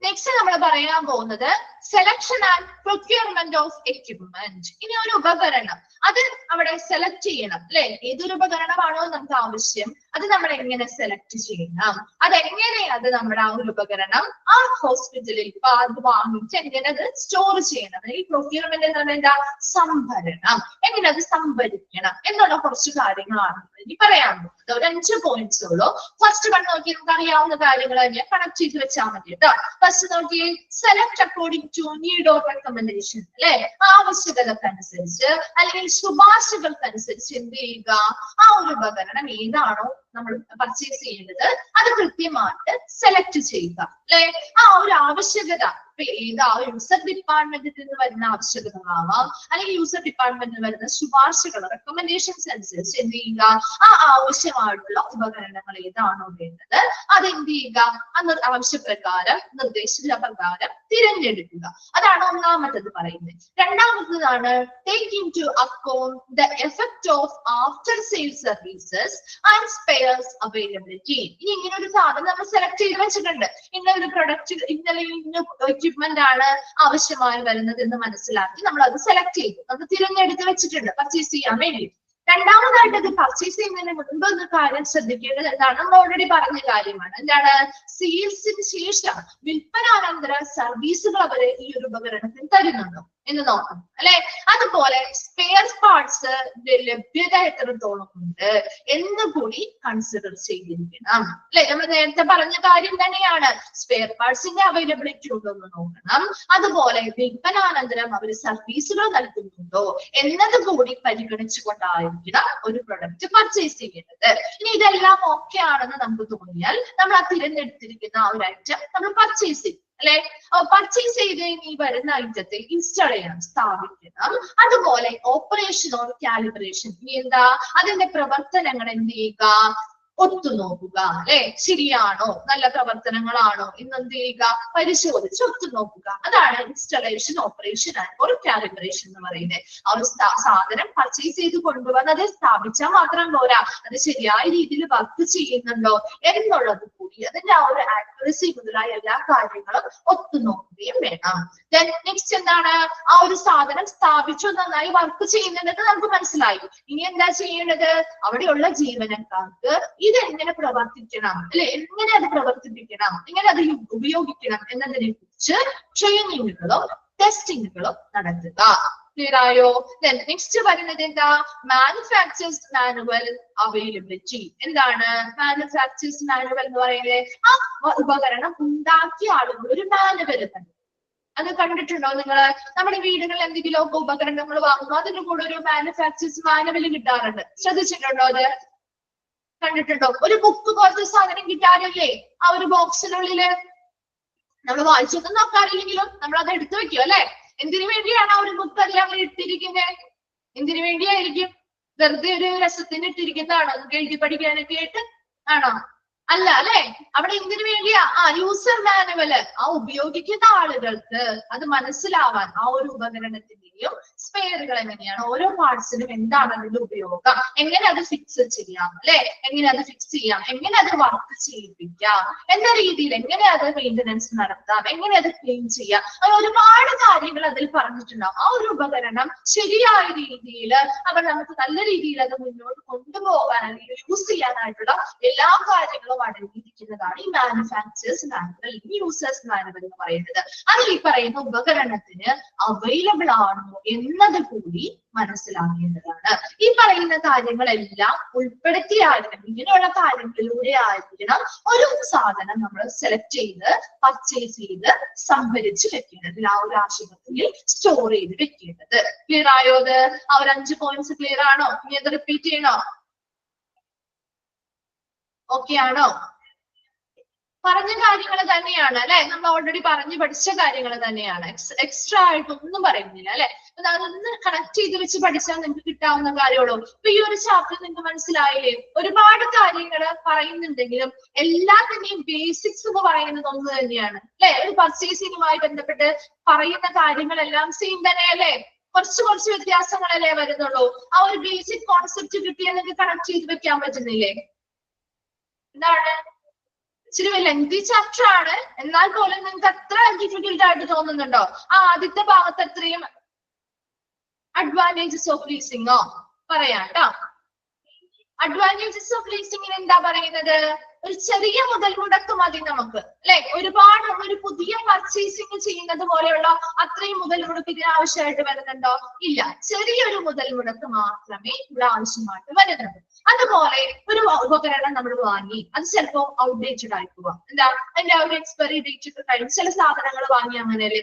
നെക്സ്റ്റ് നമ്മൾ പറയാൻ പോകുന്നത് selection and procurement of equipment. ഇനി ഒരു ഉപകരണം അത് അവിടെ സെലക്ട് ചെയ്യണം അല്ലെ. ഏതൊരു ഉപകരണമാണോ നമുക്ക് ആവശ്യം അത് നമ്മൾ എങ്ങനെ സെലക്ട് ചെയ്യണം, അതെങ്ങനെ അത് നമ്മുടെ ആ ഒരു ഉപകരണം ആ ഹോസ്പിറ്റലിൽ അത് വാങ്ങിച്ച് എങ്ങനെ അത് സ്റ്റോർ ചെയ്യണം. ഈ പ്രൊക്യൂർമെന്റ് എന്ന് പറഞ്ഞാൽ എന്താ, സംഭരണം, എങ്ങനെ അത് സംഭരിക്കണം എന്നുള്ള കുറച്ച് കാര്യങ്ങളാണ് ഇനി പറയാൻ പോകുന്നത്. ഒരു 5 പോയിന്റ്സ് ഉള്ളൂ. ഫസ്റ്റ് വൺ നോക്കി നമുക്ക് അറിയാവുന്ന കാര്യങ്ങൾ തന്നെ കണക്ട് ചെയ്ത് വെച്ചാൽ മതി കേട്ടോ. ഫസ്റ്റ് നോക്കി select according to need or recommendation അല്ലെ, ആവശ്യകതക്കനുസരിച്ച് അല്ലെങ്കിൽ ശുപാർശകൾക്കനുസരിച്ച് എന്ത് ചെയ്യുക, ആ ഒരു ഉപകരണം ഏതാണോ നമ്മൾ പർച്ചേസ് ചെയ്യേണ്ടത് അത് കൃത്യമായിട്ട് സെലക്ട് ചെയ്യുക അല്ലെ. ആ ഒരു ആവശ്യകത ഏതാ യൂസർ ഡിപ്പാർട്ട്മെന്റിൽ നിന്ന് വരുന്ന ആവശ്യകതകളാവാം അല്ലെങ്കിൽ യൂസർ ഡിപ്പാർട്ട്മെന്റിൽ വരുന്ന ശുപാർശകൾ റെക്കമെൻഡേഷൻസ് അനുസരിച്ച് എന്ത് ചെയ്യുക, ആ ആവശ്യമായിട്ടുള്ള ഉപകരണങ്ങൾ ഏതാണോ വേണ്ടത് അതെന്ത് ചെയ്യുക, ആവശ്യപ്രകാരം നിർദ്ദേശപ്രകാരം തിരഞ്ഞെടുക്കുക. അതാണ് ഒന്നാമത്തത് പറയുന്നത്. രണ്ടാമത്തതാണ് take into account the effect of after sale services and spares availability. ഇനി ഇങ്ങനെ ഒരു സാധനം നമ്മൾ സെലക്ട് ചെയ്ത് വെച്ചിട്ടുണ്ട്, ഇന്ന ഒരു പ്രൊഡക്റ്റ് ഇന്നലെ എക്യുപ്മെന്റ് ആണ് ആവശ്യമായി വരുന്നത് എന്ന് മനസ്സിലാക്കി നമ്മൾ അത് സെലക്ട് ചെയ്തു, അത് തിരഞ്ഞെടുത്ത് വെച്ചിട്ടുണ്ട് പർച്ചേസ് ചെയ്യാൻ വേണ്ടി. രണ്ടാമതായിട്ട് ഇത് പർച്ചേസ് ചെയ്യുന്നതിന് മുൻപ് ഒരു കാര്യം ശ്രദ്ധിക്കേണ്ടത് എന്താണ്, നമ്മൾ ഓൾറെഡി പറഞ്ഞ കാര്യമാണ്. എന്താണ്, സെയിൽസിന് ശേഷം വിൽപ്പനാനന്തര സർവീസുകൾ അവര് ഈ ഒരു ഉപകരണത്തിന് തരുന്നുണ്ടോ എന്ന് നോക്കണം അല്ലെ. അതുപോലെ സ്പെയർ പാർട്സ് ലഭ്യത എത്രത്തോളം ഉണ്ട് എന്ന് കൂടി കൺസിഡർ ചെയ്തിരിക്കണം അല്ലെ. നമ്മൾ നേരത്തെ പറഞ്ഞ കാര്യം തന്നെയാണ്, സ്പെയർ പാർട്സിന്റെ അവൈലബിലിറ്റി ഉണ്ടോ എന്ന് നോക്കണം. അതുപോലെ വിൽപ്പനാനന്തരം അവർ സർവീസുകൾ നൽകുന്നുണ്ടോ എന്നത് കൂടി പരിഗണിച്ചുകൊണ്ടായിരിക്കണം ഒരു പ്രൊഡക്റ്റ് പർച്ചേസ് ചെയ്യേണ്ടത്. ഇനി ഇതെല്ലാം ഓക്കെ ആണെന്ന് നമുക്ക് തോന്നിയാൽ നമ്മൾ ആ തിരഞ്ഞെടുത്തിരിക്കുന്ന ആ ഒരു ഐറ്റം നമ്മൾ പർച്ചേസ് ചെയ്യും അല്ലെ. പർച്ചേസ് ചെയ്ത് ഈ വരുന്ന ഐറ്റത്തെ ഇൻസ്റ്റാൾ ചെയ്യണം, സ്ഥാപിക്കണം. അതുപോലെ ഓപ്പറേഷൻ ഓർ കാലിബ്രേഷൻ, ഇനി എന്താ അതിന്റെ പ്രവർത്തനങ്ങൾ എന്ത് ചെയ്യുക, ഒത്തുനോക്കുക അല്ലെ. ശരിയാണോ, നല്ല പ്രവർത്തനങ്ങളാണോ എന്ന് എന്ത് ചെയ്യുക, പരിശോധിച്ച് ഒത്തുനോക്കുക. അതാണ് ഇൻസ്റ്റലേഷൻ, ഓപ്പറേഷൻ ആൻഡ് കാലിബ്രേഷൻ എന്ന് പറയുന്നത്. ആ ഒരു സാധനം പർച്ചേസ് ചെയ്ത് കൊണ്ടുവന്ന് അത് സ്ഥാപിച്ചാൽ മാത്രം പോരാ, അത് ശരിയായ രീതിയിൽ വർക്ക് ചെയ്യുന്നുണ്ടോ എന്നുള്ളത് കൂടി അതിന്റെ ആ ഒരു ആക്യുറസി മുതലായ എല്ലാ കാര്യങ്ങളും ഒത്തുനോക്കുകയും വേണം. നെക്സ്റ്റ് എന്താണ്, ആ ഒരു സാധനം സ്ഥാപിച്ചു നന്നായി വർക്ക് ചെയ്യുന്നുണ്ടെന്ന് നമുക്ക് മനസ്സിലായി. ഇനി എന്താ ചെയ്യേണ്ടത്, അവിടെയുള്ള ജീവനക്കാർക്ക് ഇതെങ്ങനെ പ്രവർത്തിക്കണം അല്ലെ, എങ്ങനെ അത് പ്രവർത്തിപ്പിക്കണം, എങ്ങനെ അത് ഉപയോഗിക്കണം എന്നതിനെ കുറിച്ച് ട്രെയിനിങ്ങുകളും ടെസ്റ്റിങ്ങുകളും നടത്തുക. ക്ലിയർ ആയോ? നെക്സ്റ്റ് വരുന്നത് എന്താ, മാനുഫാക്ചേഴ്സ് മാനുവൽ അവൈലബിലിറ്റി. എന്താണ് മാനുഫാക്ചേഴ്സ് മാനുവൽ എന്ന് പറയുന്നത്, ആ ഉപകരണം ഉണ്ടാക്കിയ ആളുകൾ ഒരു മാനുവൽ തന്നെ അത് കണ്ടിട്ടുണ്ടോ നിങ്ങള്? നമ്മുടെ വീടുകളിൽ എന്തെങ്കിലും ഒക്കെ ഉപകരണങ്ങൾ വാങ്ങുമ്പോൾ അതിന്റെ കൂടെ ഒരു മാനുഫാക്ചേഴ്സ് മാനുവൽ കിട്ടാറുണ്ട്, ശ്രദ്ധിച്ചിട്ടുണ്ടോ? അത് കണ്ടിട്ടുണ്ടോ? ഒരു ബുക്ക് പോലത്തെ സാധനം കിട്ടാറില്ലേ ആ ഒരു ബോക്സിനുള്ളില്? നമ്മൾ വായിച്ചൊന്നും നോക്കാറില്ലെങ്കിലും നമ്മൾ അത് എടുത്തു വെക്കും അല്ലെ. എന്തിനു വേണ്ടിയാണ് ആ ഒരു ബുക്ക് എല്ലാം ഇട്ടിരിക്കുന്നത്? എന്തിനു വേണ്ടിയായിരിക്കും? വെറുതെ ഒരു രസത്തിന് ഇട്ടിരിക്കുന്നതാണോ? നമുക്ക് എഴുതി പഠിക്കാനൊക്കെ ആയിട്ട് ആണോ? അല്ല അല്ലെ. അവിടെ എന്തിനു വേണ്ടിയാ? യൂസർ മാനുവല്, ആ ഉപയോഗിക്കുന്ന ആളുകൾക്ക് അത് മനസ്സിലാവാൻ ആ ഒരു ഉപകരണത്തിന്റെയും സ്പെയറുകൾ എങ്ങനെയാണ്, ഓരോ പാർട്സിനും എന്താണ് അതിന്റെ ഉപയോഗം, എങ്ങനെ അത് ഫിക്സ് ചെയ്യാം അല്ലെ, എങ്ങനെ അത് ഫിക്സ് ചെയ്യാം, എങ്ങനെ അത് വർക്ക് ചെയ്യിപ്പിക്കാം എന്ന രീതിയിൽ എങ്ങനെ അത് മെയിൻ്റനൻസ് നടത്താം, എങ്ങനെ അത് ക്ലീൻ ചെയ്യാം, അങ്ങനെ ഒരുപാട് കാര്യങ്ങൾ അതിൽ പറഞ്ഞിട്ടുണ്ടാവും. ആ ഒരു ഉപകരണം ശരിയായ രീതിയിൽ അവർ നമുക്ക് നല്ല രീതിയിൽ അത് മുന്നോട്ട് കൊണ്ടുപോകാൻ അല്ലെങ്കിൽ യൂസ് ചെയ്യാനായിട്ടുള്ള എല്ലാ കാര്യങ്ങളും അടങ്ങിയിരിക്കുന്നതാണ് ഈ മാനുഫാക്ചേഴ്സ് മാനുവൽ, യൂസേഴ്സ് മാനുവൽ എന്ന് പറയുന്നത്. അതിൽ ഈ പറയുന്ന ഉപകരണത്തിന് അവൈലബിൾ ആണോ എന്നത് കൂടി മനസ്സിലാക്കേണ്ടതാണ്. ഈ പറയുന്ന കാര്യങ്ങളെല്ലാം ഉൾപ്പെടുത്തിയായിരിക്കണം, ഇങ്ങനെയുള്ള കാര്യങ്ങളിലൂടെ ആയിരിക്കണം ഒരു സാധനം നമ്മൾ സെലക്ട് ചെയ്ത് പർച്ചേസ് ചെയ്ത് സംഭരിച്ച് വെക്കേണ്ടത്, ആ ഒരു ആശുപത്രിയിൽ സ്റ്റോർ ചെയ്ത് വെക്കേണ്ടത്. ക്ലിയർ ആയോ? അത് ആ ഒരു 5 പോയിന്റ്സ് ക്ലിയർ ആണോ? ഇനി അത് റിപ്പീറ്റ് ചെയ്യണോ? ഓക്കെ ആണോ? പറഞ്ഞ കാര്യങ്ങൾ തന്നെയാണ് അല്ലെ, നമ്മൾ ഓൾറെഡി പറഞ്ഞു പഠിച്ച കാര്യങ്ങൾ തന്നെയാണ്, എക്സ്ട്രാ ആയിട്ട് ഒന്നും പറയുന്നില്ല അല്ലെ. അതൊന്ന് കണക്ട് ചെയ്ത് വെച്ച് പഠിച്ചാൽ നിങ്ങൾക്ക് കിട്ടാവുന്ന കാര്യമുള്ളൂ. ഇപ്പൊ ഈ ഒരു ചാപ്റ്റർ നിങ്ങൾക്ക് മനസ്സിലായില്ലേ? ഒരുപാട് കാര്യങ്ങൾ പറയുന്നുണ്ടെങ്കിലും എല്ലാത്തിന്റെയും ബേസിക്സ് എന്ന് പറയുന്നത് ഒന്ന് തന്നെയാണ് അല്ലെ. ഒരു പർച്ചേസിങ്ങുമായി ബന്ധപ്പെട്ട് പറയുന്ന കാര്യങ്ങളെല്ലാം സെയിം തന്നെയല്ലേ, കുറച്ച് വ്യത്യാസങ്ങളല്ലേ വരുന്നുള്ളൂ. ആ ഒരു ബേസിക് കോൺസെപ്റ്റ് കിട്ടിയാൽ നിങ്ങൾക്ക് കണക്ട് ചെയ്ത് വെക്കാൻ പറ്റുന്നില്ലേ? എന്താണ് ഇച്ചിരി ലെങ്തി ചാപ്റ്റർ ആണ്, എന്നാൽ പോലും നിങ്ങൾക്ക് അത്ര ഡിഫിക്കൽട്ട് ആയിട്ട് തോന്നുന്നുണ്ടോ? ആ ആദ്യത്തെ ഭാഗത്ത് അത്രയും അഡ്വാൻറ്റേജസ് ഓഫ് ലീസിങ്ങോ പറയാം കേട്ടോ. അഡ്വാൻറ്റേജസ് ഓഫ് ലീസിങ്ങിന് എന്താ പറയുന്നത്? ഒരു ചെറിയ മുതൽ മുടക്ക് മതി നമുക്ക്, അല്ലെ? ഒരുപാട് ഒരു പുതിയ പർച്ചേസിങ് ചെയ്യുന്നത് പോലെയുള്ള അത്രയും മുതൽ മുടക്ക് ഇതിന് ആവശ്യമായിട്ട് വരുന്നുണ്ടോ? ഇല്ല, ചെറിയൊരു മുതൽ മുടക്ക് മാത്രമേ ഇവിടെ ആവശ്യമായിട്ട് വരുന്നുള്ളൂ. അതുപോലെ ഒരു ഉപകരണം നമ്മൾ വാങ്ങി, അത് ചിലപ്പോൾ ഔട്ട്ഡേറ്റഡ് ആയി പോവാം. എന്താ അതിന്റെ ഒരു എക്സ്പയറി ഡേറ്റ് ഒക്കെ കഴിഞ്ഞ്, ചില സാധനങ്ങൾ വാങ്ങി അങ്ങനെയല്ലേ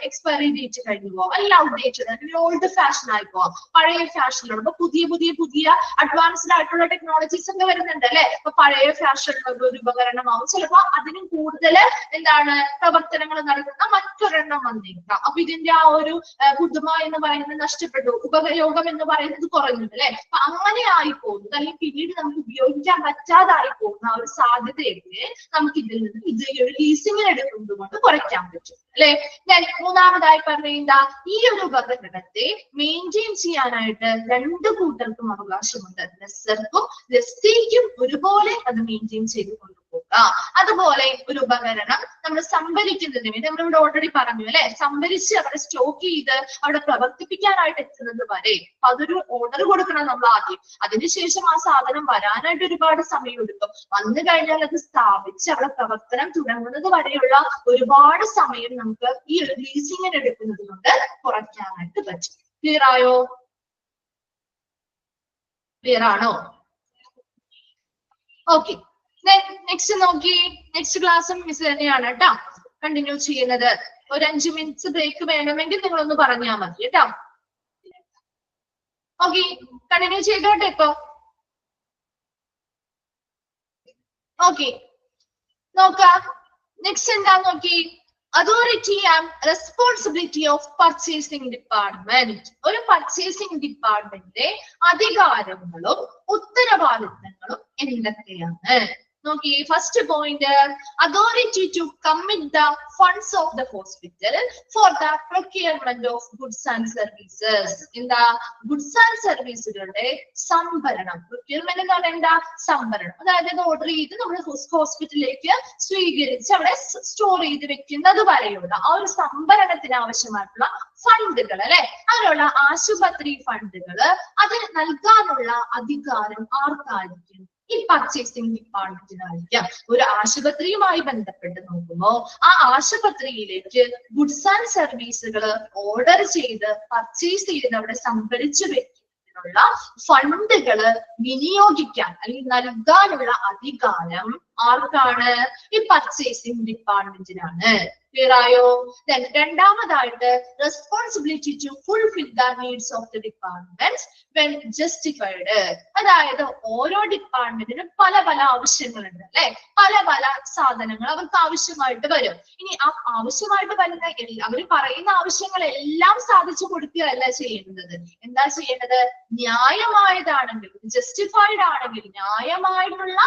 എക്സ്പയറി ഡേറ്റ് കഴിഞ്ഞു പോവാം, അല്ല ഔട്ട്ഡേറ്റഡ് ഓൾഡ് ഫാഷൻ ആയി പോവാം. പഴയ ഫാഷനിലുള്ള പുതിയ അഡ്വാൻസ്ഡ് ആയിട്ടുള്ള ടെക്നോളജീസ് ഒക്കെ വരുന്നുണ്ട് അല്ലെ? അപ്പൊ പഴയ ഫാഷനിലുള്ള ഒരു ഉപകരണമാവും ചിലപ്പോ അതിനും കൂടുതൽ എന്താണ് പ്രവർത്തനങ്ങൾ നടക്കുന്ന മറ്റൊരെണ്ണം വന്നേക്കാം. അപ്പൊ ഇതിന്റെ ആ ഒരു പുതുമ എന്ന് പറയുന്നത് നഷ്ടപ്പെട്ടു, ഉപയോഗം എന്ന് പറയുന്നത് കുറഞ്ഞു അല്ലെ? അപ്പൊ അങ്ങനെ ആയി പോകുന്നത്, അല്ലെങ്കിൽ പിന്നീട് നമുക്ക് ഉപയോഗിക്കാൻ പറ്റാതായി പോകുന്ന ആ ഒരു സാധ്യതയൊക്കെ നമുക്ക് ഇതിൽ നിന്ന് ഇത് ഒരു ലീസിങ്ങിന് എടുക്കുന്നത് കൊണ്ട് കുറയ്ക്കാൻ പറ്റും അല്ലെ? ഞാൻ മൂന്നാമതായി പറയുന്ന ഈ ഒരു ഉപകരണത്തെ മെയിൻറ്റെയിൻ ചെയ്യാനായിട്ട് രണ്ടു കൂട്ടർക്കും അവകാശമുണ്ട്. ലെസ്സർക്കും ലെസ്സേക്കും ഒരുപോലെ അത് മെയിൻറ്റെയിൻ ചെയ്ത് കൊണ്ടുപോകുക. അതുപോലെ ഒരു ഉപകരണം നമ്മൾ സംഭരിക്കുന്നതിന് വേണ്ടി നമ്മളിവിടെ ഓൾറെഡി പറഞ്ഞു അല്ലെ, സംഭരിച്ച് അവിടെ സ്റ്റോക്ക് ചെയ്ത് അവിടെ പ്രവർത്തിപ്പിക്കാനായിട്ട് എത്തുന്നത് വരെ അതൊരു ഓർഡർ കൊടുക്കണം നമ്മൾ ആദ്യം. അതിനുശേഷം ആ സാധനം വരാനായിട്ട് ഒരുപാട് സമയം എടുക്കും. വന്നു കഴിഞ്ഞാൽ അത് സ്ഥാപിച്ച് അവിടെ പ്രവർത്തനം തുടങ്ങുന്നത് വരെയുള്ള ഒരുപാട് സമയം നമുക്ക് ഈ ഒരു ലീസിങ്ങിന് എടുക്കുന്നത് കൊണ്ട് കുറയ്ക്കാനായിട്ട് പറ്റും. ക്ലിയർ ആയോ? ക്ലിയർ ആണോ? ഓക്കെ, നെക്സ്റ്റ് നോക്കി. നെക്സ്റ്റ് ക്ലാസ്സും മിസ് തന്നെയാണ് കേട്ടോ കണ്ടിന്യൂ ചെയ്യുന്നത്. ഒരു 5 മിനിറ്റ്സ് ബ്രേക്ക് വേണമെങ്കിൽ നിങ്ങളൊന്ന് പറഞ്ഞാൽ മതി കേട്ടോ. ഓക്കെ, കണ്ടിന്യൂ ചെയ്തോട്ടെ ഇപ്പൊ. ഓക്കെ, നോക്കാം നെക്സ്റ്റ് എന്താ നോക്കി. Authority and responsibility of purchasing department. ഒരു പർച്ചേസിംഗ് ഡിപ്പാർട്ട്മെന്റിന്റെ അധികാരങ്ങളും ഉത്തരവാദിത്തങ്ങളും എന്തൊക്കെയാണ് നോക്കി. First point, authority to commit the funds of the hospital for the procurement of goods and services. എന്താ? ഗുഡ്സ് ആൻഡ് സർവീസുകളുടെ സംഭരണം. പ്രൊക്യൂർമെന്റ് എന്ന് പറഞ്ഞാൽ എന്താ? സംഭരണം. അതായത് ഓർഡർ ചെയ്ത് നമ്മൾ ഹോസ്പിറ്റലിലേക്ക് സ്വീകരിച്ച് അവിടെ സ്റ്റോർ ചെയ്ത് വെക്കുന്നത് വരെയുള്ള ആ ഒരു സംഭരണത്തിന് ആവശ്യമായിട്ടുള്ള ഫണ്ടുകൾ അല്ലെ, അതിനുള്ള ആശുപത്രി ഫണ്ടുകൾ അതിന് നൽകാനുള്ള അധികാരം ആർക്കായിരിക്കും? ഈ പർച്ചേസിംഗ് ഡിപ്പാർട്ട്മെന്റിനായിരിക്കാം. ഒരു ആശുപത്രിയുമായി ബന്ധപ്പെട്ട് നോക്കുമ്പോൾ ആ ആശുപത്രിയിലേക്ക് ഗുഡ്സ് ആൻഡ് സർവീസുകൾ ഓർഡർ ചെയ്ത് പർച്ചേസ് ചെയ്ത് അവിടെ സംഭരിച്ചു വെക്കുന്നതിനുള്ള ഫണ്ടുകൾ വിനിയോഗിക്കാൻ അല്ലെങ്കിൽ നൽകാനുള്ള അധികാരം ആർക്കാണ്? ഈ പർച്ചേസിംഗ് ഡിപ്പാർട്ട്മെന്റിനാണ്. ക്ലിയർ ആയോ? രണ്ടാമതായിട്ട്, responsibility to fulfil the needs of the department when justified. അതായത് ഓരോ ഡിപ്പാർട്ട്മെന്റിനും പല പല ആവശ്യങ്ങളുണ്ട് അല്ലെ, പല പല സാധനങ്ങൾ അവർക്ക് ആവശ്യമായിട്ട് വരും. ഇനി ആ ആവശ്യമായിട്ട് വരുന്ന അവർ പറയുന്ന ആവശ്യങ്ങളെല്ലാം സാധിച്ചു കൊടുക്കുകയല്ല ചെയ്യുന്നത്. എന്താ ചെയ്യേണ്ടത്? ന്യായമായതാണെങ്കിൽ, ജസ്റ്റിഫൈഡ് ആണെങ്കിൽ, ന്യായമായിട്ടുള്ള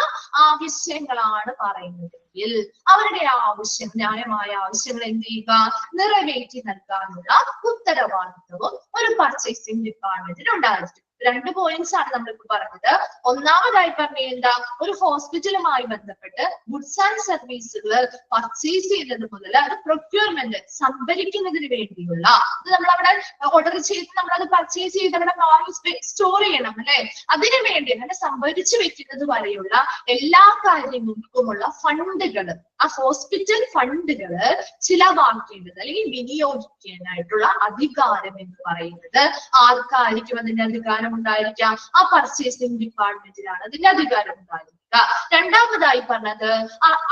ആവശ്യങ്ങളാണ് പറയുന്നതെങ്കിൽ അവരുടെ ആവശ്യം, ന്യായമായ ആവശ്യങ്ങൾ എന്ത് ചെയ്യുക? നിറവേറ്റി നൽകാനുള്ള ഉത്തരവാദിത്വവും ഒരു പർച്ചേസിംഗ് ഡിപ്പാർട്ട്മെന്റിന് ഉണ്ടായിരിക്കും. 2 പോയിന്റ്സ് ആണ് നമ്മളിപ്പോ പറഞ്ഞത്. ഒന്നാമതായി പറഞ്ഞ എന്താ? ഒരു ഹോസ്പിറ്റലുമായി ബന്ധപ്പെട്ട് ഗുഡ്സ് ആൻഡ് സർവീസുകൾ പർച്ചേസ് ചെയ്യുന്നത് മുതൽ അത് പ്രൊക്യൂർമെന്റ് സംഭരിക്കുന്നതിന് വേണ്ടിയുള്ള, അത് നമ്മളവിടെ ഓർഡർ ചെയ്ത് നമ്മളത് പർച്ചേസ് ചെയ്ത് അവിടെ വാങ്ങി സ്റ്റോർ ചെയ്യണം അല്ലെ, അതിനു വേണ്ടി അങ്ങനെ സംഭരിച്ചു വെക്കുന്നത് വരെയുള്ള എല്ലാ കാര്യങ്ങൾക്കുമുള്ള ഫണ്ടുകൾ, ആ ഹോസ്പിറ്റൽ ഫണ്ടുകള് ചിലവാക്കേണ്ടത് അല്ലെങ്കിൽ വിനിയോഗിക്കാനായിട്ടുള്ള അധികാരം എന്ന് പറയുന്നത് ആർക്കായിരിക്കും അതിന്റെ അധികാരം ഉണ്ടായിരിക്കാം? ആ പർച്ചേസിംഗ് ഡിപ്പാർട്ട്മെന്റിനാണ് അതിന്റെ അധികാരം ഉണ്ടായിരിക്കുക. രണ്ടാമതായി പറഞ്ഞത്,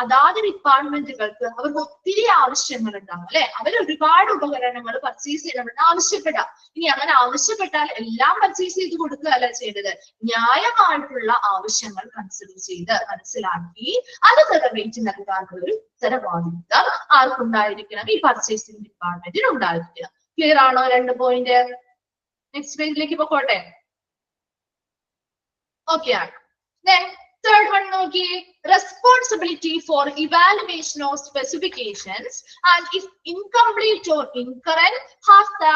അതാത് ഡിപ്പാർട്ട്മെന്റുകൾക്ക് അവർക്ക് ഒത്തിരി ആവശ്യങ്ങൾ ഉണ്ടാവും അല്ലെ, അവർ ഒരുപാട് ഉപകരണങ്ങൾ പർച്ചേസ് ചെയ്യണമെന്ന് ആവശ്യപ്പെടാം. ഇനി അങ്ങനെ ആവശ്യപ്പെട്ടാൽ എല്ലാം പർച്ചേസ് ചെയ്ത് കൊടുക്കുകയല്ല ചെയ്യേണ്ടത്. ന്യായമായിട്ടുള്ള ആവശ്യങ്ങൾ കൺസിഡർ ചെയ്ത് മനസ്സിലാക്കി അത് നിറവേറ്റി നൽകാനുള്ള ഒരു ഉത്തരവാദിത്തം ആർക്കുണ്ടായിരിക്കണം? ഈ പർച്ചേസിംഗ് ഡിപ്പാർട്ട്മെന്റിന് ഉണ്ടായിരിക്കണം. ക്ലിയർ ആണോ? 2 പോയിന്റ്. നെക്സ്റ്റ് പേജിലേക്ക് പോകട്ടെ. ഓക്കെ ആണ്. Third one നോക്കി, responsibility for evaluation of specifications and if incomplete or incorrect has the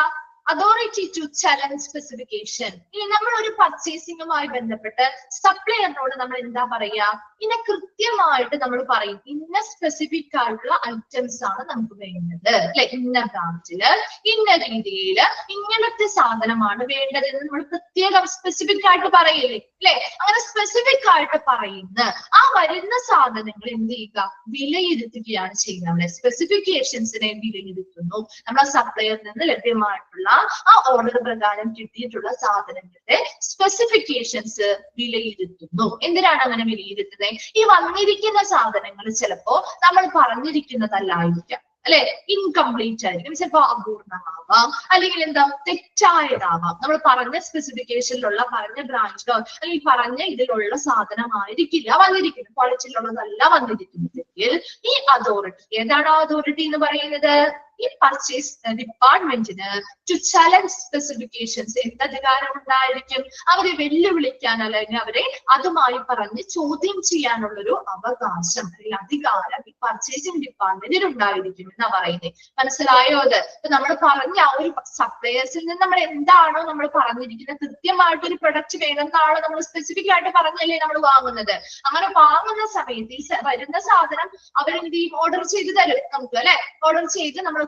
authority to challenge specification. ഇനി നമ്മൾ ഒരു പർച്ചേസിംഗുമായി ബന്ധപ്പെട്ട് സപ്ലയറിനോട് നമ്മൾ എന്താ പറയാ, ഇന്നെ കൃത്യമായിട്ട് നമ്മൾ പറയും ഇന്ന സ്പെസിഫിക് ആയിട്ടുള്ള ഐറ്റംസ് ആണ് നമുക്ക് വേണ്ടത് അല്ലെ, ഇന്ന ബ്രാൻഡില് ഇന്ന രീതിയിൽ ഇങ്ങനത്തെ സാധനമാണ് വേണ്ടതെന്ന് നമ്മൾ പ്രത്യേകം സ്പെസിഫിക് ആയിട്ട് പറയില്ലേ അല്ലെ. അങ്ങനെ സ്പെസിഫിക് ആയിട്ട് പറയുന്ന ആ വരുന്ന സാധനങ്ങൾ എന്ത് ചെയ്യുക, വിലയിരുത്തുകയാണ് ചെയ്യുന്നത്. സ്പെസിഫിക്കേഷൻസിനെ വിലയിരുത്തുന്നു. നമ്മൾ ആ സപ്ലയറിൽ നിന്ന് ലഭ്യമായിട്ടുള്ള ആ ഓർഡർ പ്രകാരം കിട്ടിയിട്ടുള്ള സാധനങ്ങളുടെ സ്പെസിഫിക്കേഷൻസ് വിലയിരുത്തുന്നു. എന്തിനാണ് അങ്ങനെ വിലയിരുത്തുന്നത്? ഈ വന്നിരിക്കുന്ന സാധനങ്ങൾ ചിലപ്പോ നമ്മൾ പറഞ്ഞിരിക്കുന്നതല്ലായിരിക്കാം അല്ലെ, ഇൻകംപ്ലീറ്റ് ആയിരിക്കും, ചിലപ്പോ അപൂർണമാവാം, അല്ലെങ്കിൽ എന്താ തെറ്റായതാവാം. നമ്മൾ പറഞ്ഞ സ്പെസിഫിക്കേഷനിലുള്ള പറഞ്ഞ ബ്രാൻഡിലോ അല്ലെങ്കിൽ പറഞ്ഞ ഇതിലുള്ള സാധനമായിരിക്കില്ല വന്നിരിക്കുന്നത്, ക്വാളിറ്റിയിലുള്ളതല്ല വന്നിരിക്കുന്നതെങ്കിൽ ഈ അതോറിറ്റി, ഏതാണ് ആ അതോറിറ്റി എന്ന് പറയുന്നത്? ഈ പർച്ചേസ് ഡിപ്പാർട്ട്മെന്റിന് ടു ചലഞ്ച് സ്പെസിഫിക്കേഷൻസ് എന്ത് അധികാരം ഉണ്ടായിരിക്കും? അവരെ വെല്ലുവിളിക്കാൻ അല്ലെങ്കിൽ അവരെ അതുമായി പറഞ്ഞ് ചോദ്യം ചെയ്യാനുള്ളൊരു അവകാശം അല്ലെങ്കിൽ അധികാരം ഈ പർച്ചേസിംഗ് ഡിപ്പാർട്ട്മെന്റിന് ഉണ്ടായിരിക്കും എന്നാ പറയുന്നത്. മനസ്സിലായോ? അത് ഇപ്പൊ നമ്മൾ പറഞ്ഞ ആ ഒരു സപ്ലയേഴ്സിൽ നിന്ന് നമ്മൾ എന്താണോ നമ്മൾ പറഞ്ഞിരിക്കുന്നത്, കൃത്യമായിട്ടൊരു പ്രൊഡക്റ്റ് വേണമെന്നാണോ നമ്മൾ സ്പെസിഫിക് ആയിട്ട് പറഞ്ഞല്ലേ നമ്മൾ വാങ്ങുന്നത്. അങ്ങനെ വാങ്ങുന്ന സമയത്ത് ഈ വരുന്ന സാധനം അവരെന്ത് ചെയ്യും, ഓർഡർ ചെയ്ത് തരും നമുക്ക് അല്ലെ. ഓർഡർ ചെയ്ത് നമ്മൾ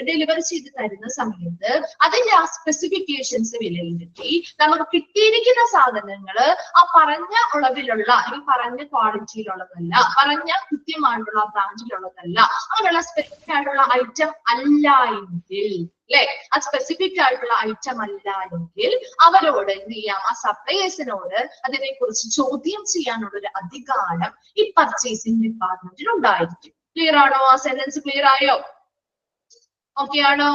ഡെലിവറി ചെയ്ത് തരുന്ന സമയത്ത് അതിന്റെ ആ സ്പെസിഫിക്കേഷൻസ് വിലയിരുത്തി നമുക്ക് കിട്ടിയിരിക്കുന്ന സാധനങ്ങള് ആ പറഞ്ഞ അളവിലുള്ള അല്ലെങ്കിൽ പറഞ്ഞ ക്വാളിറ്റിയിലുള്ളതല്ല, പറഞ്ഞ കൃത്യമായിട്ടുള്ള ബ്രാൻഡിലുള്ളതല്ല, അങ്ങനെയുള്ള സ്പെസിഫിക് ആയിട്ടുള്ള ഐറ്റം അല്ല എങ്കിൽ അല്ലെ, ആ സ്പെസിഫിക് ആയിട്ടുള്ള ഐറ്റം അല്ല എങ്കിൽ അവരോട് എന്ത് ചെയ്യാം, ആ സപ്ലയേഴ്സിനോട് അതിനെ കുറിച്ച് ചോദ്യം ചെയ്യാനുള്ള ഒരു അധികാരം ഈ പർച്ചേസിംഗ് ഡിപ്പാർട്ട്മെന്റിന് ഉണ്ടായിരിക്കും. ക്ലിയർ ആണോ? ആ സെന്റൻസ് ക്ലിയർ ആയോ? ഓക്കെ ആണോ?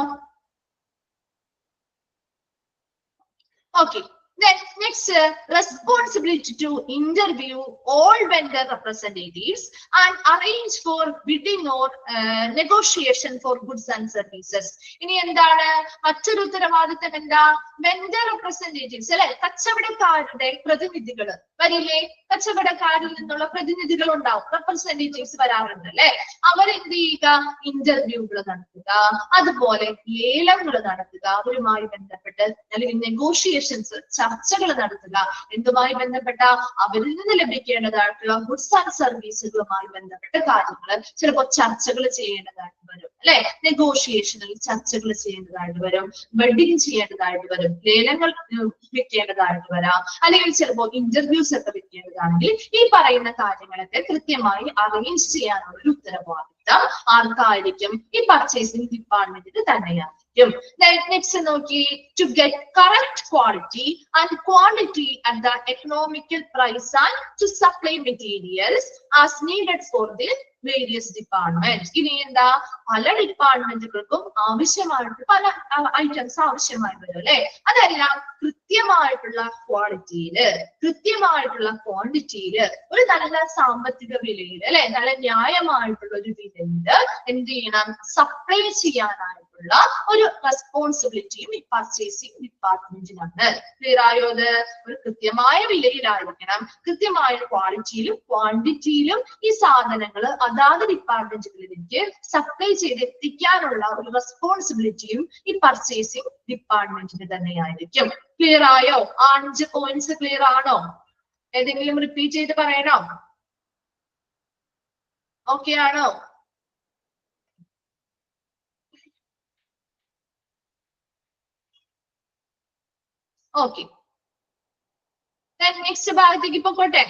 Okay. Then next, responsibility to interview all vendor representatives and arrange for bidding or negotiation for goods and services. ഇനി എന്താണ് മറ്റൊരു ഉത്തരവാദിത്തം? എന്താ? വെണ്ടർ റെപ്രസെന്റേറ്റീവ്സ് അല്ലെ, കച്ചവടക്കാരുടെ പ്രതിനിധികൾ വരില്ലേ, കച്ചവടക്കാരിൽ നിന്നുള്ള പ്രതിനിധികൾ ഉണ്ടാവും, റെപ്രസെന്റേറ്റീവ്സ് വരാറുണ്ട് അല്ലെ. അവരെന്ത് ചെയ്യുക, ഇന്റർവ്യൂകൾ നടത്തുക, അതുപോലെ ലേലങ്ങൾ നടത്തുക, അവരുമായി ബന്ധപ്പെട്ട് അല്ലെങ്കിൽ നെഗോഷിയേഷൻസ് ചർച്ചകൾ നടത്തുക. എന്തുമായി ബന്ധപ്പെട്ട? അവരിൽ നിന്ന് ലഭിക്കേണ്ടതായിട്ടുള്ള ഗുഡ്സ് ആൻഡ് സർവീസുകളുമായി ബന്ധപ്പെട്ട കാര്യങ്ങൾ ചിലപ്പോൾ ചർച്ചകൾ ചെയ്യേണ്ടതായിട്ട് വരും അല്ലെ. നെഗോഷിയേഷനിൽ ചർച്ചകൾ ചെയ്യേണ്ടതായിട്ട് വരും, വെഡിങ് ചെയ്യേണ്ടതായിട്ട് വരും, ലേലങ്ങൾ വെക്കേണ്ടതായിട്ട് വരാം, അല്ലെങ്കിൽ ചിലപ്പോൾ ഇന്റർവ്യൂസ് ഒക്കെ വെക്കേണ്ടതാണെങ്കിൽ ഈ പറയുന്ന കാര്യങ്ങളൊക്കെ കൃത്യമായി അറേഞ്ച് ചെയ്യാനുള്ള ഒരു ഉത്തരവാദിത്തം ആർക്കായിരിക്കും? ഈ പർച്ചേസിംഗ് ഡിപ്പാർട്ട്മെന്റിന് തന്നെയാണ്. നെക്സ്റ്റ് നോക്കി, to get correct quality and quantity at the economical price and to supply materials as needed for the various department. ഇനി എന്താ, പല ഡിപ്പാർട്ട്മെന്റുകൾക്കും ആവശ്യമായിട്ട് പല ഐറ്റംസ് ആവശ്യമായി വരും അല്ലെ. അതെല്ലാം കൃത്യമായിട്ടുള്ള ക്വാളിറ്റിയില്, കൃത്യമായിട്ടുള്ള ക്വാണ്ടിറ്റിയില്, ഒരു നല്ല സാമ്പത്തിക വിലയില് അല്ലെ, നല്ല ന്യായമായിട്ടുള്ള ഒരു വിലയില് എന്ത് ചെയ്യണം, സപ്ലൈ ചെയ്യാനായിട്ടുള്ള ഒരു റെസ്പോൺസിബിലിറ്റിയും ഈ പർച്ചേസിംഗ് ഡിപ്പാർട്ട്മെന്റിനാണ്. ക്ലിയർ ആയോ? അത് ഒരു കൃത്യമായ വിലയിലായിരിക്കണം, കൃത്യമായ ക്വാളിറ്റിയിലും ക്വാണ്ടിറ്റിയിലും ഈ സാധനങ്ങൾ അതാത് ഡിപ്പാർട്ട്മെന്റുകളിലേക്ക് സപ്ലൈ ചെയ്ത് എത്തിക്കാനുള്ള ഒരു റെസ്പോൺസിബിലിറ്റിയും ഈ പർച്ചേസിംഗ് ഡിപ്പാർട്ട്മെന്റിന് തന്നെയായിരിക്കും. ക്ലിയർ ആയോ? 5 പോയിന്റ്സ് ക്ലിയർ ആണോ? ഏതെങ്കിലും റിപ്പീറ്റ് ചെയ്ത് പറയണോ? ഓക്കെ ആണോ? ഓക്കെ. നെക്സ്റ്റ് ഭാഗത്തേക്ക് പോട്ടെ.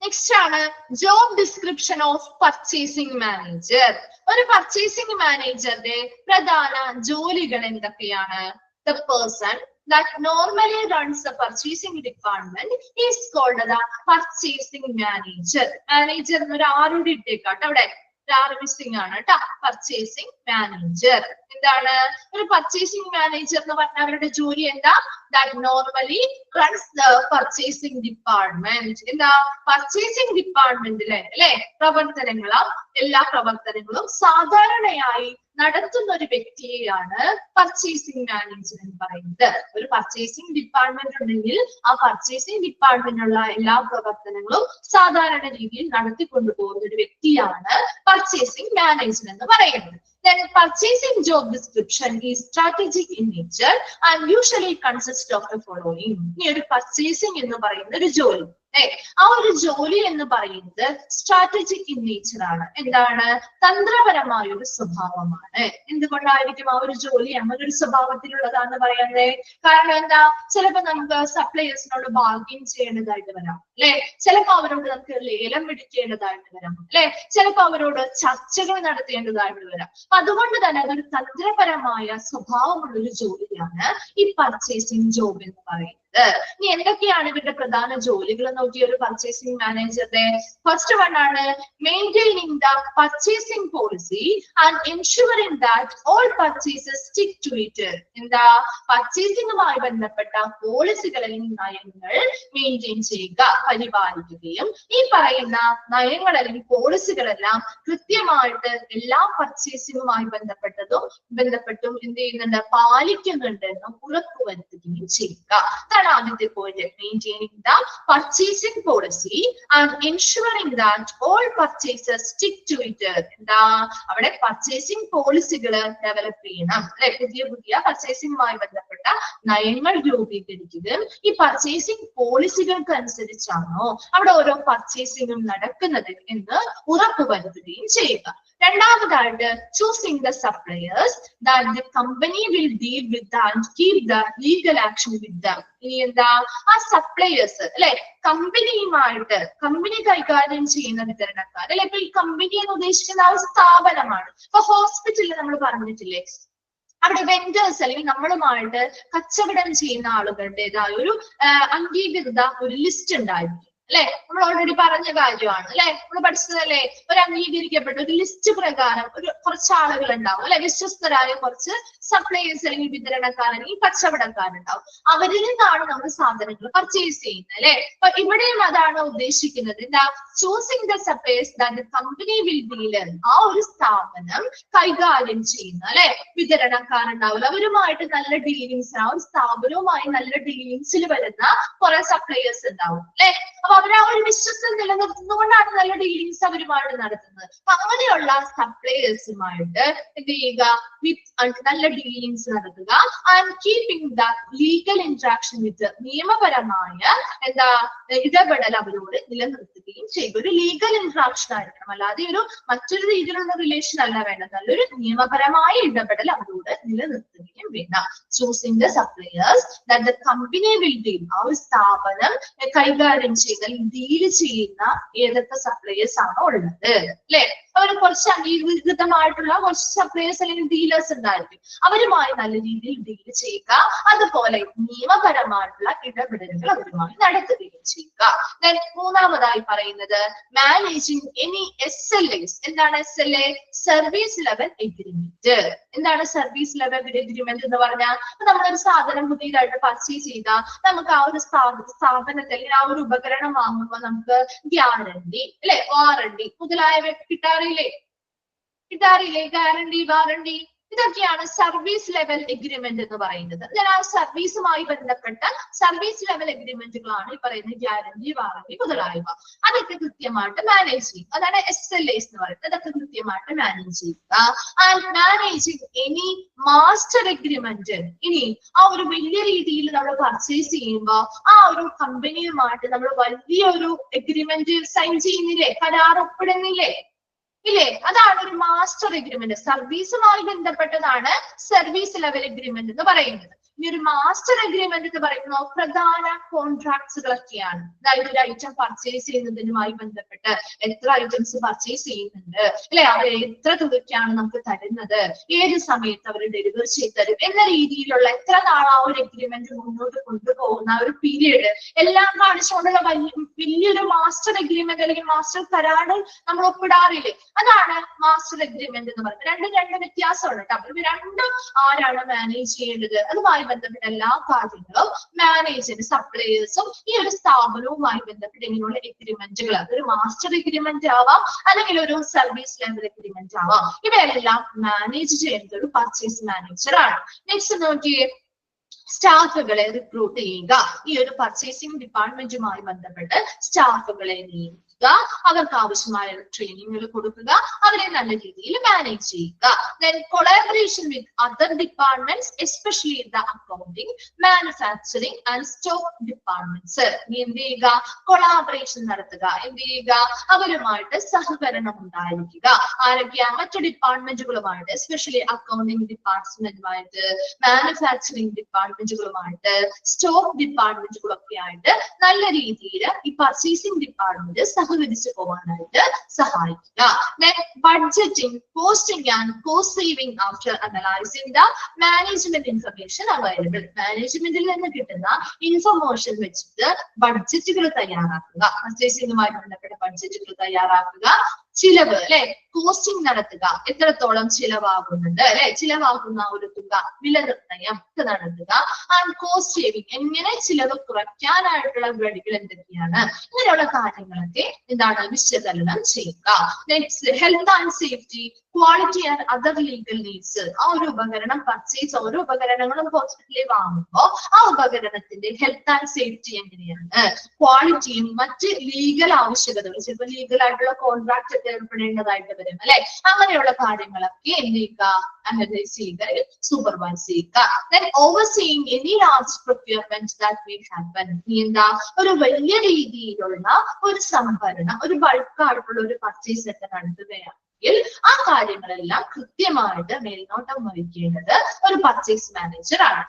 നെക്സ്റ്റ് ആണ് job description of purchasing manager. ഒരു പർച്ചേസിംഗ് മാനേജറുടെ പ്രധാന ജോലികൾ എന്തൊക്കെയാണ്? The person that normally runs the purchasing department is called the purchasing manager. Manager എന്നൊരു ആരോട് ഇട്ടേക്കാട്ടോ അവിടെ, മിസ്സിംഗ് ആണ് കേട്ടോ. പർച്ചേസിംഗ് മാനേജർ എന്താണ്? ഒരു പർച്ചേസിംഗ് മാനേജർ എന്ന് പറഞ്ഞാൽ അവരുടെ ജോലി എന്താ? That normally runs the purchasing department. എന്താ? പർച്ചേസിംഗ് ഡിപ്പാർട്ട്മെന്റിലെ അല്ലെ പ്രവർത്തനങ്ങളും എല്ലാ പ്രവർത്തനങ്ങളും സാധാരണയായി നടത്തുന്ന ഒരു വ്യക്തിയെയാണ് പർച്ചേസിംഗ് മാനേജർ എന്ന് പറയുന്നത്. ഒരു പർച്ചേസിംഗ് ഡിപ്പാർട്ട്മെന്റ് ഉണ്ടെങ്കിൽ ആ പർച്ചേസിംഗ് ഡിപ്പാർട്ട്മെന്റിലുള്ള എല്ലാ പ്രവർത്തനങ്ങളും സാധാരണ രീതിയിൽ നടത്തിക്കൊണ്ടുപോകുന്ന ഒരു വ്യക്തിയാണ് പർച്ചേസിംഗ് മാനേജർ എന്ന് പറയുന്നത്. Then purchasing job description is strategic in nature and usually consists of the following. ഈ ഒരു പർച്ചേസിംഗ് എന്ന് പറയുന്ന ഒരു ജോലി, ആ ഒരു ജോലി എന്ന് പറയുന്നത് സ്ട്രാറ്റജിക് ഇൻ നേച്ചർ ആണ്. എന്താണ്? തന്ത്രപരമായ ഒരു സ്വഭാവമാണ്. എന്തുകൊണ്ടായിരിക്കും ആ ഒരു ജോലി അങ്ങനെ ഒരു സ്വഭാവത്തിലുള്ളതാന്ന് പറയുന്നത്? കാരണം എന്താ? ചിലപ്പോ നമുക്ക് സപ്ലയേഴ്സിനോട് ബാർഗെയിൻ ചെയ്യേണ്ടതായിട്ട് വരാം, അല്ലെ? ചിലപ്പോ അവരോട് നമുക്ക് ലേലം പിടിക്കേണ്ടതായിട്ട് വരാം, അല്ലെ? ചിലപ്പോ അവരോട് ചർച്ചകൾ നടത്തേണ്ടതായിട്ട് വരാം. അതുകൊണ്ട് തന്നെ അതൊരു തന്ത്രപരമായ സ്വഭാവമുള്ള ഒരു ജോലിയാണ് ഈ പർച്ചേസിംഗ് ജോബ് എന്ന് പറയുന്നത്. ഇനി എന്തൊക്കെയാണ് ഇവരുടെ പ്രധാന ജോലികൾ നോക്കിയ ഒരു പർച്ചേസിംഗ് മാനേജറുടെ? ഫസ്റ്റ് വൺ ആണ് maintaining the purchasing policy and ensuring that all purchases stick to it. എന്താ? പർച്ചേസിംഗുമായി ബന്ധപ്പെട്ട പോളിസികൾ അല്ലെങ്കിൽ നയങ്ങൾ മെയിൻറ്റെയിൻ ചെയ്യുക, പരിപാലിക്കുകയും ഈ പറയുന്ന നയങ്ങൾ അല്ലെങ്കിൽ പോളിസികളെല്ലാം കൃത്യമായിട്ട് എല്ലാ പർച്ചേസിംഗുമായി ബന്ധപ്പെട്ടും എന്ത് ചെയ്യുന്നുണ്ട്? പാലിക്കുന്നുണ്ട് എന്ന് ഉറപ്പുവരുത്തുകയും ചെയ്യുക. അതാണ് ആദ്യത്തെ point. Maintaining the purchasing policy and ensuring that all purchases stick to it. എന്താ? അവിടെ പർച്ചേസിംഗ് പോളിസികൾ ഡെവലപ്പ് ചെയ്യണം, അല്ലെ? പുതിയ പുതിയ പർച്ചേസിംഗുമായി ബന്ധപ്പെട്ട നയങ്ങൾ രൂപീകരിക്കുകയും ഈ പർച്ചേസിംഗ് പോളിസികൾക്ക് അനുസരിച്ചാണോ അവിടെ ഓരോ പർച്ചേസിംഗും നടക്കുന്നത് എന്ന് ഉറപ്പുവരുത്തുകയും ചെയ്യുക. രണ്ടാമതായിട്ട് choosing the suppliers that the company will deal with and keep the legal action വിത്ത് ദം. ഇനി എന്താ? ആ സപ്ലയേഴ്സ്, അല്ലെ? കമ്പനി കൈകാര്യം ചെയ്യുന്ന വിതരണക്കാർ, അല്ലെ? ഇപ്പൊ ഈ കമ്പനി എന്ന് ഉദ്ദേശിക്കുന്ന ആ ഒരു സ്ഥാപനമാണ്. ഇപ്പൊ ഹോസ്പിറ്റലിൽ നമ്മൾ പറഞ്ഞിട്ടില്ലേ, അവിടെ വെൻഡേഴ്സ് അല്ലെങ്കിൽ നമ്മളുമായിട്ട് കച്ചവടം ചെയ്യുന്ന ആളുകളുടേതായ ഒരു അംഗീകൃത ഒരു ലിസ്റ്റ് ഉണ്ടായിരിക്കും, അല്ലെ? നമ്മൾ ഓൾറെഡി പറഞ്ഞ കാര്യമാണ്, അല്ലെ? നമ്മൾ പഠിച്ചതല്ലേ? ഒരു അംഗീകരിക്കപ്പെട്ട ഒരു ലിസ്റ്റ് പ്രകാരം ഒരു കുറച്ച് ആളുകൾ ഉണ്ടാവും, അല്ലെ? വിശ്വസ്തരായ കുറച്ച് സപ്ലയേഴ്സ് അല്ലെങ്കിൽ വിതരണക്കാർ അല്ലെങ്കിൽ കച്ചവടക്കാരുണ്ടാവും. അവരിൽ നിന്നാണ് നമ്മൾ സാധനങ്ങൾ പർച്ചേസ് ചെയ്യുന്നത്, അല്ലെ? അപ്പൊ ഇവിടെയും അതാണ് ഉദ്ദേശിക്കുന്നത്. എന്താ? Choosing the suppliers that the company will deal. ആ ഒരു സ്ഥാപനം കൈകാര്യം ചെയ്യുന്ന, അല്ലെ, വിതരണക്കാരുണ്ടാവില്ല, അവരുമായിട്ട് നല്ല ഡീലിങ്സ്, ആ ഒരു സ്ഥാപനവുമായി നല്ല ഡീലിങ്സിൽ വരുന്ന കുറെ സപ്ലയേഴ്സ് ഉണ്ടാവും, അല്ലെ? അപ്പൊ അവർ ആ ഒരു വിശ്വസം നിലനിർത്തുന്നതുകൊണ്ടാണ് നല്ല ഡീലിങ്സ് അവരുമായിട്ട് നടത്തുന്നത്. അപ്പൊ അങ്ങനെയുള്ള സപ്ലയേഴ്സുമായിട്ട് എന്ത് ചെയ്യുക? നല്ല ഡീലിങ്സ് നടത്തുക. And keeping the legal interaction വിത്ത്, നിയമപരമായ എന്താ ഇടപെടൽ അവരോട് നിലനിർത്തുകയും ചെയ്യുക. ഒരു ലീഗൽ ഇന്ററാക്ഷൻ ആയിരിക്കണം, അല്ലാതെ ഒരു മറ്റൊരു രീതിയിലുള്ള റിലേഷൻ അല്ല വേണ്ടത്. നല്ലൊരു നിയമപരമായ ഇടപെടൽ അവരോട് നിലനിർത്തുകയും വേണം. Choosing the suppliers that the company will deal. ആ ഒരു സ്ഥാപനം കൈകാര്യം ചെയ്യുന്ന ഡീൽ ചെയ്യുന്ന ഏതൊക്കെ സപ്ലയേഴ്സ് ആണോ ഉള്ളത്, അല്ലെ? അവർ കുറച്ച് അംഗീകൃതമായിട്ടുള്ള കുറച്ച് സപ്ലയേഴ്സ് അല്ലെങ്കിൽ ഡീലേഴ്സ് ഉണ്ടായിരിക്കും. അവരുമായി നല്ല രീതിയിൽ ഡീൽ ചെയ്യുക. അതുപോലെ നിയമപരമായിട്ടുള്ള ഇടപെടലുകൾ അവരുമായി നടത്തുകയും ചെയ്യുക. മൂന്നാമതായി പറയുന്നത് മാനേജിങ് എനി SLAs. എന്താണ് SLA? Service level agreement. എന്താണ് സർവീസ് ലെവൽ എഗ്രിമെന്റ് എന്ന് പറഞ്ഞാൽ? നമ്മളൊരു സാധനം പുതിയതായിട്ട് പർച്ചേസ് ചെയ്താൽ നമുക്ക് ആ ഒരു സ്ഥാപനത്തിൽ അല്ലെങ്കിൽ ആ ഒരു ഉപകരണം വാങ്ങുമ്പോൾ നമുക്ക് ഗ്യാരണ്ടി, അല്ലെ, വാറണ്ടി മുതലായവ കിട്ടാറില്ലേ? ഗ്യാരണ്ടി, വാറണ്ടി, ഇതൊക്കെയാണ് സർവീസ് ലെവൽ എഗ്രിമെന്റ് എന്ന് പറയുന്നത്. ആ സർവീസുമായി ബന്ധപ്പെട്ട സർവീസ് ലെവൽ എഗ്രിമെന്റുകളാണ് ഈ പറയുന്ന ഗ്യാരണ്ടി, വാറണ്ടി മുതലായവ. അതൊക്കെ കൃത്യമായിട്ട് മാനേജ് ചെയ്യും. അതാണ് SLAs എന്ന് പറയുന്നത്. അതൊക്കെ കൃത്യമായിട്ട് മാനേജ് ചെയ്യുക. And managing any master agreement. ഇനി ആ ഒരു വലിയ രീതിയിൽ നമ്മൾ പർച്ചേസ് ചെയ്യുമ്പോൾ ആ ഒരു കമ്പനിയുമായിട്ട് നമ്മൾ വലിയൊരു എഗ്രിമെന്റ് സൈൻ ചെയ്യുന്നില്ലേ? കരാർ ഒപ്പിടുന്നില്ലേ? ഇല്ലേ? അതാണ് ഒരു മാസ്റ്റർ എഗ്രിമെന്റ്. സർവീസുമായി ബന്ധപ്പെട്ടതാണ് സർവീസ് ലെവൽ എഗ്രിമെന്റ് എന്ന് പറയുന്നത്. ഇനി ഒരു മാസ്റ്റർ എഗ്രിമെന്റ് എന്ന് പറയുമ്പോൾ പ്രധാന കോൺട്രാക്ട്സുകളൊക്കെയാണ്. അതായത് ഒരു ഐറ്റം പർച്ചേസ് ചെയ്യുന്നതിനുമായി ബന്ധപ്പെട്ട് എത്ര ഐറ്റംസ് പർച്ചേസ് ചെയ്യുന്നുണ്ട്, അല്ലെ, അവർ എത്ര തുകയ്ക്കാണ് നമുക്ക് തരുന്നത്, ഏത് സമയത്ത് അവർ ഡെലിവറി ചെയ്ത് തരും എന്ന രീതിയിലുള്ള എത്ര നാൾ ആ ഒരു എഗ്രിമെന്റ് മുന്നോട്ട് കൊണ്ടുപോകുന്ന ഒരു പീരീഡ് എല്ലാം കാണിച്ചുകൊണ്ടുള്ള വലിയൊരു മാസ്റ്റർ എഗ്രിമെന്റ് അല്ലെങ്കിൽ മാസ്റ്റർ കരാറ് നമ്മൾ ഒപ്പിടാറില്ലേ? അതാണ് മാസ്റ്റർ എഗ്രിമെന്റ് എന്ന് പറയുന്നത്. രണ്ട് വ്യത്യാസമുണ്ട് കേട്ടോ. അപ്പൊ രണ്ടും ആരാണ് മാനേജ് ചെയ്യേണ്ടത്? അതുമായി ബന്ധപ്പെട്ട എല്ലാ കാര്യങ്ങളും മാനേജറും സപ്ലയേഴ്സും ഈ ഒരു സ്ഥാപനവുമായി ബന്ധപ്പെട്ട് ഇങ്ങനെയുള്ള എഗ്രിമെന്റുകൾ, അതൊരു മാസ്റ്റർ എഗ്രിമെന്റ് ആവാം അല്ലെങ്കിൽ ഒരു സർവീസ് ലെവൽ എഗ്രിമെന്റ് ആവാം. ഇവയെല്ലാം മാനേജ് ചെയ്യുന്നത് ഒരു പർച്ചേസ് മാനേജർ ആണ്. നെക്സ്റ്റ് നോക്കിയേ, സ്റ്റാഫുകളെ റിക്രൂട്ട് ചെയ്യുക. ഈ ഒരു പർച്ചേസിംഗ് ഡിപ്പാർട്ട്മെന്റുമായി ബന്ധപ്പെട്ട് സ്റ്റാഫുകളെ നിയമിക്കുക, അവർക്ക് ആവശ്യമായ ട്രെയിനിങ്ങുകൾ കൊടുക്കുക, അവരെ നല്ല രീതിയിൽ മാനേജ് ചെയ്യുക. Then collaboration with other departments, especially the accounting, manufacturing and stock departments. എന്ത് ചെയ്യുക? കൊളാബറേഷൻ നടത്തുക. എന്ത് ചെയ്യുക? അവരുമായിട്ട് സഹകരണം ഉണ്ടായിരിക്കുക. ആരൊക്കെയാ? മറ്റു ഡിപ്പാർട്ട്മെന്റുകളുമായിട്ട്, എസ്പെഷ്യലി അക്കൗണ്ടിംഗ് ഡിപ്പാർട്ട്മെന്റുമായിട്ട്, മാനുഫാക്ചറിംഗ് ഡിപ്പാർട്ട്മെന്റുകളുമായിട്ട്, സ്റ്റോക്ക് ഡിപ്പാർട്ട്മെന്റുകളൊക്കെ ആയിട്ട് നല്ല രീതിയിൽ ഈ പർച്ചേസിംഗ് ഡിപ്പാർട്ട്മെന്റ് സഹകരിച്ചു പോകാനായിട്ട് സഹായിക്കുക. Budgeting, costing and cost saving after analysing the management information available. മാനേജ്മെന്റിൽ നിന്ന് കിട്ടുന്ന ഇൻഫർമേഷൻ വെച്ചിട്ട് ബഡ്ജറ്റുകൾ തയ്യാറാക്കുക. പർച്ചേസിംഗുമായി ബന്ധപ്പെട്ട ബഡ്ജറ്റുകൾ തയ്യാറാക്കുക. ചിലവ് അല്ലെ, കോസ്റ്റിംഗ് നടത്തുക, എത്രത്തോളം ചിലവാകുന്നുണ്ട് അല്ലെ, ചിലവാകുന്ന ഒരു തുക വില നിർണ്ണയം നടത്തുക. ആൻഡ് കോസ്റ്റ് സേവിംഗ്, എങ്ങനെ ചിലവ് കുറയ്ക്കാനായിട്ടുള്ള വഴികൾ എന്തൊക്കെയാണ്, ഇങ്ങനെയുള്ള കാര്യങ്ങളൊക്കെ എന്താണ് വിശകലനം ചെയ്യുക. Next health and safety, quality and other legal needs. ആ ഒരു ഉപകരണം പർച്ചേസ്, ഓരോ ഉപകരണങ്ങളും ഹോസ്പിറ്റലിൽ വാങ്ങുമ്പോൾ ആ ഉപകരണത്തിന്റെ ഹെൽത്ത് ആൻഡ് സേഫ്റ്റി എങ്ങനെയാണ്, ക്വാളിറ്റിയും മറ്റ് ലീഗൽ ആവശ്യകതകൾ, ചിലപ്പോൾ ലീഗൽ ആയിട്ടുള്ള കോൺട്രാക്ട് ഒക്കെ ഏർപ്പെടേണ്ടതായിട്ട് വരും അല്ലെ, അങ്ങനെയുള്ള കാര്യങ്ങളൊക്കെ എന്ത് ചെയ്യുക? അനലൈസ് ചെയ്യുക, സൂപ്പർവൈസ് ചെയ്യുക. Then overseeing any large procurement that may happen. എന്താ? ഒരു വലിയ രീതിയിലുള്ള ഒരു സംഭരണം, ഒരു ബൾക്കായിട്ടുള്ള ഒരു പർച്ചേസ് ഒക്കെ നടത്തുകയാണ്, ആ കാര്യങ്ങളെല്ലാം കൃത്യമായിട്ട് മേൽനോട്ടം വഹിക്കേണ്ടത് ഒരു പർച്ചേസ് മാനേജർ ആണ്.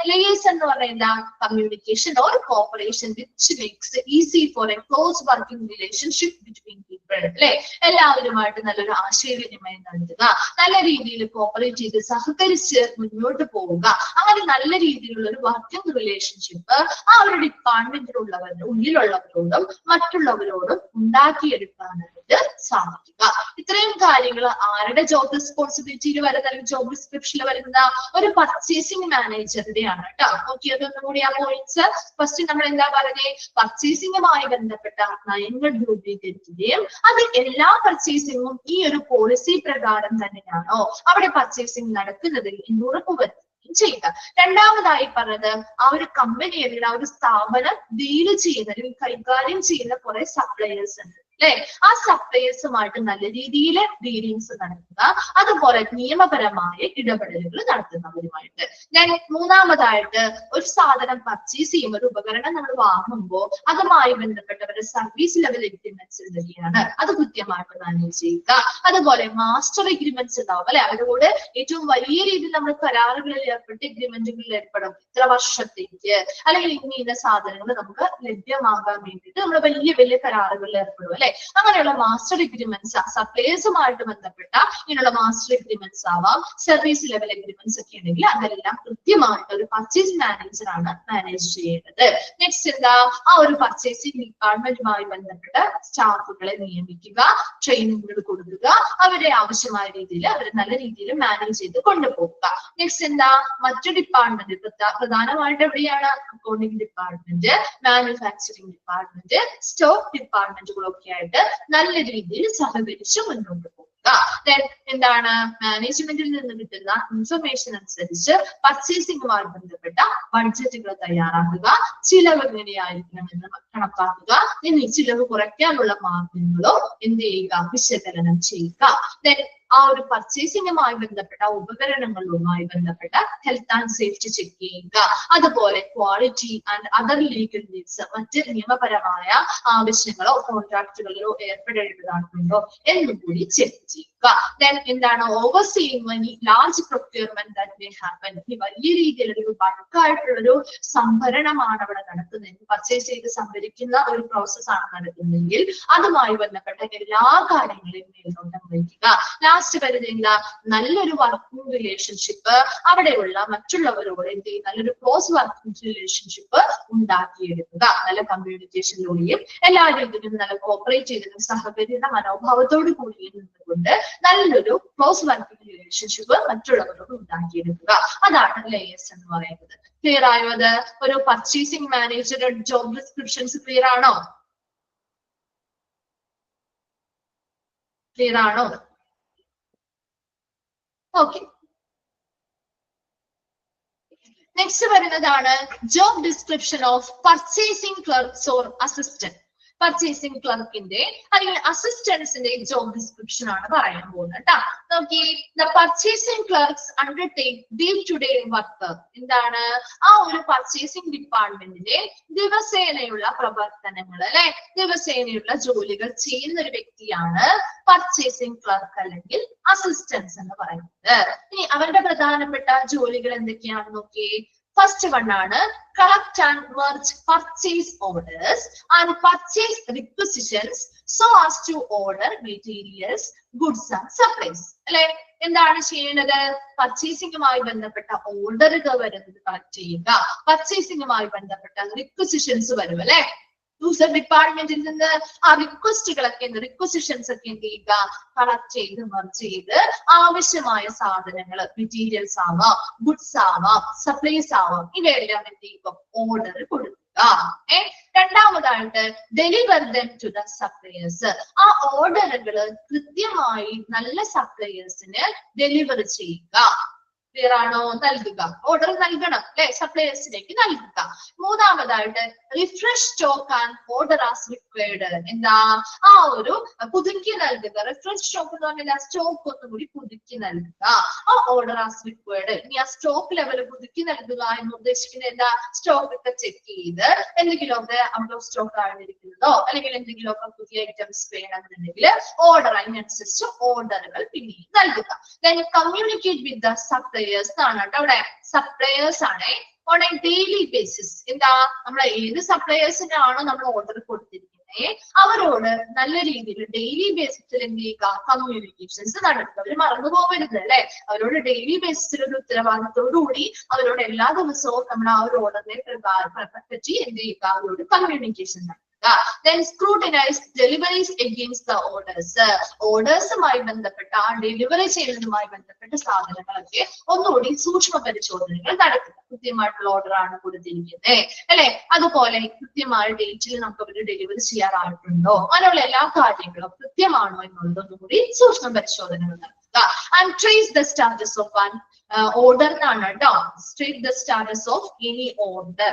ലിയേഴ്സ് എന്ന് പറയുന്ന communication or corporation which makes easy for A close working relationship between people. അല്ലെ, എല്ലാവരുമായിട്ട് നല്ലൊരു ആശയവിനിമയം നടത്തുക, നല്ല രീതിയിൽ കോപ്പറേറ്റ് ചെയ്ത് സഹകരിച്ച് മുന്നോട്ട് പോവുക. അങ്ങനെ നല്ല രീതിയിലുള്ള ഒരു വർക്കിംഗ് റിലേഷൻഷിപ്പ് ആ ഒരു ഡിപ്പാർട്ട്മെന്റിലുള്ളവരുടെ ഉള്ളിലുള്ളവരോടും മറ്റുള്ളവരോടും ഉണ്ടാക്കിയെടുക്കാനായിട്ട് സാധിക്കുക. ഇത്രയും കാര്യങ്ങൾ ആരുടെ ജോബ് റെസ്പോൺസിബിലിറ്റിയിൽ വരുന്ന അല്ലെങ്കിൽ ജോബ് ഡിസ്ക്രിപ്ഷനിൽ വരുന്ന ഒരു പർച്ചേസിംഗ് മാനേജറുടെയാണ് കേട്ടോ. നോക്കിയത് ഒന്നുകൂടി ആ പോയിന്റ്സ്. ഫസ്റ്റ് നമ്മൾ എന്താ പറഞ്ഞേ? പർച്ചേസിംഗുമായി ബന്ധപ്പെട്ട നയങ്ങൾ രൂപീകരിക്കുകയും അത് എല്ലാ പർച്ചേസിംഗും ഈ ഒരു പോളിസി പ്രകാരം തന്നെയാണോ അവിടെ പർച്ചേസിംഗ് നടക്കുന്നതിൽ ഉറപ്പുവരുത്തുകയും ചെയ്യുക. രണ്ടാമതായി പറഞ്ഞത് ആ ഒരു കമ്പനി അല്ലെങ്കിൽ ആ ഒരു സ്ഥാപനം ഡീല് ചെയ്യുന്ന അല്ലെങ്കിൽ കൈകാര്യം ചെയ്യുന്ന കുറെ സപ്ലയേഴ്സ് ഉണ്ട് അല്ലെ, ആ സപ്ലയേഴ്സുമായിട്ട് നല്ല രീതിയിൽ ഡീലിങ്സ് നടത്തുക, അതുപോലെ നിയമപരമായ ഇടപെടലുകൾ നടത്തുന്നവരുമായിട്ട്. ഞാൻ മൂന്നാമതായിട്ട് ഒരു സാധനം പർച്ചേസ് ചെയ്യുമ്പോൾ, ഒരു ഉപകരണം നമ്മൾ വാങ്ങുമ്പോൾ അതുമായി ബന്ധപ്പെട്ടവരുടെ സർവീസ് ലെവൽ എഗ്രിമെന്റ്സ് എന്തൊക്കെയാണ് അത് കൃത്യമായിട്ട് മാനേജ് ചെയ്യുക. അതുപോലെ മാസ്റ്റർ എഗ്രിമെന്റ്സ് ഉണ്ടാവും അല്ലെ, അവരോട് ഏറ്റവും വലിയ രീതിയിൽ നമ്മൾ കരാറുകളിൽ ഏർപ്പെട്ട് എഗ്രിമെന്റുകളിൽ ഏർപ്പെടും, ഇത്ര വർഷത്തേക്ക് അല്ലെങ്കിൽ ഇന്ന സാധനങ്ങൾ നമുക്ക് ലഭ്യമാകാൻ വേണ്ടിയിട്ട് നമ്മൾ വലിയ വലിയ കരാറുകളിൽ ഏർപ്പെടും അല്ലെ. അങ്ങനെയുള്ള മാസ്റ്റർ എഗ്രിമെന്റ്സ്, സപ്ലയേഴ്സുമായിട്ട് ബന്ധപ്പെട്ട ഇങ്ങനെയുള്ള മാസ്റ്റർ എഗ്രിമെന്റ്സ് ആവാം, സർവീസ് ലെവൽ എഗ്രിമെന്റ്സ് ഒക്കെ ഉണ്ടെങ്കിൽ അതെല്ലാം കൃത്യമായിട്ട് ഒരു പർച്ചേസ് മാനേജർ ആണ് മാനേജ് ചെയ്യേണ്ടത്. നെക്സ്റ്റ് എന്താ? ആ ഒരു പർച്ചേസിംഗ് ഡിപ്പാർട്ട്മെന്റുമായി ബന്ധപ്പെട്ട സ്റ്റാഫുകളെ നിയമിക്കുക, ട്രെയിനിങ്ങുകൾ കൊടുക്കുക, അവരെ ആവശ്യമായ രീതിയിൽ അവർ നല്ല രീതിയിൽ മാനേജ് ചെയ്ത് കൊണ്ടുപോകുക. നെക്സ്റ്റ് എന്താ? മറ്റു ഡിപ്പാർട്ട്മെന്റ്, പ്രധാനമായിട്ട് എവിടെയാണ്? Accounting department, manufacturing department, stock ഡിപ്പാർട്ട്മെന്റുകളൊക്കെ ആയിട്ട് നല്ല രീതിയിൽ സഹകരിച്ച് മുന്നോട്ട് പോകുക. എന്താണ്? മാനേജ്മെന്റിൽ നിന്ന് കിട്ടുന്ന ഇൻഫർമേഷൻ അനുസരിച്ച് പർച്ചേസിംഗുമായി ബന്ധപ്പെട്ട ബഡ്ജറ്റുകൾ തയ്യാറാക്കുക, ചിലവ് എങ്ങനെയായിരിക്കണമെന്ന് കണക്കാക്കുക, ഇനി ചിലവ് കുറയ്ക്കാനുള്ള മാർഗങ്ങളോ എന്ത് ചെയ്യുക? വിശകലനം ചെയ്യുക. ആ ഒരു പർച്ചേസിംഗുമായി ബന്ധപ്പെട്ട ഉപകരണങ്ങളുമായി ബന്ധപ്പെട്ട ഹെൽത്ത് ആൻഡ് സേഫ്റ്റി ചെക്ക് ചെയ്യുക, അതുപോലെ quality and other legal needs, മറ്റ് നിയമപരമായ ആവശ്യങ്ങളോ കോൺട്രാക്റ്റുകളിലോ ഏർപ്പെടേണ്ടതായിട്ടുണ്ടോ എന്നും കൂടി ചെക്ക് ചെയ്യുക. എന്താണ്? Overseeing large procurement that may happen. ഈ വലിയ രീതിയിലുള്ള ഒരു ബൾക്കായിട്ടുള്ളൊരു സംഭരണമാണ് അവിടെ നടത്തുന്നത്, പർച്ചേസ് ചെയ്ത് സംഭരിക്കുന്ന ഒരു പ്രോസസ് ആണ് നടത്തുന്നതെങ്കിൽ അതുമായി ബന്ധപ്പെട്ട എല്ലാ കാര്യങ്ങളെയും മേൽനോട്ടം വഹിക്കുക. ലാസ്റ്റ് വരുന്നില്ല നല്ലൊരു വർക്കിംഗ് റിലേഷൻഷിപ്പ്, അവിടെയുള്ള മറ്റുള്ളവരോട് എന്ത് ചെയ്യും? നല്ലൊരു ക്ലോസ് വർക്കിംഗ് റിലേഷൻഷിപ്പ് ഉണ്ടാക്കിയെടുക്കുക. നല്ല കമ്മ്യൂണിക്കേഷനിലൂടെയും എല്ലാ രീതിയിലും നല്ല കോപ്പറേറ്റ് ചെയ്തതിനും സഹകരിക്കുന്ന മനോഭാവത്തോടു കൂടി നിന്നുകൊണ്ട് നല്ലൊരു ക്ലോസ് വർക്കിംഗ് റിലേഷൻഷിപ്പ് മറ്റുള്ളവരോട് ഉണ്ടാക്കിയെടുക്കുക. അതാണ് ലേയേഴ്സ് എന്ന് പറയുന്നത്. ക്ലിയർ ആയോ? അത് ഒരു പർച്ചേസിംഗ് മാനേജറുടെ ജോബ് ഡിസ്ക്രിപ്ഷൻസ് ക്ലിയർ ആണോ? ക്ലിയർ ആണോ? ഓക്കെ. നെക്സ്റ്റ് വരുന്നതാണ് job description of purchasing clerks or assistant. Purchasing ക്ലർക്കിന്റെ അല്ലെങ്കിൽ അസിസ്റ്റൻസിന്റെ ജോബ് ഡിസ്ക്രിപ്ഷൻ ആണ് പറയാൻ പോകുന്നത് കേട്ടോ. നോക്കി, the purchasing clerks undertake day to day work. എന്താണ് ആ ഒരു പർച്ചേസിംഗ് ഡിപ്പാർട്ട്മെന്റിന്റെ ദിവസേനയുള്ള പ്രവർത്തനങ്ങൾ അല്ലെ, ദിവസേനയുള്ള ജോലികൾ ചെയ്യുന്ന ഒരു വ്യക്തിയാണ് പർച്ചേസിംഗ് ക്ലർക്ക് അല്ലെങ്കിൽ അസിസ്റ്റൻസ് എന്ന് പറയുന്നത്. ഇനി അവരുടെ പ്രധാനപ്പെട്ട ജോലികൾ എന്തൊക്കെയാണ് നോക്കി. ഫസ്റ്റ് വൺ ആണ് collect and merge purchase orders and purchase requisitions so as to order materials, goods and supplies. അല്ലെ, എന്താണ് ചെയ്യേണ്ടത്? പർച്ചേസിംഗുമായി ബന്ധപ്പെട്ട ഓർഡറുകൾ വരുന്നത് കളക്ട് ചെയ്യുക, പർച്ചേസിംഗുമായി ബന്ധപ്പെട്ട റിക്വസിഷൻസ് വരും അല്ലെ, യൂസർ ഡിപ്പാർട്ട്മെന്റിൽ നിന്ന് ആ റിക്വസ്റ്റുകളൊക്കെ റിക്വസിഷൻസ് ഒക്കെ എന്ത് ചെയ്യുക, കളക്ട് ചെയ്ത് മെർജ് ചെയ്ത് ആവശ്യമായ സാധനങ്ങൾ, മെറ്റീരിയൽസ് ആവാം, ഗുഡ്സ് ആവാം, സപ്ലൈസ് ആവാം, ഇവയെല്ലാം എന്ത് ചെയ്യുക, ഓർഡർ കൊടുക്കുക. രണ്ടാമതായിട്ട് deliver them to the suppliers. ആ ഓർഡറുകൾ കൃത്യമായി നല്ല സപ്ലയേഴ്സിന് ഡെലിവർ ചെയ്യുക. ക്ലിയർ ആണോ? നൽകുക, ഓർഡർ നൽകണം അല്ലെ, സപ്ലയേഴ്സിലേക്ക് നൽകുക. മൂന്നാമതായിട്ട് refresh stock and order as required. എന്താ ആ ഒരു പുതുക്കി നൽകുക. റിഫ്രഷ് സ്റ്റോക്ക് എന്ന് പറഞ്ഞാൽ സ്റ്റോക്ക് ഒന്നുകൂടി പുതുക്കി നൽകുക. ആ ഓർഡർ ആസ് റിക്വയർഡ്. ഇനി ആ സ്റ്റോക്ക് ലെവൽ പുതുക്കി നൽകുക എന്ന് ഉദ്ദേശിക്കുന്നത് എന്താ, സ്റ്റോക്ക് ഒക്കെ ചെക്ക് ചെയ്ത് എന്തെങ്കിലുമൊക്കെ ഔട്ട് ഓഫ് സ്റ്റോക്ക് ആയിരിക്കുന്നതോ അല്ലെങ്കിൽ എന്തെങ്കിലുമൊക്കെ പുതിയ ഐറ്റംസ് വേണമെന്നുണ്ടെങ്കിൽ ഓർഡർ അതിനനുസരിച്ച് ഓർഡറുകൾ പിന്നീട് നൽകുക. then communicate with the suppliers ആണ് കേട്ടോ. അവിടെ സപ്ലയേഴ്സ് ആണ് ഓൺ എ ഡെയിലി ബേസിസ്. എന്താ, നമ്മൾ ഏത് സപ്ലയേഴ്സിനാണോ നമ്മൾ ഓർഡർ കൊടുത്തിരിക്കുന്നത് അവരോട് നല്ല രീതിയിൽ ഡെയിലി ബേസിസിൽ എന്ത് ചെയ്യുക, കമ്മ്യൂണിക്കേഷൻസ് നടത്തുക. അവർ മറന്നു പോകരുത് അല്ലെ, അവരോട് ഡെയിലി ബേസിസിൽ ഒരു ഉത്തരവാദിത്തോടുകൂടി അവരോട് എല്ലാ ദിവസവും നമ്മൾ ആ ഒരു ഓർഡറിനെ പറ്റി എന്ത് ചെയ്യുക, അവരോട് കമ്മ്യൂണിക്കേഷൻ നടത്തുക. Then scrutinize deliveries against the orders. ഓർഡേഴ്സുമായി ബന്ധപ്പെട്ട ആ ഡെലിവറി ചെയ്യുന്നതുമായി ബന്ധപ്പെട്ട സാധനങ്ങളൊക്കെ ഒന്നുകൂടി സൂക്ഷ്മ പരിശോധനകൾ നടത്തുക. കൃത്യമായിട്ടുള്ള ഓർഡർ ആണ് കൊടുത്തിരിക്കുന്നത് അല്ലെ, അതുപോലെ കൃത്യമായ ഡേറ്റിൽ നമുക്ക് അവർ ഡെലിവറി ചെയ്യാറായിട്ടുണ്ടോ, അങ്ങനെയുള്ള എല്ലാ കാര്യങ്ങളും കൃത്യമാണോ എന്നുള്ളതൊന്നും കൂടി സൂക്ഷ്മ പരിശോധനകൾ നടത്തുക. And trace the status of an order എന്നാണ് കേട്ടോ. Trace the status of any order.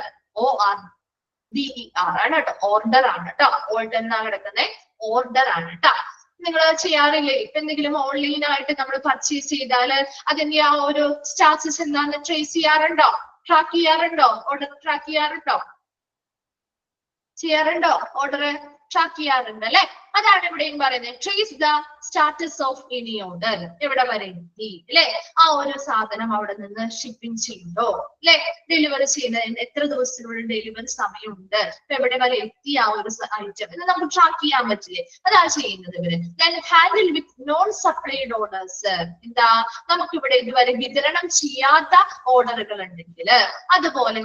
DER ആണ് കേട്ടോ, ഓർഡർ ആണ് കേട്ടോ. ഓർഡർ എന്നാണ് കിടക്കുന്നത്, ഓർഡർ ആണ് കേട്ടോ. നിങ്ങൾ ചെയ്യാറില്ലേ, ഇപ്പൊ എന്തെങ്കിലും ഓൺലൈൻ ആയിട്ട് നമ്മൾ പർച്ചേസ് ചെയ്താൽ അതിന്റെ ആ ഒരു സ്റ്റാറ്റസ് എന്താന്ന് ട്രേസ് ചെയ്യാറുണ്ടോ, ട്രാക്ക് ചെയ്യാറുണ്ടോ, ഓർഡർ ട്രാക്ക് ചെയ്യാറുണ്ടോ, ചെയ്യാറുണ്ടോ? ഓർഡർ ട്രാക്ക് ചെയ്യാറുണ്ട് അല്ലെ. അതാണ് ഇവിടെയും പറയുന്നത്, trace the status of any order. എവിടെ വരെ എത്തി അല്ലെ, ആ ഒരു സാധനം അവിടെ നിന്ന് ഷിപ്പിംഗ് ചെയ്യുന്നുണ്ടോ അല്ലെ, ഡെലിവറി ചെയ്യുന്നതിന് എത്ര ദിവസത്തിനുള്ളിൽ ഡെലിവറി സമയമുണ്ട്, എവിടെ വരെ എത്തി ആ ഒരു ഐറ്റം എന്ന് നമുക്ക് ട്രാക്ക് ചെയ്യാൻ പറ്റില്ലേ, അതാണ് ചെയ്യുന്നത് ഇവര്. Handle with non supplied orders. എന്താ, നമുക്കിവിടെ ഇതുവരെ വിതരണം ചെയ്യാത്ത ഓർഡറുകൾ ഉണ്ടെങ്കിൽ, അതുപോലെ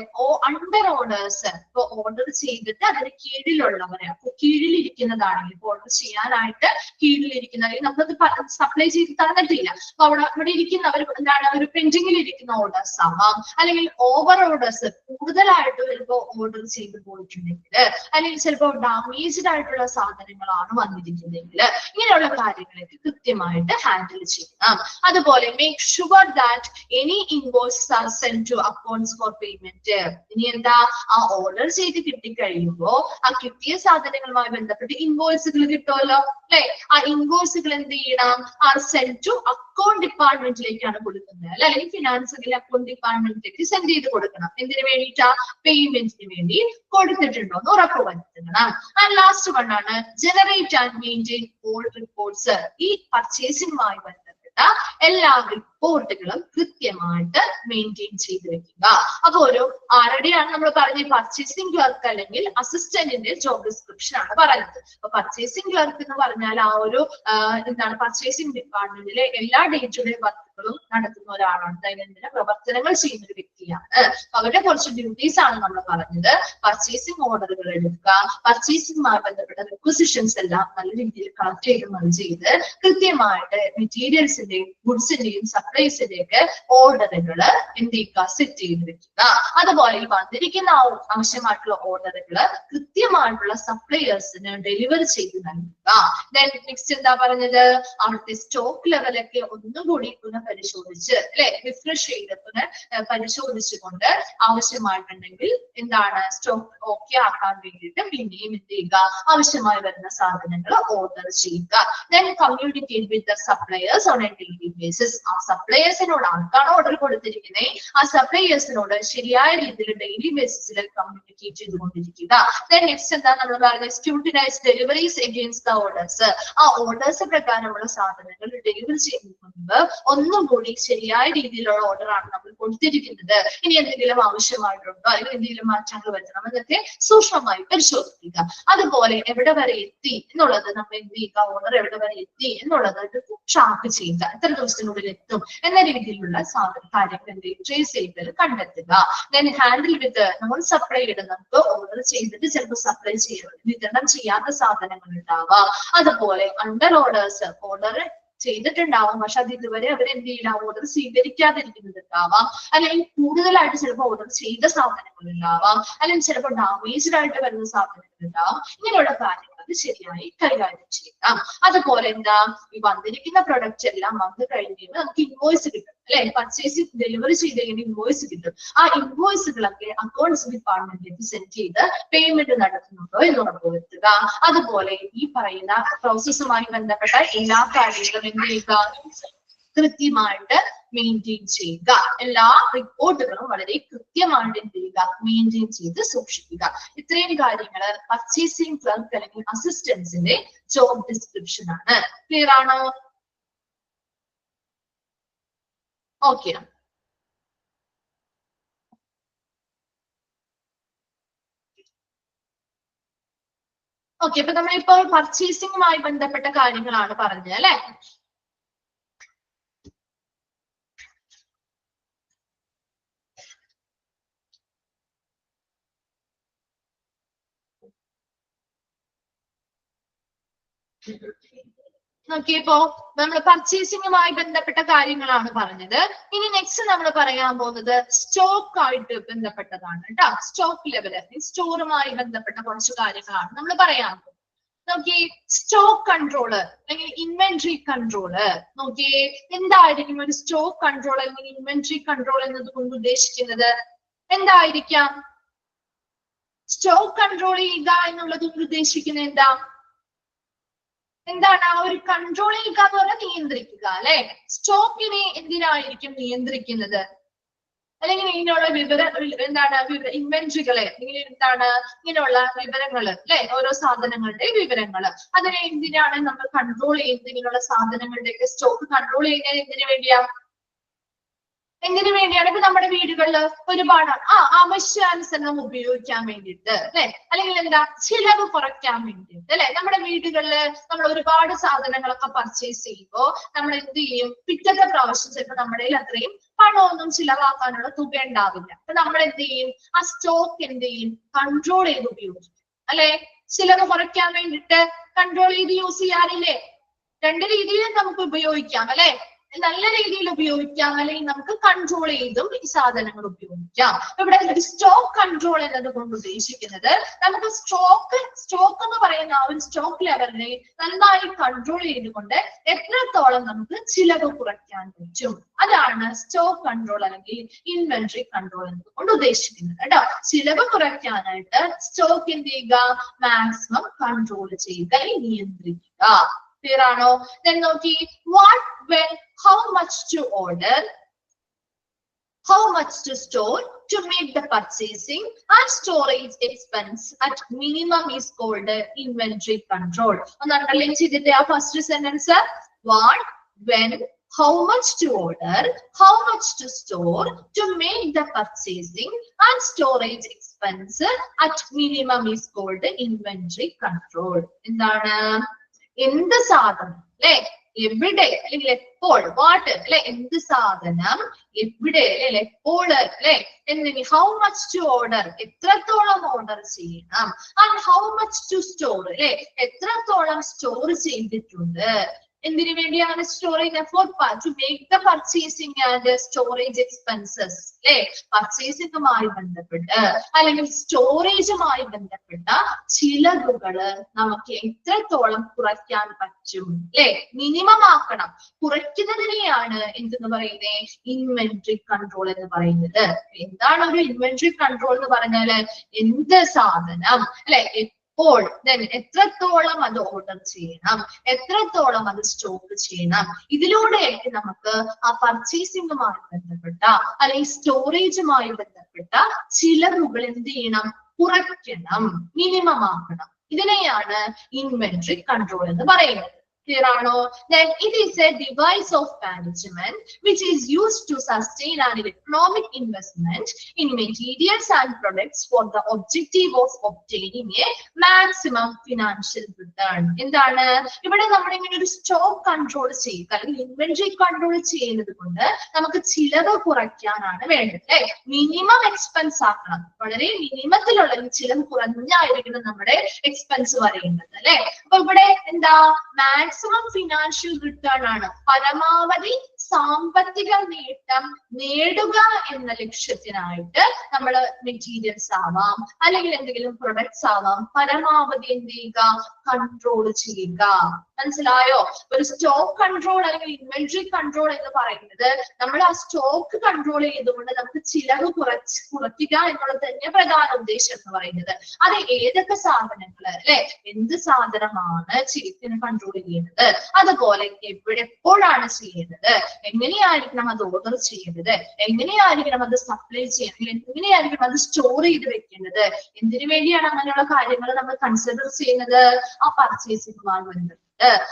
അണ്ടർ ഓർഡേഴ്സ്, ഇപ്പൊ ഓർഡർ ചെയ്തിട്ട് അതിന് കീഴിലുള്ളവരെ, അപ്പൊ കീഴിലിരിക്കുന്നതാണെങ്കിൽ ഓർഡർ ചെയ്യാനായിട്ട് കീഴിലിരിക്കുന്ന, നമ്മളത് സപ്ലൈ ചെയ്ത് തന്നിട്ടില്ല, അപ്പൊ അവിടെ ഇരിക്കുന്നവർ എന്താണ്, ഒരു പെൻഡിങ്ങിൽ ഇരിക്കുന്ന ഓർഡേഴ്സ് ആവാം, അല്ലെങ്കിൽ ഓവർ ഓർഡേഴ്സ് കൂടുതലായിട്ട് ചിലപ്പോ ഓർഡർ ചെയ്ത് പോയിട്ടുണ്ടെങ്കിൽ, അല്ലെങ്കിൽ ചിലപ്പോൾ ഡാമേജ്ഡ് ആയിട്ടുള്ള സാധനങ്ങളാണ് വന്നിരിക്കുന്നതെങ്കിൽ, ഇങ്ങനെയുള്ള കാര്യങ്ങളൊക്കെ കൃത്യമായിട്ട് ഹാൻഡിൽ ചെയ്യണം. അതുപോലെ make sure that any invoices are send to accounts for payment. ഇനി എന്താ, ആ ഓർഡർ ചെയ്ത് കിട്ടിക്കഴിയുമ്പോ ആ കിട്ടിയ സാധനങ്ങളുമായി ബന്ധപ്പെട്ട് ഇൻവോയ്സുകൾ കിട്ടുമല്ലോ അല്ലെ, ആ ഇൻവോയ്സുകൾ എന്ത് ചെയ്യണം, ആർ സെൻഡ് ടു അക്കൗണ്ട് ഡിപ്പാർട്ട്മെന്റിലേക്കാണ് കൊടുക്കുന്നത് അല്ലെ, അല്ലെങ്കിൽ ഫിനാൻസിലെ അക്കൗണ്ട് ഡിപ്പാർട്ട്മെന്റിലേക്ക് സെൻഡ് ചെയ്ത് കൊടുക്കണം. എന്തിനു വേണ്ടിയിട്ടാ, പേയ്മെന്റിന് വേണ്ടി കൊടുത്തിട്ടുണ്ടോ എന്ന് ഉറപ്പ് വരുത്തണം. ആൻഡ് ലാസ്റ്റ് വൺ ആണ് generate and maintain all reports. ഈ പർച്ചേസിംഗുമായി ബന്ധപ്പെട്ട എല്ലാ റിപ്പോർട്ടുകളും കൃത്യമായിട്ട് മെയിൻറ്റെയിൻ ചെയ്ത് വെക്കുക. അപ്പൊ ഒരു ആരുടെയാണ് നമ്മൾ പറഞ്ഞ പർച്ചേസിംഗ് ക്ലർക്ക് അല്ലെങ്കിൽ അസിസ്റ്റന്റിന്റെ ജോബ് ഡിസ്ക്രിപ്ഷൻ ആണ് പറയുന്നത്. അപ്പൊ പർച്ചേസിംഗ് ക്ലർക്ക് എന്ന് പറഞ്ഞാൽ ആ ഒരു എന്താണ്, പർച്ചേസിംഗ് ഡിപ്പാർട്ട്മെന്റിലെ എല്ലാ ഡേ ടു ഡേ വർക്കുകളും നടത്തുന്ന ഒരാളാണ്, ദൈനംദിന പ്രവർത്തനങ്ങൾ ചെയ്യുന്ന ഒരു വ്യക്തിയാണ്. അവരുടെ കുറച്ച് ഡ്യൂട്ടീസ് ആണ് നമ്മൾ പറഞ്ഞത്. പർച്ചേസിംഗ് ഓർഡറുകൾ എടുക്കുക, പർച്ചേസിംഗുമായി ബന്ധപ്പെട്ട റിക്വസിഷൻസ് എല്ലാം നല്ല രീതിയിൽ കളക്ട് ചെയ്ത് കൃത്യമായിട്ട് മെറ്റീരിയൽസിന്റെയും ഗുഡ്സിന്റെയും സപ്ലൈസിന്റെയൊക്കെ ഓർഡറുകൾ എന്ത് ചെയ്യുക, സെറ്റ് ചെയ്ത് വെക്കുക. അതുപോലെ ഈ വന്നിരിക്കുന്ന ആവശ്യമായിട്ടുള്ള ഓർഡറുകൾ കൃത്യമായിട്ടുള്ള സപ്ലയേഴ്സിന് ഡെലിവറി ചെയ്ത് നൽകുക. നെക്സ്റ്റ് എന്താ പറഞ്ഞത്, അവിടുത്തെ സ്റ്റോക്ക് ലെവലൊക്കെ ഒന്നുകൂടി പരിശോധിച്ച് അല്ലെ റിഫ്രഷ് ചെയ്ത് പരിശോധിച്ചുകൊണ്ട് ആവശ്യമായിട്ടുണ്ടെങ്കിൽ എന്താണ് സ്റ്റോക്ക് ഓക്കെ ആക്കാൻ വേണ്ടിയിട്ട് പിന്നെയും എന്ത് ചെയ്യുക ആവശ്യമായി വരുന്ന സാധനങ്ങൾ ഓർഡർ ചെയ്യുക. Then communicate with the suppliers on a daily basis. ആ സപ്ലയേഴ്സിനോട് ആർക്കാണോ ഓർഡർ കൊടുത്തിരിക്കുന്നത് ആ സപ്ലയേഴ്സിനോട് ശരിയായ രീതിയിൽ ഡെയിലി ബേസിസിൽ കമ്മ്യൂണിക്കേറ്റ് ചെയ്തുകൊണ്ടിരിക്കുക. Then next എന്താ നമ്മൾ പറയുന്നത് scrutinise deliveries against the orders. ആ ഓർഡേഴ്സ് പ്രകാരമുള്ള സാധനങ്ങൾ ഡെലിവറി ചെയ്യുന്നതിന് മുൻപ് ഒന്നും കൂടി ശരിയായ രീതിയിലുള്ള ഓർഡർ ആണ് നമ്മൾ കൊടുത്തിരിക്കുന്നത്, ഇനി എന്തെങ്കിലും ആവശ്യമായിട്ടുണ്ടോ അല്ലെങ്കിൽ എന്തെങ്കിലും മാറ്റങ്ങൾ വരുത്തണം എന്നൊക്കെ സൂക്ഷ്മമായി പരിശോധിക്കുക. അതുപോലെ എവിടെ വരെ എത്തി എന്നുള്ളത് നമ്മൾ എന്ത് ചെയ്യുക ഓർഡർ എവിടെ വരെ എത്തി എന്നുള്ളത് ട്രാക്ക് ചെയ്യുക, എത്ര ദിവസത്തിനുള്ളിൽ എത്തും എന്ന രീതിയിലുള്ള കാര്യങ്ങൾ എന്ത് ചെയ്യും ട്രേസ് ചെയ്ത് കണ്ടെത്തുക. Then handle with non supplied നമുക്ക് ഓർഡർ ചെയ്തിട്ട് ചിലപ്പോൾ സപ്ലൈ വിതരണം ചെയ്യാത്ത സാധനങ്ങൾ ഉണ്ടാവാം. അതുപോലെ അണ്ടർ ഓർഡേഴ്സ് ഓർഡർ ചെയ്തിട്ടുണ്ടാവാം പക്ഷെ അത് ഇതുവരെ അവർ എന്ത് ചെയ്യില്ല ഓർഡർ സ്വീകരിക്കാതിരിക്കുന്നുണ്ടാവാം, അല്ലെങ്കിൽ കൂടുതലായിട്ട് ചിലപ്പോൾ ഓർഡർ ചെയ്ത സാധനങ്ങൾ ഉണ്ടാവാം, അല്ലെങ്കിൽ ചിലപ്പോൾ ഡാമേജ്ഡ് ആയിട്ട് വരുന്ന സാധനങ്ങൾ ഉണ്ടാവാം. ഇങ്ങനെയുള്ള കാര്യങ്ങൾ അത് ശരിയായി കൈകാര്യം ചെയ്യാം. അതുപോലെ എന്താ ഈ വന്നിരിക്കുന്ന പ്രൊഡക്റ്റ് എല്ലാം വന്നു കഴിഞ്ഞ് നമുക്ക് ഇൻവോയ്സ് കിട്ടും അല്ലെ, പർച്ചേസ് ഡെലിവറി ചെയ്ത് കഴിഞ്ഞ് ഇൻവോയ്സ് കിട്ടും. ആ ഇൻവോയ്സുകളൊക്കെ അക്കൗണ്ട്സ് ഡിപ്പാർട്ട്മെന്റിലേക്ക് സെൻഡ് ചെയ്ത് പേയ്മെന്റ് നടത്തുന്നുണ്ടോ എന്ന് ഉറപ്പുവരുത്തുക. അതുപോലെ ഈ പറയുന്ന പ്രോസസ്സുമായി ബന്ധപ്പെട്ട എല്ലാ കാര്യങ്ങളും എന്ത് ചെയ്യുക കൃത്യമായിട്ട് മെയിൻറ്റെയിൻ ചെയ്യുക. എല്ലാ റിപ്പോർട്ടുകളും വളരെ കൃത്യമായിട്ട് എന്ത് ചെയ്യുക മെയിൻറ്റെയിൻ ചെയ്ത് സൂക്ഷിക്കുക. ഇത്രയും കാര്യങ്ങൾ പർച്ചേസിംഗ് ക്ലർക്ക് അല്ലെങ്കിൽ അസിസ്റ്റൻസിന്റെ ജോബ് ഡിസ്ക്രിപ്ഷൻ ആണ്. ക്ലിയർ ആണോ? ഓക്കെ. ഓക്കെ, അപ്പൊ നമ്മളിപ്പോൾ പർച്ചേസിംഗുമായി ബന്ധപ്പെട്ട കാര്യങ്ങളാണ് പറഞ്ഞത് അല്ലെ. നോക്കിയപ്പോ നമ്മൾ പർച്ചേസിംഗുമായി ബന്ധപ്പെട്ട കാര്യങ്ങളാണ് പറഞ്ഞത്. ഇനി നെക്സ്റ്റ് നമ്മൾ പറയാൻ പോകുന്നത് സ്റ്റോക്ക് ആയിട്ട് ബന്ധപ്പെട്ടതാണ് കേട്ടോ. സ്റ്റോക്ക് ലെവല് സ്റ്റോറുമായി ബന്ധപ്പെട്ട കുറച്ച് കാര്യങ്ങളാണ് നമ്മൾ പറയാൻ പോകുന്നത്. നോക്കിയേ സ്റ്റോക്ക് കൺട്രോള് അല്ലെങ്കിൽ ഇൻവെന്ററി കൺട്രോള്. നോക്കിയേ എന്തായിരിക്കും ഒരു സ്റ്റോക്ക് കൺട്രോൾ അല്ലെങ്കിൽ ഇൻവെന്ററി കൺട്രോൾ എന്നത് കൊണ്ട് ഉദ്ദേശിക്കുന്നത് എന്തായിരിക്കാം? സ്റ്റോക്ക് കൺട്രോൾ ചെയ്യുക എന്നുള്ളത് കൊണ്ട് ഉദ്ദേശിക്കുന്നത് എന്താണ്? ആ ഒരു കൺട്രോൾ ചെയ്യുക എന്ന് പറഞ്ഞാൽ നിയന്ത്രിക്കുക അല്ലെ. സ്റ്റോക്കിനെ എന്തിനായിരിക്കും നിയന്ത്രിക്കുന്നത്? അല്ലെങ്കിൽ ഇങ്ങനെയുള്ള ഇൻവെന്ററികളെ അല്ലെങ്കിൽ ഇങ്ങനെയുള്ള വിവരങ്ങൾ അല്ലെ, ഓരോ സാധനങ്ങളുടെ വിവരങ്ങൾ അതിനെ എന്തിനാണ് നമ്മൾ കൺട്രോൾ ചെയ്യുന്നത്? ഇങ്ങനെയുള്ള സാധനങ്ങളുടെയൊക്കെ സ്റ്റോക്ക് കൺട്രോൾ ചെയ്യുന്നത് എന്തിനു വേണ്ടിയാണ്? ഇപ്പൊ നമ്മുടെ വീടുകളിൽ ഒരുപാട് ആവശ്യാനുസരണം ഉപയോഗിക്കാൻ വേണ്ടിയിട്ട് അല്ലെ, അല്ലെങ്കിൽ ചിലവ് കുറയ്ക്കാൻ വേണ്ടിയിട്ട് അല്ലെ. നമ്മുടെ വീടുകളിൽ നമ്മൾ ഒരുപാട് സാധനങ്ങളൊക്കെ പർച്ചേസ് ചെയ്യുമ്പോൾ നമ്മൾ എന്ത് ചെയ്യും? പിറ്റത്തെ പ്രാവശ്യം ചിലപ്പോൾ നമ്മുടെ അത്രയും പണമൊന്നും ചിലവാക്കാനുള്ള തുക ഉണ്ടാവില്ല. അപ്പൊ നമ്മൾ എന്ത് ചെയ്യും? ആ സ്റ്റോക്ക് എന്ത് ചെയ്യും? കൺട്രോൾ ചെയ്ത് ഉപയോഗിക്കും അല്ലെ. ചിലവ് കുറയ്ക്കാൻ വേണ്ടിയിട്ട് കൺട്രോൾ ചെയ്ത് യൂസ് ചെയ്യാറില്ലേ? രണ്ട് രീതിയിലും നമുക്ക് ഉപയോഗിക്കാം അല്ലെ. നല്ല രീതിയിൽ ഉപയോഗിക്കാം അല്ലെങ്കിൽ നമുക്ക് കൺട്രോൾ ചെയ്തും ഈ സാധനങ്ങൾ ഉപയോഗിക്കാം. ഇവിടെ സ്റ്റോക്ക് കൺട്രോൾ എന്നത് കൊണ്ട് ഉദ്ദേശിക്കുന്നത് നമുക്ക് സ്റ്റോക്ക് എന്ന് പറയുന്ന ആ ഒരു സ്റ്റോക്ക് ലെവലിനെ നന്നായി കൺട്രോൾ ചെയ്തുകൊണ്ട് എത്രത്തോളം നമുക്ക് ചിലവ് കുറയ്ക്കാൻ പറ്റും, അതാണ് സ്റ്റോക്ക് കൺട്രോൾ അല്ലെങ്കിൽ ഇൻവെന്ററി കൺട്രോൾ എന്നത് കൊണ്ട് ഉദ്ദേശിക്കുന്നത് കേട്ടോ. ചിലവ് കുറയ്ക്കാനായിട്ട് സ്റ്റോക്ക് എന്ത് ചെയ്യുക? മാക്സിമം കൺട്രോൾ ചെയ്യുക, നിയന്ത്രിക്കുക. Clear ആണോ? Then നോക്കി what, when, how much to order, how much to store to make the purchasing and storage expense at minimum is called inventory control. ഒന്ന് underline ചെയ്തിട്ട് ആ first sentence what, when, how much to order, how much to store to make the purchasing and storage expense at minimum is called inventory control. എന്താണ്? എന്ത് സാധനം അല്ലെ, എവിടെ അല്ലെങ്കിൽ എപ്പോൾ, വാട്ട് അല്ലെ, എന്ത് സാധനം എവിടെ അല്ലെ, എപ്പോൾ അല്ലെ, എന്തിന്, ഹൗ മച്ച് ടു ഓർഡർ, എത്രത്തോളം ഓർഡർ ചെയ്യണം, and how much to store അല്ലെ, എത്രത്തോളം സ്റ്റോർ ചെയ്തിട്ടുണ്ട്, എന്തിനു വേണ്ടിയാണ് സ്റ്റോർ ചെയ്യുന്നത്? For to make the purchasing and storage expenses അല്ലെ, പർച്ചേസിംഗുമായി ബന്ധപ്പെട്ട് അല്ലെങ്കിൽ സ്റ്റോറേജുമായി ബന്ധപ്പെട്ട ചിലവുകള് നമുക്ക് എത്രത്തോളം കുറയ്ക്കാൻ പറ്റും അല്ലെ, മിനിമം ആക്കണം. കുറയ്ക്കുന്നതിനെയാണ് എന്തെന്ന് പറയുന്നത്? ഇൻവെന്ററി കൺട്രോൾ എന്ന് പറയുന്നത്. എന്താണ് ഒരു ഇൻവെന്ററി കൺട്രോൾ എന്ന് പറഞ്ഞാല്? എന്ത് സാധനം അല്ലെ എപ്പോൾ എത്രത്തോളം അത് ഓർഡർ ചെയ്യണം, എത്രത്തോളം അത് സ്റ്റോക്ക് ചെയ്യണം, ഇതിലൂടെയൊക്കെ നമുക്ക് ആ പർച്ചേസിംഗുമായി ബന്ധപ്പെട്ട അല്ലെങ്കിൽ സ്റ്റോറേജുമായി ബന്ധപ്പെട്ട ചിലവുകൾ എന്ത് ചെയ്യണം? കുറയ്ക്കണം, മിനിമം ആക്കണം. ഇതിനെയാണ് ഇൻവെന്ററി കൺട്രോൾ എന്ന് പറയുന്നത്. Clear ആണോ? Then it is a device of management which is used to sustain an economic investment in materials and products for the objective of obtaining a maximum financial return. എന്താണ് ഇവിടെ നമ്മൾ ഇങ്ങനെ ഒരു stock control ചെയ്യുക അല്ലെങ്കിൽ inventory control ചെയ്യുന്നത് കൊണ്ട് നമുക്ക് ചിലവ് കുറയ്ക്കാനാണ് വേണ്ടത് അല്ലെ, മിനിമം എക്സ്പെൻസ് ആക്കണം. വളരെ മിനിമത്തിലുള്ള ചിലവ് കുറഞ്ഞായിരിക്കണം നമ്മുടെ എക്സ്പെൻസ് പറയുന്നത് അല്ലെ. അപ്പൊ ഇവിടെ എന്താ? മാക്സിമം ഫിനാൻഷ്യൽ റിട്ടേൺ ആണ്, പരമാവധി സാമ്പത്തിക നേട്ടം നേടുക എന്ന ലക്ഷ്യത്തിനായിട്ട് നമ്മൾ മെറ്റീരിയൽസ് ആവാം അല്ലെങ്കിൽ എന്തെങ്കിലും പ്രൊഡക്ട്സ് ആവാം പരമാവധി എന്ത് ചെയ്യുക? കൺട്രോൾ ചെയ്യുക. മനസ്സിലായോ? ഒരു സ്റ്റോക്ക് കൺട്രോൾ അല്ലെങ്കിൽ ഇൻവെന്ററി കൺട്രോൾ എന്ന് പറയുന്നത് നമ്മൾ ആ സ്റ്റോക്ക് കൺട്രോൾ ചെയ്തുകൊണ്ട് നമുക്ക് ചിലവ് കുറയ്ക്കുക എന്നുള്ളത് തന്നെ പ്രധാന ഉദ്ദേശം എന്ന് പറയുന്നത്. അത് ഏതൊക്കെ സാധനങ്ങൾ അല്ലെ, എന്ത് സാധനമാണ് ശരിക്കും കൺട്രോൾ ചെയ്യുന്നത്, അതുപോലെ എപ്പോഴാണ് ചെയ്യുന്നത്, എങ്ങനെയായിരിക്കണം അത് ഓർഡർ ചെയ്യുന്നത്, എങ്ങനെയായിരിക്കണം അത് സപ്ലൈ ചെയ്യുന്നത്, എങ്ങനെയായിരിക്കണം അത് സ്റ്റോർ ചെയ്ത് വെക്കേണ്ടത്, എന്തിനു വേണ്ടിയാണ് അങ്ങനെയുള്ള കാര്യങ്ങൾ നമ്മൾ കൺസിഡർ ചെയ്യുന്നത്? ആ പർച്ചേസിംഗുമായി ബന്ധപ്പെട്ട്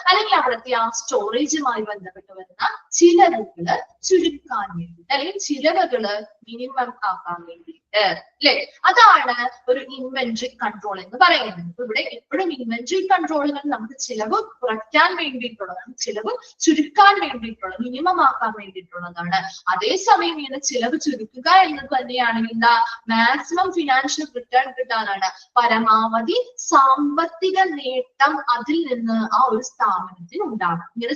അല്ലെങ്കിൽ അവിടുത്തെ ആ സ്റ്റോറേജുമായി ബന്ധപ്പെട്ട് വരുന്ന ചിലവുകള് ചുരുക്കാൻ വേണ്ടിയിട്ട് അല്ലെങ്കിൽ ചിലവുകള് മിനിമം ആക്കാൻ വേണ്ടിയിട്ട് അല്ലെ. അതാണ് ഒരു ഇൻവെന്ററി കൺട്രോൾ എന്ന് പറയുന്നത്. ഇവിടെ എപ്പോഴും ഇൻവെന്ററി കൺട്രോളുകൾ നമുക്ക് ചിലവ് കുറയ്ക്കാൻ വേണ്ടിയിട്ടുള്ളതാണ്, ചിലവ് ചുരുക്കാൻ വേണ്ടിയിട്ടുള്ളത്, മിനിമം ആക്കാൻ വേണ്ടിയിട്ടുള്ളതാണ്. അതേസമയം ഇങ്ങനെ ചിലവ് ചുരുക്കുക എന്നത് തന്നെയാണെങ്കിൽ എന്താ? മാക്സിമം ഫിനാൻഷ്യൽ റിട്ടേൺ കിട്ടാനാണ്, പരമാവധി സാമ്പത്തിക നേട്ടം അതിൽ നിന്ന് ആ ഒരു സ്ഥാപനത്തിന് ഉണ്ടാകും. ഇങ്ങനെ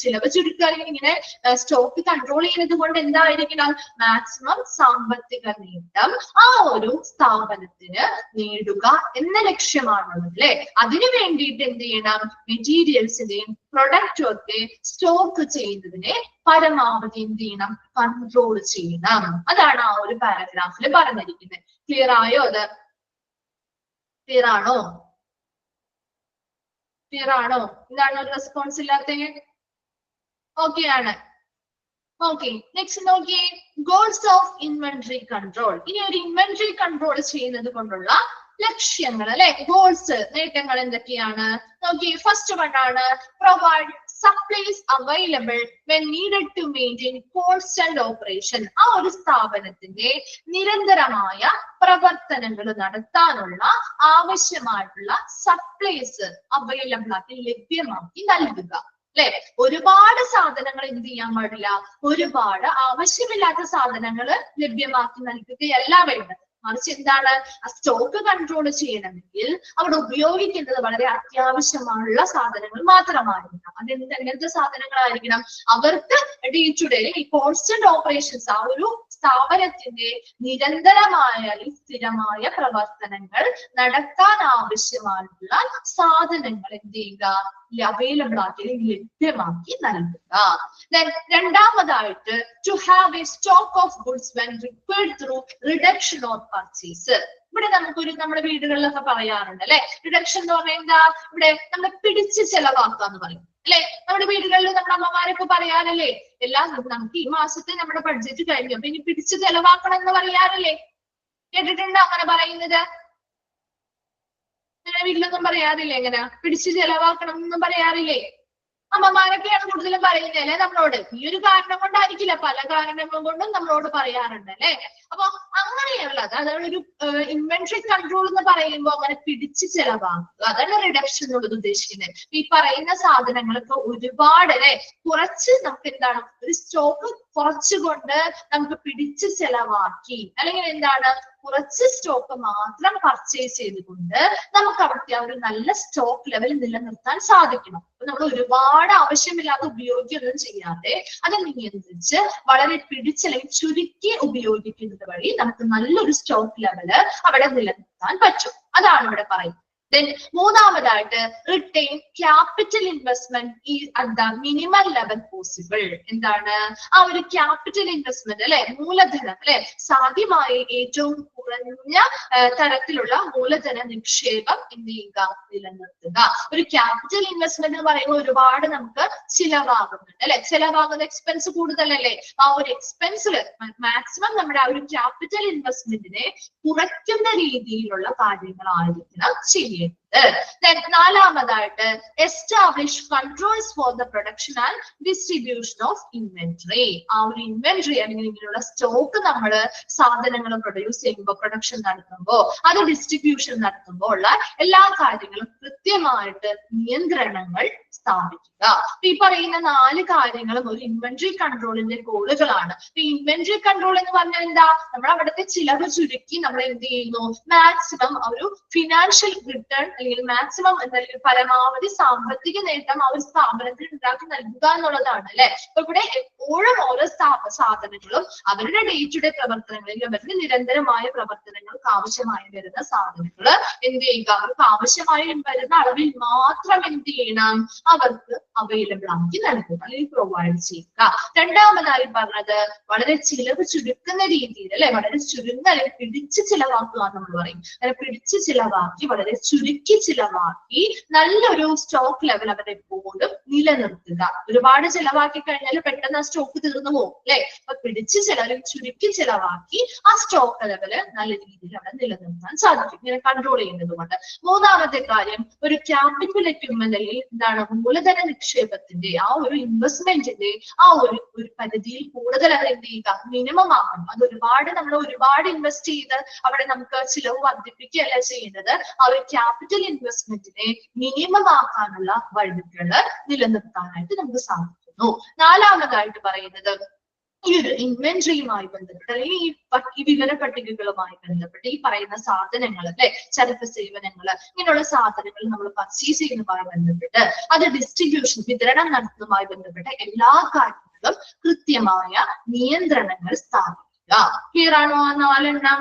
ചിലവ് ചുരുക്കുക അല്ലെങ്കിൽ ഇങ്ങനെ സ്റ്റോക്ക് കൺട്രോൾ ചെയ്യുന്നത് കൊണ്ട് എന്തായിരിക്കണം? മാക്സിമം സാമ്പത്തിക നേട്ടം ആ ഒരു സ്ഥാപനത്തിന് നേടുക എന്ന ലക്ഷ്യമാണുള്ളത് അല്ലെ. അതിനു വേണ്ടിയിട്ട് എന്ത് ചെയ്യണം? മെറ്റീരിയൽസിന്റെയും പ്രൊഡക്റ്റും ഒക്കെ സ്റ്റോക്ക് ചെയ്യുന്നതിനെ പരമാവധി എന്ത് ചെയ്യണം? കൺട്രോൾ ചെയ്യണം. അതാണ് ആ ഒരു പാരഗ്രാഫിൽ പറഞ്ഞിരിക്കുന്നത്. ക്ലിയർ ആയോ? അത് ക്ലിയർ ആണോ? ക്ലിയർ ആണോ? എന്താണ് ഒരു റെസ്പോൺസ് ഇല്ലാത്ത? ഓക്കെ ആണ്. ഓക്കെ, നെക്സ്റ്റ് നോക്കിയേ, ഗോൾസ് ഓഫ് ഇൻവെന്ററി കൺട്രോൾ. ഇനി ഒരു ഇൻവെന്ററി കൺട്രോൾ ചെയ്യുന്നത് കൊണ്ടുള്ള ലക്ഷ്യങ്ങൾ അല്ലെ, ഗോൾസ്, നേട്ടങ്ങൾ എന്തൊക്കെയാണ് നോക്കിയേ. ഫസ്റ്റ് വൺ ആണ് provide supplies available when needed to maintain constant operation. ആ ഒരു സ്ഥാപനത്തിന്റെ നിരന്തരമായ പ്രവർത്തനങ്ങൾ നടത്താനുള്ള ആവശ്യമായിട്ടുള്ള സപ്ലൈസ് അവൈലബിൾ ആക്കി ലഭ്യമാക്കി നൽകുക അല്ലെ. ഒരുപാട് സാധനങ്ങൾ എന്ത് ചെയ്യാൻ പാടില്ല, ഒരുപാട് ആവശ്യമില്ലാത്ത സാധനങ്ങൾ ലഭ്യമാക്കി നൽകുകയല്ല വേണ്ടത്. മറിച്ച് എന്താണ്? സ്റ്റോക്ക് കൺട്രോൾ ചെയ്യണമെങ്കിൽ അവിടെ ഉപയോഗിക്കേണ്ടത് വളരെ അത്യാവശ്യമുള്ള സാധനങ്ങൾ മാത്രമായിരിക്കണം. എങ്ങനത്തെ സാധനങ്ങളായിരിക്കണം? അവർക്ക് ഡേ ടു ഡേ ഈ കോൺസ്റ്റന്റ് ഓപ്പറേഷൻസ്, ആ ഒരു സ്ഥാപനത്തിന്റെ നിരന്തരമായ സ്ഥിരമായ പ്രവർത്തനങ്ങൾ നടത്താൻ ആവശ്യമായിട്ടുള്ള സാധനങ്ങൾ എന്ത് ചെയ്യുക? അവൈലബിൾ ആക്കി ലഭ്യമാക്കി നൽകുക. രണ്ടാമതായിട്ട് to have a stock of goods when required through reduction or purchase. ഇവിടെ നമ്മുടെ വീടുകളിലൊക്കെ പറയാറുണ്ട് അല്ലെ, റിഡക്ഷൻ എന്ന് പറഞ്ഞാൽ എന്താ? ഇവിടെ നമ്മൾ പിടിച്ച് ചെലവാക്കുക എന്ന് പറയും അല്ലെ. നമ്മുടെ വീടുകളിൽ നമ്മുടെ അമ്മമാരൊക്കെ പറയാറല്ലേ, നമുക്ക് ഈ മാസത്തെ നമ്മുടെ ബഡ്ജറ്റ് കഴിഞ്ഞു അപ്പൊ ഇനി പിടിച്ച് ചെലവാക്കണം എന്ന് പറയാറില്ലേ? കേട്ടിട്ടുണ്ടോ അങ്ങനെ പറയുന്നത്? വീട്ടിലൊന്നും പറയാറില്ലേ? എങ്ങനെ പിടിച്ച് ചെലവാക്കണം എന്നൊന്നും പറയാറില്ലേ? അമ്മമാരൊക്കെയാണ് കൂടുതലും പറയുന്നത് അല്ലെ നമ്മളോട്. ഈ ഒരു കാരണം കൊണ്ടായിരിക്കില്ല, പല കാരണങ്ങൾ കൊണ്ടും നമ്മളോട് പറയാറുണ്ട് അല്ലെ. അപ്പൊ അങ്ങനെയുള്ളത് അതാണ് ഒരു ഇൻവെന്ററി കൺട്രോൾ എന്ന് പറയുമ്പോൾ അങ്ങനെ പിടിച്ച് ചെലവാക്കുക, അതാണ് റിഡക്ഷൻ എന്നുള്ളത് ഉദ്ദേശിക്കുന്നത്. ഈ പറയുന്ന സാധനങ്ങളൊക്കെ ഒരുപാട് അല്ലെ കുറച്ച് നമുക്ക് എന്താണ് ഒരു സ്റ്റോക്ക് കുറച്ചുകൊണ്ട് നമുക്ക് പിടിച്ച് ചെലവാക്കി അല്ലെങ്കിൽ എന്താണ് കുറച്ച് സ്റ്റോക്ക് മാത്രം പർച്ചേസ് ചെയ്തുകൊണ്ട് നമുക്ക് അവിടുത്തെ ഒരു നല്ല സ്റ്റോക്ക് ലെവൽ നിലനിർത്താൻ സാധിക്കണം. നമ്മൾ ഒരുപാട് ആവശ്യമില്ലാതെ ഉപയോഗിക്കുകയൊന്നും ചെയ്യാതെ അത് നിയന്ത്രിച്ച് വളരെ പിടിച്ചല്ലെങ്കിൽ ചുരുക്കി ഉപയോഗിക്കുന്നത് വഴി നമുക്ക് നല്ലൊരു സ്റ്റോക്ക് ലെവല് അവിടെ നിലനിർത്താൻ പറ്റും. അതാണ് ഇവിടെ പറയുന്നത്. Then മൂന്നാമതായിട്ട് റിട്ടൈൻ ക്യാപിറ്റൽ ഇൻവെസ്റ്റ്മെന്റ് ഈ എന്താ മിനിമം ലെവൽ പോസിബിൾ. എന്താണ് ആ ഒരു ക്യാപിറ്റൽ ഇൻവെസ്റ്റ്മെന്റ് അല്ലെ, മൂലധനം അല്ലെ, സാധ്യമായ ഏറ്റവും കുറഞ്ഞ തരത്തിലുള്ള മൂലധന നിക്ഷേപം എന്ത് ചെയ്യുക, നിലനിർത്തുക. ഒരു ക്യാപിറ്റൽ ഇൻവെസ്റ്റ്മെന്റ് എന്ന് പറയുമ്പോൾ ഒരുപാട് നമുക്ക് ചിലവാകുന്നുണ്ട് അല്ലെ, ചിലവാകുന്ന എക്സ്പെൻസ് കൂടുതലല്ലേ. ആ ഒരു എക്സ്പെൻസിൽ മാക്സിമം നമ്മുടെ ആ ഒരു ക്യാപിറ്റൽ ഇൻവെസ്റ്റ്മെന്റിനെ കുറയ്ക്കുന്ന രീതിയിലുള്ള കാര്യങ്ങളായിരിക്കണം ചെയ്യുക. നാലാമതായിട്ട് establish controls for the production and distribution of inventory. ആ ഒരു ഇൻവെന്ററി അല്ലെങ്കിൽ ഇങ്ങനെയുള്ള സ്റ്റോക്ക് നമ്മൾ സാധനങ്ങൾ പ്രൊഡ്യൂസ് ചെയ്യുമ്പോൾ, പ്രൊഡക്ഷൻ നടത്തുമ്പോൾ, അത് ഡിസ്ട്രിബ്യൂഷൻ നടത്തുമ്പോൾ ഉള്ള എല്ലാ കാര്യങ്ങളും കൃത്യമായിട്ട് നിയന്ത്രണങ്ങൾ സ്ഥാപിക്കുക. ഈ പറയുന്ന 4 കാര്യങ്ങളും ഒരു ഇൻവെന്ററി കൺട്രോളിന്റെ ഗോളുകളാണ്. ഈ ഇൻവെന്ററി കൺട്രോൾ എന്ന് പറഞ്ഞാൽ എന്താ, നമ്മൾ അവിടുത്തെ ചിലവ് ചുരുക്കി നമ്മൾ എന്ത് ചെയ്യുന്നു, മാക്സിമം ഒരു ഫിനാൻഷ്യൽ റിട്ടേൺ അല്ലെങ്കിൽ മാക്സിമം എന്തായാലും പരമാവധി സാമ്പത്തിക നേട്ടം ആ ഒരു സ്ഥാപനത്തിന് ഉണ്ടാക്കി നൽകുക എന്നുള്ളതാണ് അല്ലെ. അപ്പൊ ഇവിടെ എപ്പോഴും ഓരോ സാധനങ്ങളും അവരുടെ ഡേ ടു ഡേ പ്രവർത്തനങ്ങളിൽ അവരുടെ നിരന്തരമായ പ്രവർത്തനങ്ങൾക്ക് ആവശ്യമായി വരുന്ന സാധനങ്ങൾ എന്ത് ചെയ്യുക, അവർക്ക് ആവശ്യമായി വരുന്ന അളവിൽ മാത്രം എന്ത് ചെയ്യണം, അവർക്ക് അവൈലബിൾ ആക്കി നൽകുക അല്ലെങ്കിൽ പ്രൊവൈഡ് ചെയ്യുക. രണ്ടാമതായി പറഞ്ഞത് വളരെ ചിലവ് ചുരുക്കുന്ന രീതിയിൽ അല്ലെ, വളരെ ചുരുങ്ങ പിടിച്ച് ചിലവാക്കുക നമ്മൾ പറയും. അങ്ങനെ പിടിച്ച് ചിലവാക്കി വളരെ ചുരുക്കി ചിലവാക്കി നല്ലൊരു സ്റ്റോക്ക് ലെവൽ അവർ എപ്പോഴും നിലനിർത്തുക. ഒരുപാട് ചിലവാക്കി കഴിഞ്ഞാൽ പെട്ടെന്ന് ആ സ്റ്റോക്ക് തീർന്നു പോകും അല്ലെ. അപ്പൊ പിടിച്ച് ചുരുക്കി ചിലവാക്കി ആ സ്റ്റോക്ക് ലെവല് നല്ല രീതിയിൽ അവിടെ നിലനിർത്താൻ സാധിക്കും, ഇങ്ങനെ കൺട്രോൾ ചെയ്യുന്നത് കൊണ്ട്. മൂന്നാമത്തെ കാര്യം ഒരു ക്യാപിറ്റൽ എക്യുപ്മെന്റ് അല്ലെങ്കിൽ എന്താണ് മൂലധന നിക്ഷേപത്തിന്റെ ആ ഒരു ഇൻവെസ്റ്റ്മെന്റിന്റെ ആ ഒരു പരിധിയിൽ കൂടുതൽ അത് എന്ത് ചെയ്യുക, മിനിമം ആക്കണം. അത് നമ്മൾ ഒരുപാട് ഇൻവെസ്റ്റ് ചെയ്ത് അവിടെ നമുക്ക് ചിലവ് വർദ്ധിപ്പിക്കുകയല്ല ചെയ്യുന്നത്, ആ ഒരു ക്യാപിറ്റൽ ഇൻവെസ്റ്റ്മെന്റിനെ മിനിമം ആക്കാനുള്ള വഴികള് നിലനിർത്താനായിട്ട് നമുക്ക് സാധിക്കുന്നു. നാലാമതായിട്ട് പറയുന്നത് ഈ ഒരു ഇൻവെന്ററിയുമായി ബന്ധപ്പെട്ട് അല്ലെങ്കിൽ ഈ വിവര പട്ടികകളുമായി ബന്ധപ്പെട്ട് ഈ പറയുന്ന സാധനങ്ങൾ അല്ലെ, ചരക്ക് സേവനങ്ങൾ ഇങ്ങനെയുള്ള സാധനങ്ങൾ നമ്മൾ പർച്ചേസ് ചെയ്യുന്നതുമായി ബന്ധപ്പെട്ട് അത് ഡിസ്ട്രിബ്യൂഷൻ വിതരണം നടത്തുന്നതുമായി ബന്ധപ്പെട്ട എല്ലാ കാര്യങ്ങളും കൃത്യമായ നിയന്ത്രണങ്ങൾ സ്ഥാപിക്കുക. ക്ലിയർ ആണോ? ആ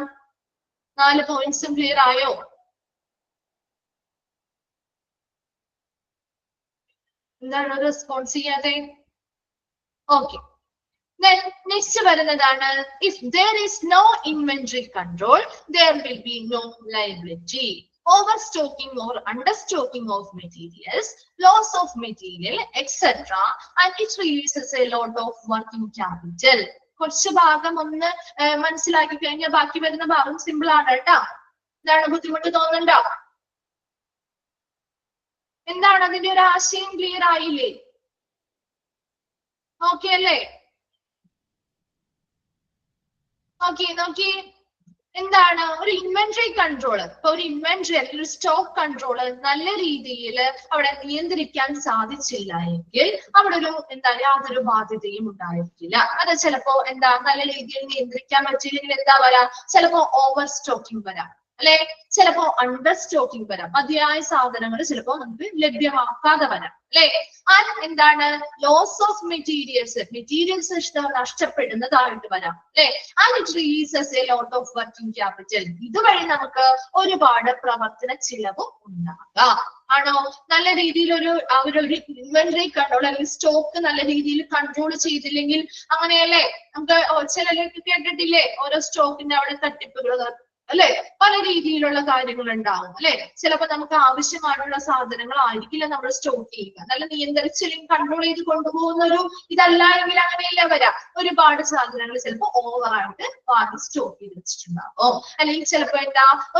4 പോയിന്റ്സും ക്ലിയർ ആയോ? എന്താണ് റെസ്പോൺസ് ചെയ്യാതെ? ഓക്കെ. Then next വരുന്നതാണ് if there is no inventory control there will be no liability. Overstocking or understocking of materials, loss of material etc. and it releases a lot of working capital. കുറച്ച് ഭാഗം ഒന്ന് മനസ്സിലാക്കി കഴിഞ്ഞാൽ ബാക്കി വരുന്ന ഭാഗം simple ആണ് കേട്ടോ. എന്താണ് ബുദ്ധിമുട്ട് തോന്നുന്നുണ്ടോ? എന്താണ് അതിന്റെ ഒരു ആശയം ക്ലിയർ ആയില്ലേ? ഓക്കെ അല്ലേ? നോക്കി എന്താണ് ഒരു ഇൻവെന്ററി കൺട്രോൾ. ഇപ്പൊ ഒരു ഇൻവെന്ററി അല്ലെങ്കിൽ ഒരു സ്റ്റോക്ക് കൺട്രോൾ നല്ല രീതിയിൽ അവിടെ നിയന്ത്രിക്കാൻ സാധിച്ചില്ല എങ്കിൽ അവിടെ ഒരു യാതൊരു ബാധ്യതയും ഉണ്ടായിരിക്കില്ല. അത് ചിലപ്പോ നല്ല രീതിയിൽ നിയന്ത്രിക്കാൻ പറ്റിയില്ലെങ്കിൽ എന്താ വരാം, ചിലപ്പോ ഓവർ സ്റ്റോക്കിംഗ് വരാം അല്ലെ, ചിലപ്പോ അണ്ടർ സ്റ്റോക്കിംഗ് വരാം, മതിയായ സാധനങ്ങൾ ചിലപ്പോ നമുക്ക് ലഭ്യമാക്കാതെ വരാം അല്ലെ. ലോസ് ഓഫ് മെറ്റീരിയൽസ് നഷ്ടപ്പെടുന്നതായിട്ട് വരാം അല്ലെ. And it releases a lot of working capital. ഇതുവഴി നമുക്ക് ഒരുപാട് പ്രവർത്തന ചിലവും ഉണ്ടാകാം. ആണോ? നല്ല രീതിയിൽ ഒരു ഇൻവെന്ററി കൺട്രോൾ അല്ലെങ്കിൽ സ്റ്റോക്ക് നല്ല രീതിയിൽ കൺട്രോൾ ചെയ്തില്ലെങ്കിൽ അങ്ങനെയല്ലേ നമുക്ക് ചിലരൊക്കെ കേട്ടിട്ടില്ലേ, ഓരോ സ്റ്റോക്കിന്റെ അവിടെ തട്ടിപ്പുകൾ അല്ലെ, പല രീതിയിലുള്ള കാര്യങ്ങൾ ഉണ്ടാവും അല്ലെ. ചിലപ്പോ നമുക്ക് ആവശ്യമായിട്ടുള്ള സാധനങ്ങൾ ആയിരിക്കില്ല നമ്മൾ സ്റ്റോക്ക് ചെയ്യുക, നല്ല നിയന്ത്രിച്ചില്ലെങ്കിൽ കൺട്രോൾ ചെയ്ത് കൊണ്ടുപോകുന്ന ഇതല്ല എങ്കിൽ അങ്ങനെയല്ല വരാം. ഒരുപാട് സാധനങ്ങൾ ചിലപ്പോൾ ഓവറായിട്ട് വാങ്ങി സ്റ്റോക്ക് ചെയ്ത് വെച്ചിട്ടുണ്ടാവും. അല്ലെങ്കിൽ ചിലപ്പോ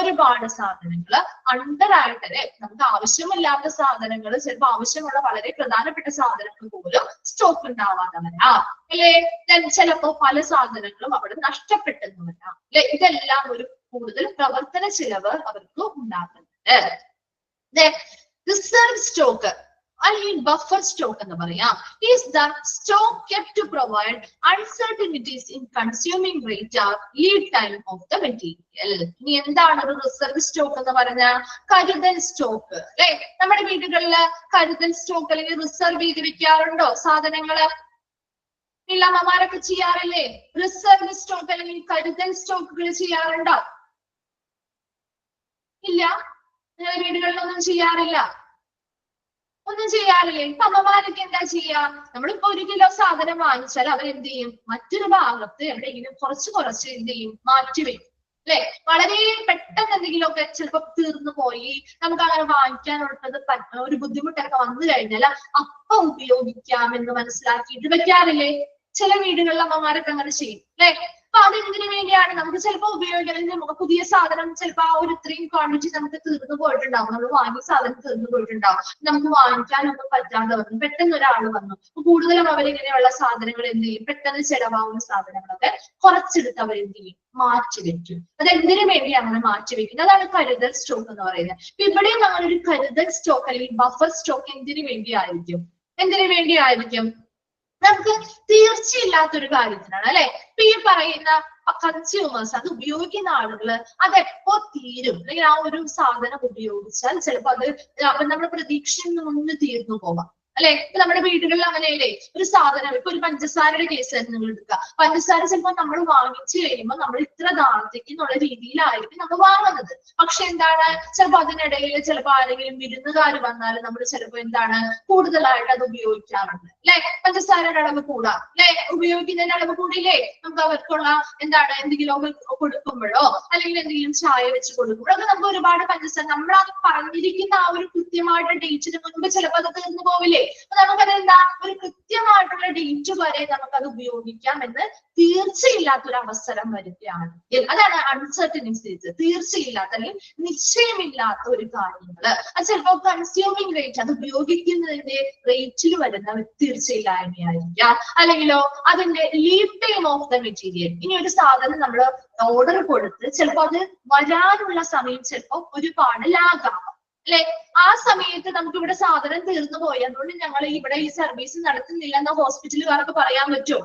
ഒരുപാട് സാധനങ്ങൾ അണ്ടറായിട്ട് അല്ലെ, നമുക്ക് ആവശ്യമില്ലാത്ത സാധനങ്ങൾ ചിലപ്പോൾ ആവശ്യമുള്ള വളരെ പ്രധാനപ്പെട്ട സാധനങ്ങൾ പോലും സ്റ്റോക്ക് ഉണ്ടാവാതെ വരാം അല്ലെ. ചിലപ്പോ പല സാധനങ്ങളും അവിടെ നഷ്ടപ്പെട്ടെന്ന് വരാം അല്ലെ. ഇതെല്ലാം ഒരു കൂടുതൽ പ്രവർത്തന ചിലവ് അവർക്ക് ഉണ്ടാക്കുന്നുണ്ട്. റിസർവ് സ്റ്റോക്ക് അല്ലെങ്കിൽ ബഫർ സ്റ്റോക്ക് എന്ന് പറയാം. Is the stock kept to provide uncertainties in consuming rate or lead time of the material. ഇനി എന്താണ് ഒരു റിസർവ് സ്റ്റോക്ക് എന്ന് പറഞ്ഞ കരുതൽ സ്റ്റോക്ക് അല്ലെ? നമ്മുടെ വീടുകളില് കരുതൽ സ്റ്റോക്ക് അല്ലെങ്കിൽ റിസർവ് ചെയ്ത് വെക്കാറുണ്ടോ സാധനങ്ങള്? ഇല്ല, അമ്മമാരൊക്കെ ചെയ്യാറില്ലേ? റിസർവ് സ്റ്റോക്ക് അല്ലെങ്കിൽ കരുതൽ സ്റ്റോക്കുകൾ ചെയ്യാറുണ്ടോ? ഇല്ല, നിങ്ങളുടെ വീടുകളിലൊന്നും ചെയ്യാറില്ല. ഒന്നും ചെയ്യാറില്ലേ? ഇപ്പൊ അമ്മമാരൊക്കെ എന്താ ചെയ്യാ? നമ്മളിപ്പോ 1 കിലോ സാധനം വാങ്ങിച്ചാൽ അവരെന്ത് ചെയ്യും? മറ്റൊരു ഭാഗത്ത് എവിടെയെങ്കിലും കുറച്ച് എന്ത് ചെയ്യും? മാറ്റിവെക്കും അല്ലെ? വളരെ പെട്ടെന്ന് എന്തെങ്കിലുമൊക്കെ ചിലപ്പോ തീർന്നു പോയി, നമുക്ക് അങ്ങനെ വാങ്ങിക്കാനുള്ളത് ഒരു ബുദ്ധിമുട്ടൊക്കെ വന്നു കഴിഞ്ഞാൽ അപ്പൊ ഉപയോഗിക്കാം എന്ന് മനസ്സിലാക്കിയിട്ട് വെക്കാറില്ലേ? ചില വീടുകളിൽ അമ്മമാരൊക്കെ അങ്ങനെ ചെയ്യും അല്ലെ? അപ്പൊ അതെന്തിനു വേണ്ടിയാണ്? നമുക്ക് ചിലപ്പോൾ ഉപയോഗിക്കണം, നമുക്ക് പുതിയ സാധനം ചിലപ്പോൾ ആ ഒരു ഇത്രയും ക്വാണ്ടിറ്റി നമുക്ക് തീർന്നു പോയിട്ടുണ്ടാവും, നമ്മൾ വാങ്ങിയ സാധനം തീർന്നു പോയിട്ടുണ്ടാവും, നമുക്ക് വാങ്ങിക്കാനൊന്നും പറ്റാതെ വന്നു, പെട്ടെന്ന് ഒരാൾ വന്നു. കൂടുതലും അവരിങ്ങനെയുള്ള സാധനങ്ങൾ എന്ത് ചെയ്യും? പെട്ടെന്ന് ചെലവാകുന്ന സാധനങ്ങളൊക്കെ കുറച്ചെടുത്ത് അവരെന്ത് ചെയ്യും? മാറ്റി വെക്കും. അതെന്തിനു വേണ്ടിയാണ് അങ്ങനെ മാറ്റി വെക്കുന്നത്? അതാണ് കരുതൽ സ്റ്റോക്ക് എന്ന് പറയുന്നത്. ഇപ്പൊ ഇവിടെയും നമ്മളൊരു കരുതൽ സ്റ്റോക്ക് അല്ലെങ്കിൽ ബഫർ സ്റ്റോക്ക് എന്തിനു വേണ്ടിയായിരിക്കും? നമുക്ക് തീർച്ചയില്ലാത്തൊരു കാര്യത്തിനാണ് അല്ലെ? ഇപ്പൊ ഈ പറയുന്ന കൺസ്യൂമേഴ്സ്, അത് ഉപയോഗിക്കുന്ന ആളുകള് അതെപ്പോ തീരും അല്ലെങ്കിൽ ആ ഒരു സാധനം ഉപയോഗിച്ചാൽ ചിലപ്പോ അത് നമ്മുടെ പ്രതീക്ഷയിൽ നിന്ന് തീർന്നു പോവാം അല്ലെ? ഇപ്പൊ നമ്മുടെ വീടുകളിൽ അങ്ങനെയല്ലേ? ഒരു സാധനം, ഇപ്പൊ ഒരു പഞ്ചസാരയുടെ കേസ് തന്നെ നിങ്ങൾ എടുക്കുക. പഞ്ചസാര ചിലപ്പോൾ നമ്മൾ വാങ്ങിച്ചു കഴിയുമ്പോൾ നമ്മൾ ഇത്ര നാളത്തേക്ക് എന്നുള്ള രീതിയിലായിരിക്കും നമ്മൾ വാങ്ങുന്നത്. പക്ഷെ എന്താണ്, ചിലപ്പോൾ അതിനിടയിൽ ചിലപ്പോൾ ആരെങ്കിലും വിരുന്നുകാർ വന്നാൽ നമ്മൾ ചിലപ്പോൾ എന്താണ് കൂടുതലായിട്ട് അത് ഉപയോഗിക്കാറുണ്ട് അല്ലെ? പഞ്ചസാരയുടെ അളവ് കൂടാം അല്ലെ? ഉപയോഗിക്കുന്നതിന്റെ അളവ് കൂടിയില്ലേ? നമുക്ക് അവർക്കുള്ള എന്താണ് എന്തെങ്കിലും കൊടുക്കുമ്പോഴോ അല്ലെങ്കിൽ എന്തെങ്കിലും ചായ വെച്ച് കൊടുക്കുമ്പോഴോ ഒക്കെ നമുക്ക് ഒരുപാട് പഞ്ചസാര, നമ്മൾ അത് പറഞ്ഞിരിക്കുന്ന ആ ഒരു കൃത്യമായിട്ട് ഡേറ്റിന് മുൻപ് ചിലപ്പോൾ അത് തീർന്നു പോവില്ലേ? അപ്പൊ നമുക്കത് എന്താ, ഒരു കൃത്യമായിട്ടുള്ള ഡേറ്റ് വരെ നമുക്കത് ഉപയോഗിക്കാം എന്ന് തീർച്ചയില്ലാത്തൊരു അവസരം വരികയാണ്. അതാണ് അൺസർട്ടനിറ്റീസ്, തീർച്ചയില്ലാത്ത അല്ലെങ്കിൽ നിശ്ചയമില്ലാത്ത ഒരു കാര്യങ്ങള്. അത് ചിലപ്പോൾ കൺസ്യൂമിങ് റേറ്റ്, അത് ഉപയോഗിക്കുന്നതിന്റെ റേറ്റിൽ വരുന്ന തീർച്ചയില്ലായ്മയായിരിക്കാം. അല്ലെങ്കിലോ അതിന്റെ lead time of the material. ഇനി ഒരു സാധനം നമ്മൾ ഓർഡർ കൊടുത്ത് ചിലപ്പോൾ അത് വരാനുള്ള സമയം ചിലപ്പോൾ ഒരുപാട് ലാഗാവാം അല്ലെ? ആ സമയത്ത് നമുക്ക് ഇവിടെ സാധനം തീർന്നു പോയി, അതുകൊണ്ട് ഞങ്ങൾ ഇവിടെ ഈ സർവീസ് നടത്തുന്നില്ല എന്ന് ഹോസ്പിറ്റലുകാർക്ക് പറയാൻ പറ്റുമോ?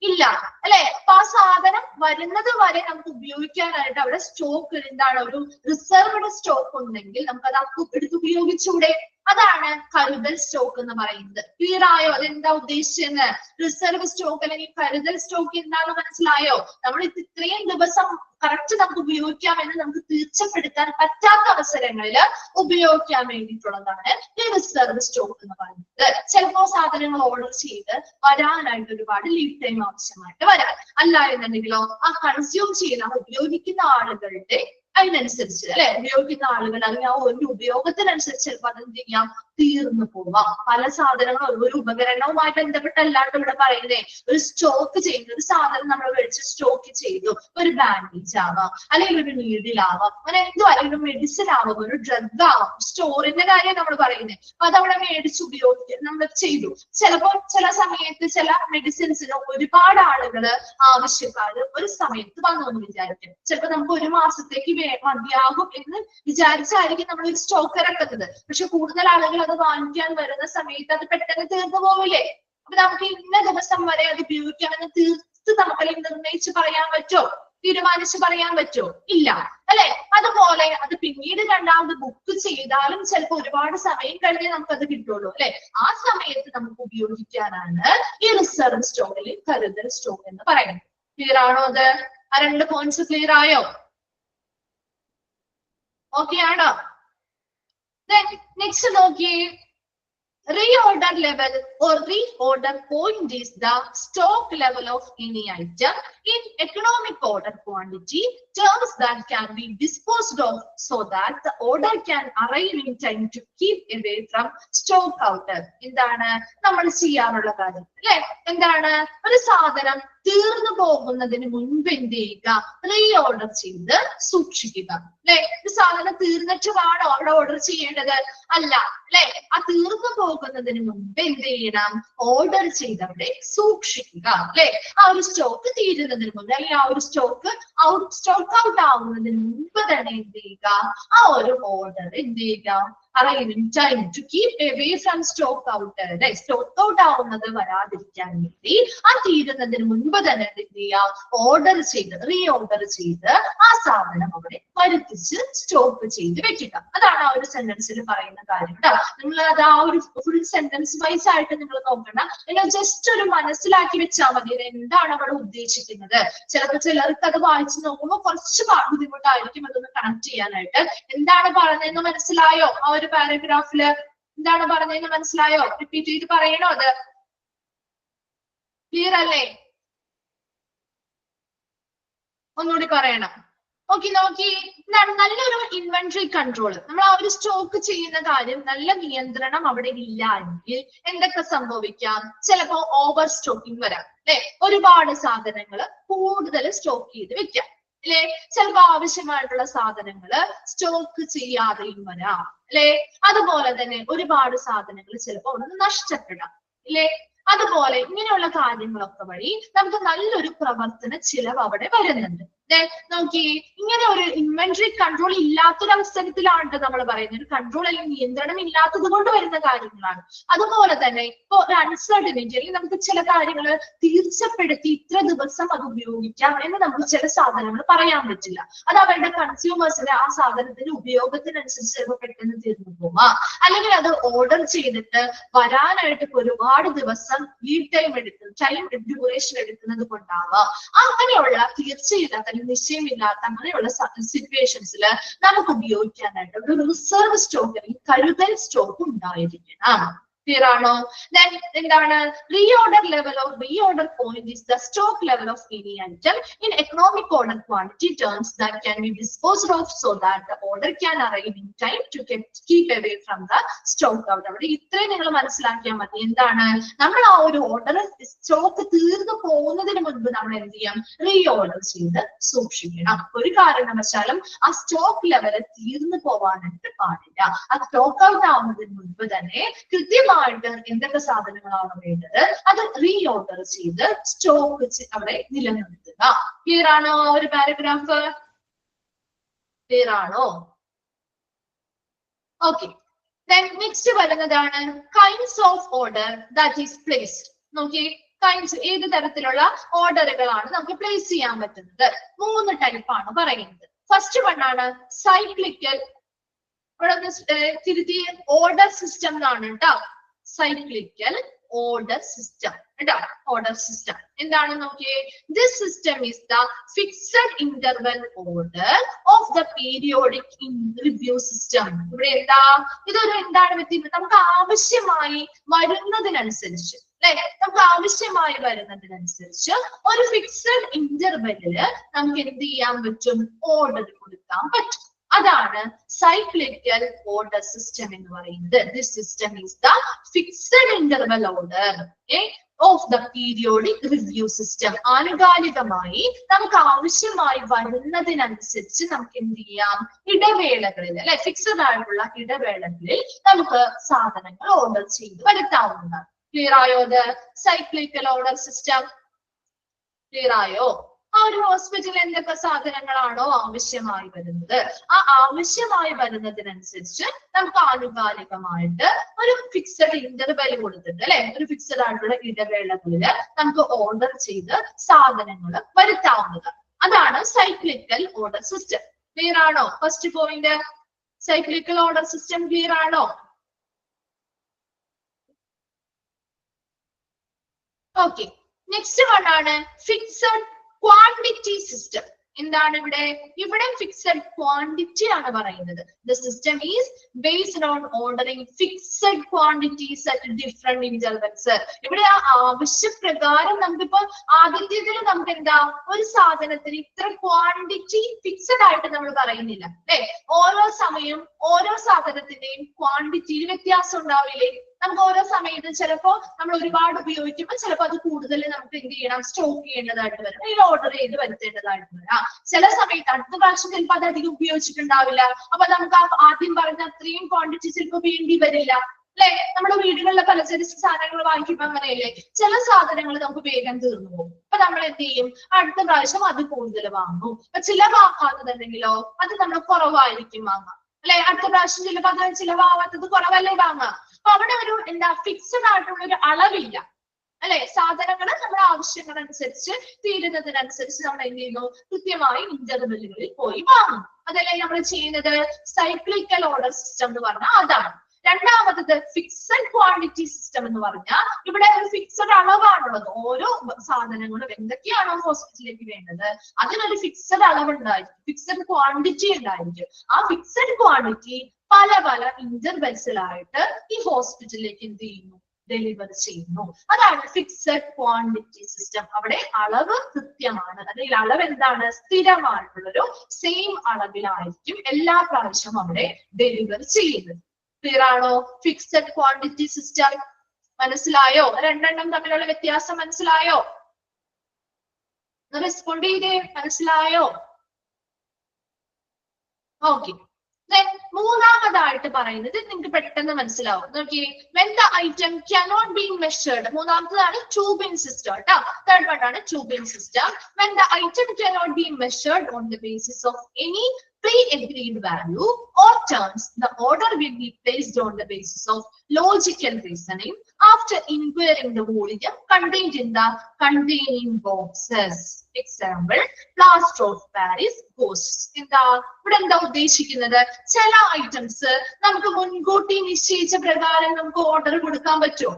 ഇല്ല അല്ലെ? അപ്പൊ ആ സാധനം വരുന്നത് വരെ നമുക്ക് ഉപയോഗിക്കാനായിട്ട് അവിടെ സ്റ്റോക്ക് എന്താണ്, ഒരു റിസർവ്ഡ് സ്റ്റോക്ക് ഉണ്ടെങ്കിൽ നമുക്ക് അത് എടുത്ത് ഉപയോഗിച്ചൂടെ? അതാണ് കരുതൽ സ്റ്റോക്ക് എന്ന് പറയുന്നത്. ക്ലിയർ ആയോ? അതെന്താ ഉദ്ദേശിച്ചെന്ന്? റിസർവ് സ്റ്റോക്ക് അല്ലെങ്കിൽ കരുതൽ സ്റ്റോക്ക് എന്താണെന്ന് മനസ്സിലായോ? നമ്മൾ ഇത്രയും ദിവസം കറക്റ്റ് നമുക്ക് ഉപയോഗിക്കാമെന്ന് നമുക്ക് തീർച്ചപ്പെടുത്താൻ പറ്റാത്ത അവസരങ്ങളിൽ ഉപയോഗിക്കാൻ വേണ്ടിയിട്ടുള്ളതാണ് ഈ റിസർവ് സ്റ്റോക്ക് എന്ന് പറയുന്നത്. ചിലപ്പോ സാധനങ്ങൾ ഓർഡർ ചെയ്ത് വരാനായിട്ട് ഒരുപാട് ലീഡ് ടൈം ആവശ്യമായിട്ട് വരാം. അല്ല എന്നുണ്ടെങ്കിലോ ആ കൺസ്യൂം ചെയ്യുന്ന ഉപയോഗിക്കുന്ന ആളുകളുടെ അതിനനുസരിച്ച് അല്ലെ, ഉപയോഗിക്കുന്ന ആളുകൾ അല്ലെങ്കിൽ ആ ഒരു ഉപയോഗത്തിനനുസരിച്ച് ചിലപ്പോൾ അതെന്ത് ചെയ്യാം, തീർന്നു പോവാം. പല സാധനങ്ങളും ഒരു ഉപകരണവുമായി ബന്ധപ്പെട്ടല്ലാണ്ട് ഇവിടെ പറയുന്നേ, ഒരു സ്റ്റോക്ക് ചെയ്യുന്ന ഒരു സാധനം നമ്മൾ മേടിച്ച് സ്റ്റോക്ക് ചെയ്തു, ഒരു ബാൻഡേജ് ആവാം അല്ലെങ്കിൽ ഒരു നീഡിലാവാം, അങ്ങനെ എന്തോ അല്ലെങ്കിൽ മെഡിസിൻ ആവാം, ഒരു ഡ്രഗ് ആവാം, സ്റ്റോറിന്റെ കാര്യം നമ്മൾ പറയുന്നത്. അപ്പൊ അതവിടെ മേടിച്ച് ഉപയോഗിക്കുക നമ്മൾ ചെയ്തു. ചിലപ്പോൾ ചില സമയത്ത് ചില മെഡിസിൻസിന് ഒരുപാട് ആളുകള് ആവശ്യക്കാര് ഒരു സമയത്ത് വന്നു എന്ന് വിചാരിക്കും. ചിലപ്പോൾ നമുക്ക് ഒരു മാസത്തേക്ക് മതിയാകും എന്ന് വിചാരിച്ചായിരിക്കും നമ്മൾ ഒരു സ്റ്റോക്ക് ഇറക്കുന്നത്. പക്ഷെ കൂടുതൽ ആളുകൾ അത് വാങ്ങിക്കാൻ വരുന്ന സമയത്ത് അത് പെട്ടെന്ന് തീർന്നു പോവില്ലേ? അപ്പൊ നമുക്ക് ഇന്ന ദിവസം വരെ അത് ഉപയോഗിക്കാമെന്ന് തീർത്ത് നമുക്കല്ലെങ്കിൽ നിർണയിച്ച് പറയാൻ പറ്റോ? തീരുമാനിച്ച് പറയാൻ പറ്റോ? ഇല്ല അല്ലെ? അതുപോലെ അത് പിന്നീട് രണ്ടാമത് ബുക്ക് ചെയ്താലും ചിലപ്പോൾ ഒരുപാട് സമയം കഴിഞ്ഞേ നമുക്കത് കിട്ടുള്ളൂ അല്ലെ? ആ സമയത്ത് നമുക്ക് ഉപയോഗിക്കാനാണ് ഈ റിസർവ് സ്റ്റോക്ക് അല്ലെങ്കിൽ കരുതൽ സ്റ്റോക്ക് എന്ന് പറയുന്നത്. ക്ലിയർ ആണോ? അത് ആ 2 പോയിന്റ്സ് ക്ലിയർ ആയോ? ഓക്കെ ആണോ? നെക്സ്റ്റ് നോക്കിയേ, reorder level or reorder point is the stock level of any item in economic order quantity terms that can be disposed of so that the order can arrive in time to keep away from stock out. എന്താണ് നമ്മൾ ചെയ്യാറുള്ള കാര്യം അല്ലെ? എന്താണ്, ഒരു സാധനം തീർന്നു പോകുന്നതിന് മുൻപ് എന്ത് ചെയ്യുക, റീഓർഡർ ചെയ്ത് സൂക്ഷിക്കുക അല്ലെ? ഒരു സാധനം തീർന്നിട്ട് വേണോ അവിടെ ഓർഡർ ചെയ്യേണ്ടത്? അല്ല അല്ലെ? ആ തീർന്നു പോകുന്നതിന് മുൻപ് എന്ത് ചെയ്യണം, ഓർഡർ ചെയ്ത് അവിടെ സൂക്ഷിക്കുക അല്ലെ? ആ ഒരു സ്റ്റോക്ക് തീരുന്നതിന് മുൻപ് അല്ലെങ്കിൽ ആ ഒരു സ്റ്റോക്ക് ഔട്ട് ആവുന്നതിന് മുൻപ് തന്നെ എന്ത് ചെയ്യുക, ആ ഒരു ഓർഡർ എന്ത് ചെയ്യുക, arrive in time to keep away from stock out. അല്ലെ സ്റ്റോക്ക് ഔട്ട് ആവുന്നത് വരാതിരിക്കാൻ വേണ്ടി ആ തീരുന്നതിന് മുൻപ് തന്നെ എന്ത് ചെയ്യാം, ഓർഡർ ചെയ്ത് റീ ഓർഡർ ചെയ്ത് ആ സാധനം അവിടെ വരുത്തിച്ച് സ്റ്റോക്ക് ചെയ്ത് വെക്കുക. അതാണ് ആ ഒരു സെന്റൻസിൽ പറയുന്ന കാര്യം കേട്ടോ. നിങ്ങൾ അത് ആ ഒരു ഫുൾ സെന്റൻസ് വൈസ് ആയിട്ട് നിങ്ങൾ നോക്കണ്ട, നിങ്ങൾ ജസ്റ്റ് ഒരു മനസ്സിലാക്കി വെച്ചാൽ മതി എന്താണ് അവിടെ ഉദ്ദേശിക്കുന്നത്. ചിലപ്പോൾ ചിലർക്ക് അത് വായിച്ചു നോക്കുമ്പോൾ കുറച്ച് ബുദ്ധിമുട്ടായിരിക്കും അതൊന്ന് കണക്ട് ചെയ്യാനായിട്ട്. എന്താണ് പറഞ്ഞതെന്ന് മനസ്സിലായോ? ആ ഒരു പാരഗ്രാഫില് എന്താണ് പറഞ്ഞതെന്ന് മനസ്സിലായോ? റിപ്പീറ്റ് ചെയ്ത് പറയണോ? അത് ക്ലിയർ അല്ലേ? ഒന്നുകൂടി പറയണം. ഓക്കെ, നോക്കി എന്താണ് നല്ലൊരു ഇൻവെന്ററി കൺട്രോൾ. നമ്മൾ ആ ഒരു സ്റ്റോക്ക് ചെയ്യുന്ന കാര്യം നല്ല നിയന്ത്രണം അവിടെ ഇല്ല എങ്കിൽ എന്തൊക്കെ സംഭവിക്കാം? ചിലപ്പോ ഓവർ സ്റ്റോക്കിംഗ് വരാം അല്ലെ, ഒരുപാട് സാധനങ്ങൾ കൂടുതൽ സ്റ്റോക്ക് ചെയ്ത് വെക്കാം അല്ലെ. ചിലപ്പോ ആവശ്യമായിട്ടുള്ള സാധനങ്ങള് സ്റ്റോക്ക് ചെയ്യാതെയും വരാം അല്ലെ. അതുപോലെ തന്നെ ഒരുപാട് സാധനങ്ങൾ ചിലപ്പോ അവിടെ നഷ്ടപ്പെടാം അല്ലെ. അതുപോലെ ഇങ്ങനെയുള്ള കാര്യങ്ങളൊക്കെ വഴി നമുക്ക് നല്ലൊരു പ്രവർത്തന ചിലവ് അവിടെ വരുന്നുണ്ട്. നോക്കി, ഇങ്ങനെ ഒരു ഇൻവെന്ററി കൺട്രോൾ ഇല്ലാത്തൊരവസരത്തിലാണ് നമ്മൾ പറയുന്നത്. ഒരു കൺട്രോൾ അല്ലെങ്കിൽ നിയന്ത്രണം ഇല്ലാത്തത് കൊണ്ട് വരുന്ന കാര്യങ്ങളാണ്. അതുപോലെ തന്നെ ഇപ്പൊ ഒരു അൺസർട്ടനിറ്റി അല്ലെങ്കിൽ നമുക്ക് ചില കാര്യങ്ങൾ തീർച്ചപ്പെടുത്തി ഇത്ര ദിവസം അത് ഉപയോഗിക്കാം എന്ന് നമുക്ക് ചില സാധനങ്ങൾ പറയാൻ പറ്റില്ല. അത് അവരുടെ കൺസ്യൂമേഴ്സിന്റെ ആ സാധനത്തിന്റെ ഉപയോഗത്തിനനുസരിച്ച് ചിലപ്പോൾ പെട്ടെന്ന് തീർന്നു പോവാം. അല്ലെങ്കിൽ അത് ഓർഡർ ചെയ്തിട്ട് വരാനായിട്ട് ഒരുപാട് ദിവസം ലീഡ് ടൈം ഡ്യൂറേഷൻ എടുക്കുന്നത് കൊണ്ടാവാം. അങ്ങനെയുള്ള തീർച്ചയില്ലാത്ത നിശ്ചയമില്ലാത്ത അങ്ങനെയുള്ള സിറ്റുവേഷൻസിൽ നമുക്ക് ഉപയോഗിക്കാനായിട്ട് ഒരു റിസർവ് സ്റ്റോക്ക് അല്ലെങ്കിൽ കരുതൽ സ്റ്റോക്ക് ഉണ്ടായിരിക്കണം. Clear ആണോ? Then എന്താണ് reorder level or reorder point is the stock level of any item in economic order quantity terms that can be disposed of so that the order can arrive in time to keep away from the stock out. അവിടെ ഇത്രയും നിങ്ങൾ മനസ്സിലാക്കിയാൽ മതി. എന്താണ് നമ്മൾ ആ ഒരു order stock തീർന്നു പോകുന്നതിന് മുൻപ് നമ്മൾ എന്ത് ചെയ്യാം, റീഓർഡർ ചെയ്ത് സൂക്ഷിക്കണം. ഒരു കാരണവശാലും ആ സ്റ്റോക്ക് ലെവൽ തീർന്നു പോവാനായിട്ട് പാടില്ല. ആ സ്റ്റോക്ക് ഔട്ട് ആവുന്നതിന് മുൻപ് തന്നെ കൃത്യമായി എന്തൊക്കെ സാധനങ്ങളാണ് വേണ്ടത് അത് റീഓർഡർ ചെയ്ത് സ്റ്റോക്ക് അവിടെ നിലനിർത്തുക. ക്ലിയർ ആണോ? ഒരു പാരഗ്രാഫ് ക്ലിയർ ആണോ? ഓക്കെ, നെക്സ്റ്റ് വരുന്നതാണ് kinds of order that is placed. നോക്കി, കൈൻഡ്സ് ഏത് തരത്തിലുള്ള ഓർഡറുകളാണ് നമുക്ക് പ്ലേസ് ചെയ്യാൻ പറ്റുന്നത്? 3 ടൈപ്പാണ് പറയുന്നത്. ഫസ്റ്റ് വണ്ണാണ് സൈക്ലിക്കൽ. ഇവിടെ തിരുത്തി ഓർഡർ സിസ്റ്റം എന്നാണ് കേട്ടോ. സൈക്ലിക്കൽ ഓർഡർ സിസ്റ്റം കേട്ടോ. ഓർഡർ സിസ്റ്റം എന്താണ് നോക്കിയേ, this system is the fixed interval order of the periodic review system. ഇവിടെ എന്താ ഇതൊരു എന്താണ് വ്യത്യാസം? നമുക്ക് ആവശ്യമായി വരുന്നതിനനുസരിച്ച് അല്ലെ, നമുക്ക് ആവശ്യമായി വരുന്നതിനനുസരിച്ച് ഒരു ഫിക്സഡ് ഇന്റർവെല്ലില് നമുക്ക് എന്ത് ചെയ്യാൻ പറ്റും, ഓർഡർ കൊടുക്കാൻ പറ്റും. അതാണ് സൈക്ലിക്കൽ ഓർഡർ സിസ്റ്റം എന്ന് പറയുന്നത്. This system is the fixed interval order of the periodic review system. ആനുകാലികമായി നമുക്ക് ആവശ്യമായി വരുന്നതിനനുസരിച്ച് നമുക്ക് എന്ത് ചെയ്യാം, ഇടവേളകളിൽ അല്ലെ, ഫിക്സഡ് ആയിട്ടുള്ള ഇടവേളകളിൽ നമുക്ക് സാധനങ്ങൾ ഓർഡർ ചെയ്ത് വരുത്താവുന്നതാണ്. ക്ലിയർ ആയോ? അത് സൈക്ലിക്കൽ ഓർഡർ സിസ്റ്റം ക്ലിയർ ആയോ? ആ ഒരു ഹോസ്പിറ്റലിൽ എന്തൊക്കെ സാധനങ്ങളാണോ ആവശ്യമായി വരുന്നത് ആ ആവശ്യമായി വരുന്നതിനനുസരിച്ച് നമുക്ക് ആനുകാലികമായിട്ട് ഒരു ഫിക്സഡ് ഇന്റർവെൽ കൊടുത്തിട്ട് അല്ലെ, ഒരു ഫിക്സഡ് ആയിട്ടുള്ള ഇടവേളകളില് നമുക്ക് ഓർഡർ ചെയ്ത് സാധനങ്ങൾ വരുത്താവുന്നതാണ്. അതാണ് സൈക്ലിക്കൽ ഓർഡർ സിസ്റ്റം. ക്ലിയർ ആണോ? First point cyclical order system clear ആണോ? ഓക്കെ, നെക്സ്റ്റ് വൺ ആണ് ഫിക്സഡ് ക്വാണ്ടിറ്റി സിസ്റ്റം. എന്താണ് ഇവിടെ ഫിക്സഡ് ക്വാണ്ടിറ്റി ആണ് പറയുന്നത്. The system is based on ordering fixed quantities at different intervals. ഇവിടെ ആ ആവശ്യപ്രകാരം നമുക്കിപ്പോ ആദ്യത്തേതിൽ നമുക്ക് എന്താ, ഒരു സാധനത്തിന് ഇത്ര ക്വാണ്ടിറ്റി ഫിക്സഡ് ആയിട്ട് നമ്മൾ പറയുന്നില്ല അല്ലെ. ഓരോ സമയം ഓരോ സാധനത്തിന്റെയും ക്വാണ്ടിറ്റിയിൽ വ്യത്യാസം ഉണ്ടാവില്ലേ? നമുക്ക് ഓരോ സമയത്ത് ചിലപ്പോ നമ്മൾ ഒരുപാട് ഉപയോഗിക്കുമ്പോൾ ചിലപ്പോൾ അത് കൂടുതൽ നമുക്ക് എന്ത് ചെയ്യണം, സ്റ്റോക്ക് ചെയ്യേണ്ടതായിട്ട് വരും, അല്ലെങ്കിൽ ഓർഡർ ചെയ്ത് വരുത്തേണ്ടതായിട്ട് വരാം. ചില സമയത്ത് അടുത്ത പ്രാവശ്യം ചിലപ്പോൾ അത് അധികം ഉപയോഗിച്ചിട്ടുണ്ടാവില്ല. അപ്പൊ നമുക്ക് ആദ്യം പറഞ്ഞ അത്രയും ക്വാണ്ടിറ്റി ചിലപ്പോൾ വേണ്ടി വരില്ല അല്ലെ. നമ്മുടെ വീടുകളിലെ പലചരക്ക് സാധനങ്ങൾ വാങ്ങിക്കുമ്പോൾ അങ്ങനെയല്ലേ, ചില സാധനങ്ങൾ നമുക്ക് വേഗം തീർന്നു പോകും. അപ്പൊ നമ്മൾ എന്ത് ചെയ്യും, അടുത്ത പ്രാവശ്യം അത് കൂടുതൽ വാങ്ങും. അപ്പൊ ചില വാങ്ങാത്തതുണ്ടെങ്കിലോ അത് നമ്മൾ കുറവായിരിക്കും വാങ്ങാം അല്ലെ? അടുത്ത പ്രാവശ്യം ചിലപ്പോൾ അത് ചിലവാവാത്തത് കുറവല്ലേ വാങ്ങാം. അപ്പൊ അവിടെ ഒരു എന്താ ഫിക്സഡ് ആയിട്ടുള്ള ഒരു അളവില്ല അല്ലെ? സാധനങ്ങൾ നമ്മുടെ ആവശ്യങ്ങളനുസരിച്ച് തീരുന്നതിനനുസരിച്ച് നമ്മൾ എന്ത് ചെയ്യുന്നു? കൃത്യമായി ഇന്റർവെല്ലുകളിൽ പോയി വാങ്ങും. അതല്ലേ നമ്മൾ ചെയ്യുന്നത്? സൈക്ലിക്കൽ ഓർഡർ സിസ്റ്റം എന്ന് പറഞ്ഞാൽ അതാണ്. രണ്ടാമത്തത് ഫിക്സഡ് ക്വാണ്ടിറ്റി സിസ്റ്റം എന്ന് പറഞ്ഞാൽ ഇവിടെ ഒരു ഫിക്സഡ് അളവാണുള്ളത്. ഓരോ സാധനങ്ങളും എന്തൊക്കെയാണോ ഹോസ്പിറ്റലിലേക്ക് വേണ്ടത് അതിനൊരു ഫിക്സഡ് അളവ് ഉണ്ടായിരിക്കും, ഫിക്സഡ് ക്വാണ്ടിറ്റി ഉണ്ടായിരിക്കും. ആ ഫിക്സഡ് ക്വാണ്ടിറ്റി പല പല ഇന്റർവെൽസിലായിട്ട് ഈ ഹോസ്പിറ്റലിലേക്ക് എന്ത് ചെയ്യുന്നു? ഡെലിവർ ചെയ്യുന്നു. അതാണ് ഫിക്സഡ് ക്വാണ്ടിറ്റി സിസ്റ്റം. അവിടെ അളവ് കൃത്യമാണ്, അല്ലെങ്കിൽ അളവ് എന്താണ്? സ്ഥിരമായിട്ടുള്ളൊരു സെയിം അളവിലായിരിക്കും എല്ലാ പ്രാവശ്യവും അവിടെ ഡെലിവർ ചെയ്യുന്നത്. ക്ലിയർ ആണോ? ഫിക്സഡ് ക്വാണ്ടിറ്റി സിസ്റ്റം മനസ്സിലായോ? രണ്ടെണ്ണം തമ്മിലുള്ള വ്യത്യാസം മനസ്സിലായോ? റെസ്പോണ്ട് ചെയ്തേ, മനസ്സിലായോ? ഓക്കെ. മൂന്നാമതായിട്ട് പറയുന്നത് നിങ്ങൾക്ക് പെട്ടെന്ന് മനസ്സിലാവും. നോക്കിയേ, when the item cannot be measured. മൂന്നാമത്തതാണ് tubing system കേട്ടോ. തേർഡ് പാർട്ടാണ് tubing system. When the item cannot be measured on the basis of any pre-agreed value or terms, the order will be placed on the basis of logical reasoning after inquiring the volume contained in the containing boxes. Example, plaster of Paris ghosts. എന്താ ഇവിടെ എന്താ ഉദ്ദേശിക്കുന്നത്? ചില items നമുക്ക് മുൻകൂട്ടി നിശ്ചയിച്ച പ്രകാരം നമുക്ക് ഓർഡർ കൊടുക്കാൻ പറ്റുമോ?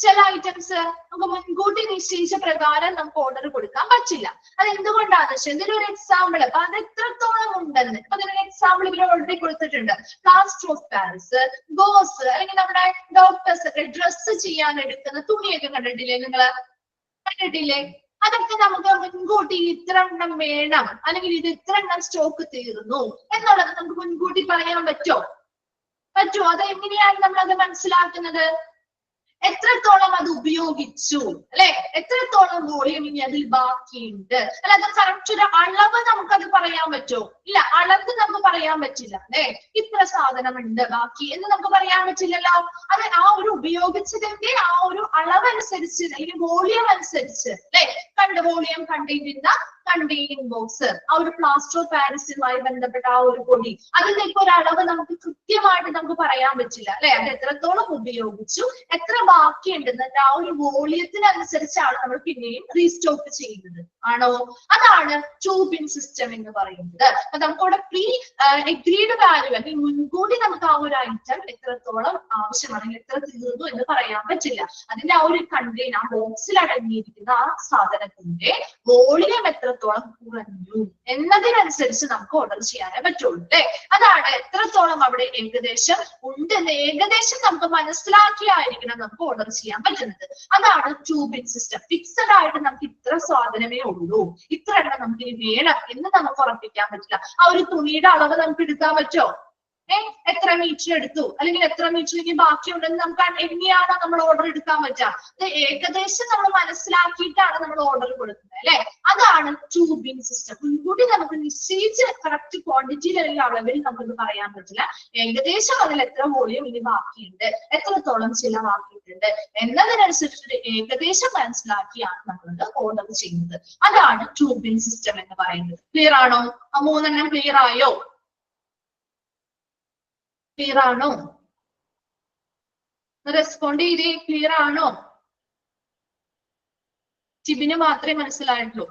ചില ഐറ്റംസ് നമുക്ക് മുൻകൂട്ടി നിശ്ചയിച്ച പ്രകാരം നമുക്ക് ഓർഡർ കൊടുക്കാൻ പറ്റില്ല. അത് എന്തുകൊണ്ടാണെന്ന് വെച്ചാൽ ഇതിന്റെ ഒരു എക്സാമ്പിൾ അപ്പൊ അത് എത്രത്തോളം ഉണ്ടെന്ന് ഇപ്പൊ ഇതിനൊരു എക്സാമ്പിൾ ഇവർ ഓൾറെഡി കൊടുത്തിട്ടുണ്ട്. പ്ലാസ്റ്റർ ഓഫ് പാരീസ്, ഗോസ്, അല്ലെങ്കിൽ നമ്മുടെ ഡോക്ടേഴ്സ് ഒക്കെ ഡ്രസ്സ് ചെയ്യാൻ എടുക്കുന്ന തുണിയൊക്കെ കണ്ടിട്ടില്ലേ? നിങ്ങള് കണ്ടിട്ടില്ലേ? അതൊക്കെ നമുക്ക് മുൻകൂട്ടി ഇത്ര എണ്ണം വേണം, അല്ലെങ്കിൽ ഇത് ഇത്ര എണ്ണം സ്റ്റോക്ക് തീർന്നു എന്നുള്ളത് നമുക്ക് മുൻകൂട്ടി പറയാൻ പറ്റുമോ? അത് എങ്ങനെയാണ് നമ്മളത് മനസ്സിലാക്കുന്നത്? എത്രത്തോളം അത് ഉപയോഗിച്ചു അല്ലെ? എത്രത്തോളം വോളിയം ഇനി അതിൽ ബാക്കിയുണ്ട് അല്ലാതെ കറക്റ്റ് ഒരു അളവ് നമുക്കത് പറയാൻ പറ്റുമോ? ഇല്ല, അളവ് നമുക്ക് പറയാൻ പറ്റില്ല അല്ലെ? ഇത്ര സാധനം ഉണ്ട് ബാക്കി എന്ന് നമുക്ക് പറയാൻ പറ്റില്ലല്ലോ. അത് ആ ഒരു ഉപയോഗിച്ചതിന്റെ ആ ഒരു അളവനുസരിച്ച് അല്ലെങ്കിൽ വോളിയം അനുസരിച്ച് അല്ലെ? വോളിയം കണ്ടെയ്നിങ് ബോക്സ്, ആ ഒരു പ്ലാസ്റ്റർ ഓഫ് പാരീസുമായി ബന്ധപ്പെട്ട ആ ഒരു പൊടി, അതിന്റെ ഇപ്പൊ ഒരു അളവ് നമുക്ക് കൃത്യമായിട്ട് നമുക്ക് പറയാൻ പറ്റില്ല അല്ലെ? അത് എത്രത്തോളം ഉപയോഗിച്ചു, എത്ര ബാക്കിയുണ്ടെന്ന് ആ ഒരു വോളിയത്തിനനുസരിച്ചാണ് നമ്മൾ പിന്നെയും റീസ്റ്റോക്ക് ചെയ്യുന്നത്. ആണോ? അതാണ് ട്യൂബിംഗ് സിസ്റ്റം എന്ന് പറയുന്നത്. അപ്പൊ നമുക്കവിടെ പ്രീ എഗ്രീഡ് വാല്യൂ അല്ലെങ്കിൽ മുൻകൂട്ടി നമുക്ക് ആ ഒരു ഐറ്റം എത്രത്തോളം ആവശ്യമാണെങ്കിൽ എത്ര തീർന്നു എന്ന് പറയാൻ പറ്റില്ല. അതിന്റെ ആ ഒരു കണ്ടെയ്ൻ, ആ ബോക്സിൽ അടങ്ങിയിരിക്കുന്ന ആ സാധനത്തിന്റെ വോളിയം എത്രത്തോളം കുറഞ്ഞു എന്നതിനനുസരിച്ച് നമുക്ക് ഓർഡർ ചെയ്യാനേ പറ്റുള്ളൂ അല്ലെ? അതാണ് എത്രത്തോളം അവിടെ ഏകദേശം ഉണ്ടെന്ന് ഏകദേശം നമുക്ക് മനസ്സിലാക്കിയായിരിക്കണം നമുക്ക് ഓർഡർ ചെയ്യാൻ പറ്റുന്നത്. അതാണ് ട്യൂബിംഗ് സിസ്റ്റം. ഫിക്സഡ് ആയിട്ട് നമുക്ക് ഇത്ര സാധനമേ ഉള്ളൂ, ഇത്ര എണ്ണം നമുക്ക് ഇനി വേണം എന്ന് നമുക്ക് ഉറപ്പിക്കാൻ പറ്റില്ല. ആ ഒരു തുണിയുടെ അളവ് നമുക്ക് എടുക്കാൻ പറ്റുമോ? എത്ര മീറ്റർ എടുത്തു, അല്ലെങ്കിൽ എത്ര മീറ്റർ ഇനി ബാക്കിയുണ്ടെന്ന് നമുക്ക് എങ്ങനെയാണോ നമ്മൾ ഓർഡർ എടുക്കാൻ പറ്റുക? അത് ഏകദേശം നമ്മൾ മനസ്സിലാക്കിയിട്ടാണ് നമ്മൾ ഓർഡർ കൊടുക്കുന്നത് അല്ലെ? അതാണ് ട്യൂബിംഗ് സിസ്റ്റം. മുൻകൂട്ടി നമുക്ക് നിശ്ചയിച്ച് കറക്റ്റ് ക്വാണ്ടിറ്റിയിൽ അല്ലെങ്കിൽ അളവിൽ നമുക്കത് പറയാൻ പറ്റില്ല. ഏകദേശം അതിൽ എത്ര വോളിയം ഇനി ബാക്കിയുണ്ട്, എത്രത്തോളം ചിലവാക്കിയിട്ടുണ്ട് എന്നതിനനുസരിച്ച് ഏകദേശം മനസ്സിലാക്കിയാണ് നമ്മളത് ഓർഡർ ചെയ്യുന്നത്. അതാണ് ട്യൂബിംഗ് സിസ്റ്റം എന്ന് പറയുന്നത്. ക്ലിയർ ആണോ? ആ മൂന്നെണ്ണം ക്ലിയർ ആയോ? ക്ലിയർ ആണോ? റെസ്പോണ്ട് ചെയ്തേ. ക്ലിയർ ആണോ? ടിബിന് മാത്രമേ മനസ്സിലായിട്ടുള്ളൂ.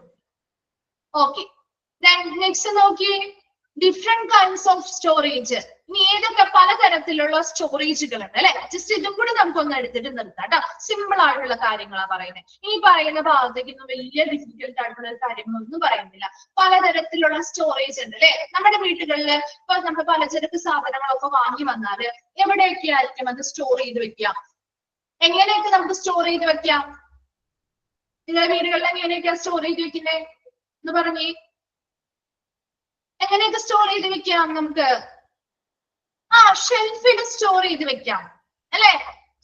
ഓക്കെ, നെക്സ്റ്റ് നോക്കി, ഡിഫറെന്റ് കൈൻഡ്സ് ഓഫ് സ്റ്റോറേജ്. ഇനി ഏതൊക്കെ പലതരത്തിലുള്ള സ്റ്റോറേജുകൾ ഉണ്ട് അല്ലെ? ജസ്റ്റ് ഇതും കൂടി നമുക്കൊന്ന് എടുത്തിട്ട് നിർത്താം കേട്ടോ. സിമ്പിൾ ആയിട്ടുള്ള കാര്യങ്ങളാണ് പറയുന്നത്. ഈ പറയുന്ന ഭാഗത്തേക്കൊന്നും വലിയ ഡിഫിക്കൽട്ട് ആയിട്ടുള്ള കാര്യങ്ങളൊന്നും പറയുന്നില്ല. പലതരത്തിലുള്ള സ്റ്റോറേജ് ഉണ്ട് അല്ലെ? നമ്മുടെ വീടുകളിൽ ഇപ്പൊ നമ്മൾ പലചരക്ക് സാധനങ്ങളൊക്കെ വാങ്ങി വന്നാല് എവിടെയൊക്കെ ആയിരിക്കും അത് സ്റ്റോർ ചെയ്ത് വെക്കാം? എങ്ങനെയൊക്കെ നമുക്ക് സ്റ്റോർ ചെയ്ത് വെക്കാം? നിങ്ങളുടെ വീടുകളിൽ എങ്ങനെയൊക്കെയാ സ്റ്റോർ ചെയ്ത് വെക്കുന്നേ എന്ന് പറഞ്ഞേ. എങ്ങനെയൊക്കെ സ്റ്റോർ ചെയ്ത് വെക്കാം നമുക്ക്? ഷെൽഫിൽ സ്റ്റോർ ചെയ്ത് വെക്കാം അല്ലെ?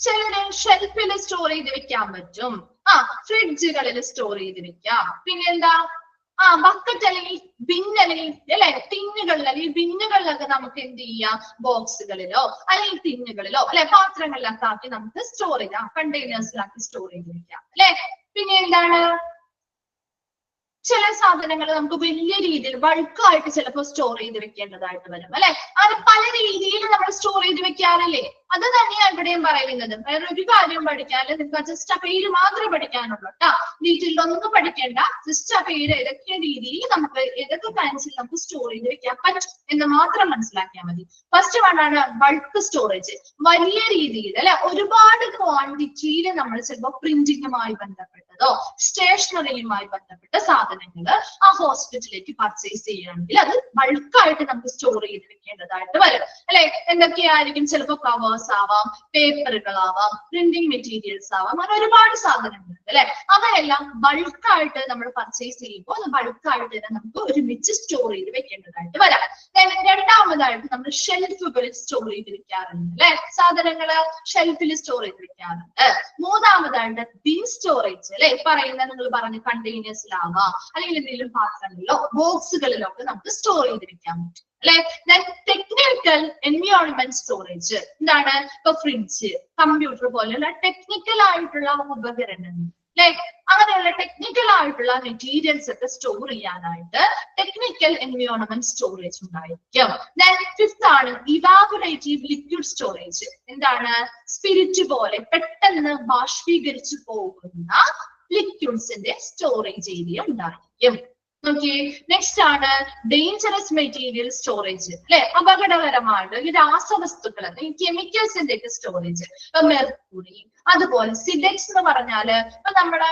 ചിലര് ഷെൽഫിൽ സ്റ്റോർ ചെയ്ത് വെക്കാൻ പറ്റും. ഫ്രിഡ്ജുകളിൽ സ്റ്റോർ ചെയ്ത് വെക്കാം. പിന്നെന്താ? ബക്കറ്റ് അല്ലെങ്കിൽ ബിൻ അല്ലെങ്കിൽ അല്ലെ ടിന്നുകളിൽ അല്ലെങ്കിൽ ബിന്നുകളിലൊക്കെ നമുക്ക് എന്ത് ചെയ്യാം? ബോക്സുകളിലോ അല്ലെങ്കിൽ ടിന്നുകളിലോ അല്ലെ പാത്രങ്ങളിലൊക്കെ ആക്കി നമുക്ക് സ്റ്റോർ ചെയ്യാം. കണ്ടെയ്നേഴ്സിലാക്കി സ്റ്റോർ ചെയ്ത് വെക്കാം അല്ലെ? പിന്നെ എന്താണ്? ചില സാധനങ്ങൾ നമുക്ക് വലിയ രീതിയിൽ ബൾക്കായിട്ട് ചിലപ്പോൾ സ്റ്റോർ ചെയ്ത് വെക്കേണ്ടതായിട്ട് വരും അല്ലെ. അങ്ങനെ പല രീതിയിൽ നമ്മൾ സ്റ്റോർ ചെയ്ത് വെക്കാറില്ലേ. അത് തന്നെയാണ് ഇവിടെയും പറയുന്നത്. വേറെ ഒരു കാര്യം പഠിക്കാതെ നിങ്ങൾക്ക് ജസ്റ്റ് ആ പേര് മാത്രമേ പഠിക്കാനുള്ളൂ കേട്ടോ. ഡീറ്റെയിൽ ഒന്നും പഠിക്കേണ്ട. ജസ്റ്റ് ആ പേര് ഏതൊക്കെ രീതിയിൽ നമുക്ക് ഏതൊക്കെ ടൈംസിൽ നമുക്ക് സ്റ്റോർ ചെയ്ത് വെക്കാൻ പറ്റും എന്ന് മാത്രം മനസ്സിലാക്കിയാൽ മതി. ഫസ്റ്റ് വൺ ആണ് ബൾക്ക് സ്റ്റോറേജ്. വലിയ രീതിയിൽ അല്ലെ, ഒരുപാട് ക്വാണ്ടിറ്റിയിൽ നമ്മൾ ചിലപ്പോൾ പ്രിന്റിങ്ങുമായി ബന്ധപ്പെട്ടതോ സ്റ്റേഷനറിയുമായി ബന്ധപ്പെട്ട സാധനങ്ങൾ ആ ഹോസ്പിറ്റലിലേക്ക് പർച്ചേസ് ചെയ്യുകയാണെങ്കിൽ അത് ബൾക്കായിട്ട് നമുക്ക് സ്റ്റോർ ചെയ്ത് വെക്കേണ്ടതായിട്ട് വരും അല്ലെ. എന്തൊക്കെയായിരിക്കും? ചിലപ്പോൾ കവേഴ്സ് ആവാം, പേപ്പറുകളാവാം, പ്രിന്റിംഗ് മെറ്റീരിയൽസ് ആവാം, അങ്ങനെ ഒരുപാട് സാധനങ്ങളുണ്ട് അല്ലെ. അവയെല്ലാം ബൾക്കായിട്ട് നമ്മൾ പർച്ചേസ് ചെയ്യുമ്പോൾ അത് ബൾക്കായിട്ട് തന്നെ നമുക്ക് ഒരുമിച്ച് സ്റ്റോർ ചെയ്ത് വെക്കേണ്ടതായിട്ട് വരാം. രണ്ടാമതായിട്ട് നമ്മൾ ഷെൽഫുകളിൽ സ്റ്റോർ ചെയ്ത് വെക്കാറുണ്ട് അല്ലെ. സാധനങ്ങള് ഷെൽഫിൽ സ്റ്റോർ ചെയ്ത് വെക്കാറുണ്ട്. മൂന്നാമതായിട്ട് ബിൻ സ്റ്റോറേജ് അല്ലെ. പറയുന്ന നിങ്ങൾ പറഞ്ഞ കണ്ടെയ്നേഴ്സിലാവാം, അല്ലെങ്കിൽ എന്തെങ്കിലും പാത്രങ്ങളിലോ ബോക്സുകളിലോ ഒക്കെ നമുക്ക് സ്റ്റോർ ചെയ്ത് വെക്കാൻ പറ്റും അല്ലെ. ടെക്നിക്കൽ എൻവയോൺമെന്റ് സ്റ്റോറേജ് എന്താണ്? ഇപ്പൊ ഫ്രിഡ്ജ്, കമ്പ്യൂട്ടർ പോലെയുള്ള ടെക്നിക്കൽ ആയിട്ടുള്ള ഉപകരണങ്ങൾ അല്ലെ, അങ്ങനെയുള്ള ടെക്നിക്കൽ ആയിട്ടുള്ള മെറ്റീരിയൽസ് ഒക്കെ സ്റ്റോർ ചെയ്യാനായിട്ട് ടെക്നിക്കൽ എൻവയോൺമെന്റ് സ്റ്റോറേജ് ഉണ്ടായിരിക്കും. ഫിഫ്ത് ആണ് ഇവാപറേറ്റീവ് ലിക്വിഡ് സ്റ്റോറേജ്. എന്താണ്? സ്പിരിറ്റ് പോലെ പെട്ടെന്ന് ബാഷ്പീകരിച്ചു പോകുന്ന ലിക്വിഡ്സിന്റെ സ്റ്റോറേജ് ഏരിയ ഉണ്ടായിരിക്കും. നോക്കിയേ, നെക്സ്റ്റ് ആണ് ഡേഞ്ചറസ് മെറ്റീരിയൽ സ്റ്റോറേജ് അല്ലെ. അപകടകരമായിട്ട് ഈ രാസവസ്തുക്കൾ, കെമിക്കൽസിന്റെ ഒക്കെ സ്റ്റോറേജ്. മെർക്കുറി, അതുപോലെ സിഡെക്സ് എന്ന് പറഞ്ഞാല് ഇപ്പൊ നമ്മുടെ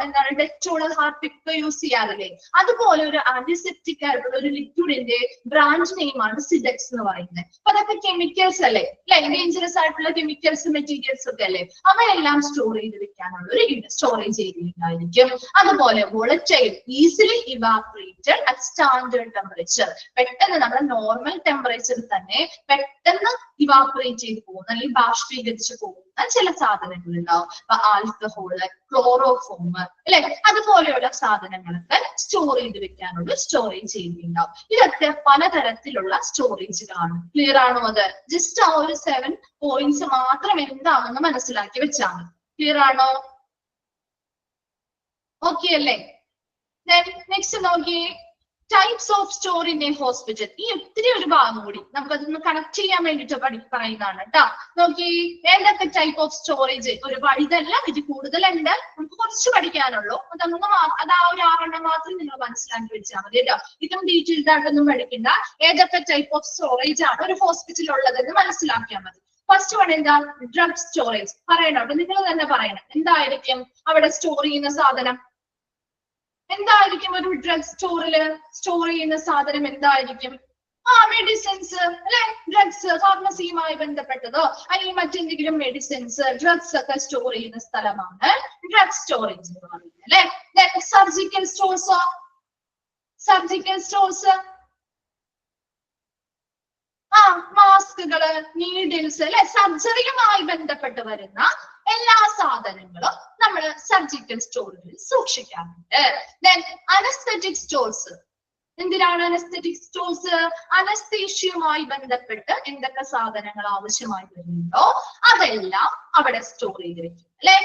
എന്താണ് ഡെറ്റോൾ, ഹാർപ്പിക് യൂസ് ചെയ്യാറില്ലേ, അതുപോലെ ഒരു ആന്റിസെപ്റ്റിക് ആയിട്ടുള്ള ഒരു ലിക്വിഡിന്റെ ബ്രാഞ്ച് നെയിമാണ് സിഡെക്സ് എന്ന് പറയുന്നത്. അപ്പൊ അതൊക്കെ കെമിക്കൽസ് അല്ലേ, ഡേഞ്ചറസ് ആയിട്ടുള്ള കെമിക്കൽസ് മെറ്റീരിയൽസ് ഒക്കെ അല്ലേ. അവയെല്ലാം സ്റ്റോർ ചെയ്ത് വെക്കാനുള്ള ഒരു സ്റ്റോറേജ് ഏരിയ ഉണ്ടായിരിക്കും. അതുപോലെ volatile, easily evaporated at standard temperature. പെട്ടെന്ന് നമ്മുടെ നോർമൽ ടെമ്പറേച്ചറിൽ തന്നെ പെട്ടെന്ന് ഇവാപറേറ്റ് ചെയ്ത് പോകുന്ന അല്ലെങ്കിൽ ബാഷ്പീകരിച്ച് പോകുന്ന ചില സാധനങ്ങൾ ഉണ്ടാവും. ആൽക്കഹോള്, ക്ലോറോഫോം അല്ലെ, അതുപോലെയുള്ള സാധനങ്ങളൊക്കെ സ്റ്റോർ ചെയ്ത് വെക്കാനുള്ള സ്റ്റോറേജ് ഏരിയ ഉണ്ടാവും. ഇതൊക്കെ പലതരത്തിലുള്ള സ്റ്റോറേജുകളാണ്. ക്ലിയർ ആണോ? അത് ജസ്റ്റ് ആ ഒരു 7 പോയിന്റ്സ് മാത്രം എന്താണെന്ന് മനസ്സിലാക്കി വെച്ചാൽ മതി. ക്ലിയർ ആണോ? ഓക്കെ അല്ലേ? നെക്സ്റ്റ് നോക്കിയേ, types of store in A hospital. ഈ ഒത്തിരി ഒരു ഭാഗം കൂടി നമുക്ക് അതൊന്ന് കണക്ട് ചെയ്യാൻ വേണ്ടിട്ട് പറയുന്നതാണ് കേട്ടോ. നോക്കി, ഏതൊക്കെ ടൈപ്പ് ഓഫ് സ്റ്റോറേജ്, ഒരുപാട് ഇതെല്ലാം ഇത് കൂടുതലുണ്ട്, നമുക്ക് കുറച്ച് പഠിക്കാനുള്ളൂ. അത് ആ ഒരു 6 മാത്രം നിങ്ങൾ മനസ്സിലാക്കി വെച്ചാൽ മതി കേട്ടോ. ഇതും ഡീറ്റെയിൽഡ് ആയിട്ടൊന്നും പഠിക്കണ്ട. ഏതൊക്കെ ടൈപ്പ് ഓഫ് സ്റ്റോറേജ് ആണ് ഒരു ഹോസ്പിറ്റലിൽ ഉള്ളതെന്ന് മനസ്സിലാക്കിയാൽ മതി. ഫസ്റ്റ് വൺ എന്താ? Drug storage. പറയണം, നിങ്ങൾ തന്നെ പറയണം. എന്തായിരിക്കും അവിടെ സ്റ്റോർ ചെയ്യുന്ന സാധനം? എന്തായിരിക്കും ഒരു ഡ്രഗ് സ്റ്റോറില് സ്റ്റോർ ചെയ്യുന്ന സാധനം? എന്തായിരിക്കും? മെഡിസിൻസ് അല്ലെ. ഡ്രഗ്സ്, ഫാർമസിയുമായി ബന്ധപ്പെട്ടതോ അല്ലെങ്കിൽ മറ്റെന്തെങ്കിലും മെഡിസിൻസ്, ഡ്രഗ്സ് ഒക്കെ സ്റ്റോർ ചെയ്യുന്ന സ്ഥലമാണ് ഡ്രഗ് സ്റ്റോറേജ് എന്ന് പറയുന്നത് അല്ലെ. സർജിക്കൽ സ്റ്റോഴ്സോ? സർജിക്കൽ സ്റ്റോഴ്സ് മാസ്കുകള്, നീഡിൽസ് അല്ലെ, സർജറിയുമായി ബന്ധപ്പെട്ട് വരുന്ന എല്ലാ സാധനങ്ങളും നമ്മൾ സർജിക്കൽ സ്റ്റോറുകളിൽ സൂക്ഷിക്കാറുണ്ട്. Anaesthetic stores. എന്തിനാണ് അനസ്തെറ്റിക് സ്റ്റോഴ്സ്? അനസ്തേഷ്യയുമായി ബന്ധപ്പെട്ട് എന്തൊക്കെ സാധനങ്ങൾ ആവശ്യമായി വരുന്നുണ്ടോ അതെല്ലാം അവിടെ സ്റ്റോർ ചെയ്ത് വെക്കും അല്ലെ.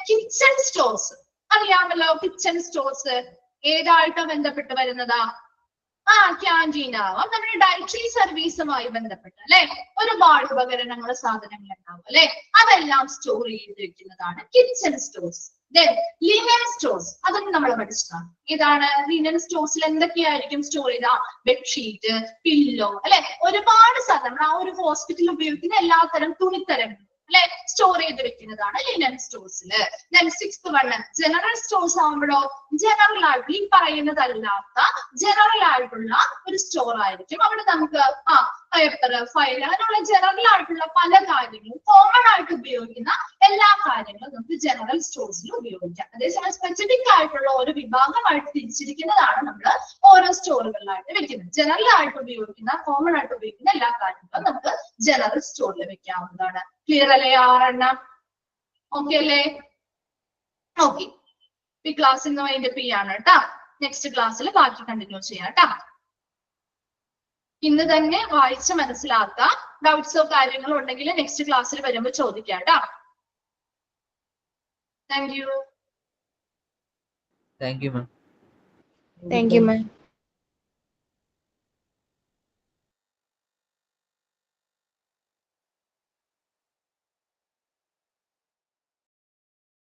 കിച്ചൺ സ്റ്റോഴ്സ് അറിയാമല്ലോ. കിച്ചൺ സ്റ്റോഴ്സ് ഏതായിട്ട് ബന്ധപ്പെട്ട് വരുന്നതാ? ക്യാൻറ്റീൻ ആവാം. നമ്മുടെ ഡയറ്ററി സർവീസുമായി ബന്ധപ്പെട്ട് അല്ലെ ഒരുപാട് ഉപകരണങ്ങൾ, സാധനങ്ങൾ ഉണ്ടാവും അല്ലെ. അതെല്ലാം സ്റ്റോർ ചെയ്ത് വെക്കുന്നതാണ് കിച്ചൺ സ്റ്റോഴ്സ്. ലിനൻ സ്റ്റോഴ്സ്, അതൊന്നും നമ്മൾ പഠിച്ചതാണ്. ഏതാണ് ലിനൻ സ്റ്റോഴ്സിൽ എന്തൊക്കെയായിരിക്കും സ്റ്റോർ ചെയ്ത? ബെഡ്ഷീറ്റ്, പില്ലോ അല്ലെ, ഒരുപാട് സാധനം ആ ഒരു ഹോസ്പിറ്റലിൽ ഉപയോഗിക്കുന്ന എല്ലാത്തരം തുണിത്തരങ്ങൾ അല്ലെ സ്റ്റോർ ചെയ്ത് വെക്കുന്നതാണ് ലിനൻ സ്റ്റോഴ്സില്. സിക്സ്ത് വൺ ജനറൽ സ്റ്റോഴ്സ് ആവുമ്പോഴോ ജനറൽ ആയിട്ട് ഈ പറയുന്നതല്ലാത്ത ജനറൽ ആയിട്ടുള്ള ഒരു സ്റ്റോർ ആയിരിക്കും. അവിടെ നമുക്ക് പേപ്പർ, ഫയൽ, അങ്ങനെയുള്ള ജനറൽ ആയിട്ടുള്ള പല കാര്യങ്ങളും കോമൺ ആയിട്ട് ഉപയോഗിക്കുന്ന എല്ലാ കാര്യങ്ങളും നമുക്ക് ജനറൽ സ്റ്റോഴ്സിൽ ഉപയോഗിക്കാം. അതേസമയം സ്പെസിഫിക് ആയിട്ടുള്ള ഒരു വിഭാഗമായിട്ട് തിരിച്ചിരിക്കുന്നതാണ് നമ്മൾ ഓരോ സ്റ്റോറുകളിലായിട്ട് വെക്കുന്നത്. ജനറൽ ആയിട്ട് ഉപയോഗിക്കുന്ന, കോമൺ ആയിട്ട് ഉപയോഗിക്കുന്ന എല്ലാ കാര്യങ്ങളും നമുക്ക് ജനറൽ സ്റ്റോറിൽ വെക്കാവുന്നതാണ്. ക്ലിയർ അല്ലേ? 6 ഓക്കെ അല്ലേ? ഓക്കെ, ഈ ക്ലാസ് ഇന്ന് വൈൻഡപ്പ് ചെയ്യാണ് കേട്ടാ. നെക്സ്റ്റ് ക്ലാസ്സിൽ ബാക്കി കണ്ടിന്യൂ ചെയ്യാം കേട്ടാ. ഇന്ന് തന്നെ വായിച്ച് മനസ്സിലാക്കുക. ഡൗട്ട്സോ കാര്യങ്ങളോ ഉണ്ടെങ്കിൽ നെക്സ്റ്റ് ക്ലാസ്സിൽ വരുമ്പോൾ ചോദിക്കാം കേട്ടാ. Thank you. Thank you ma'am. Thank you ma'am.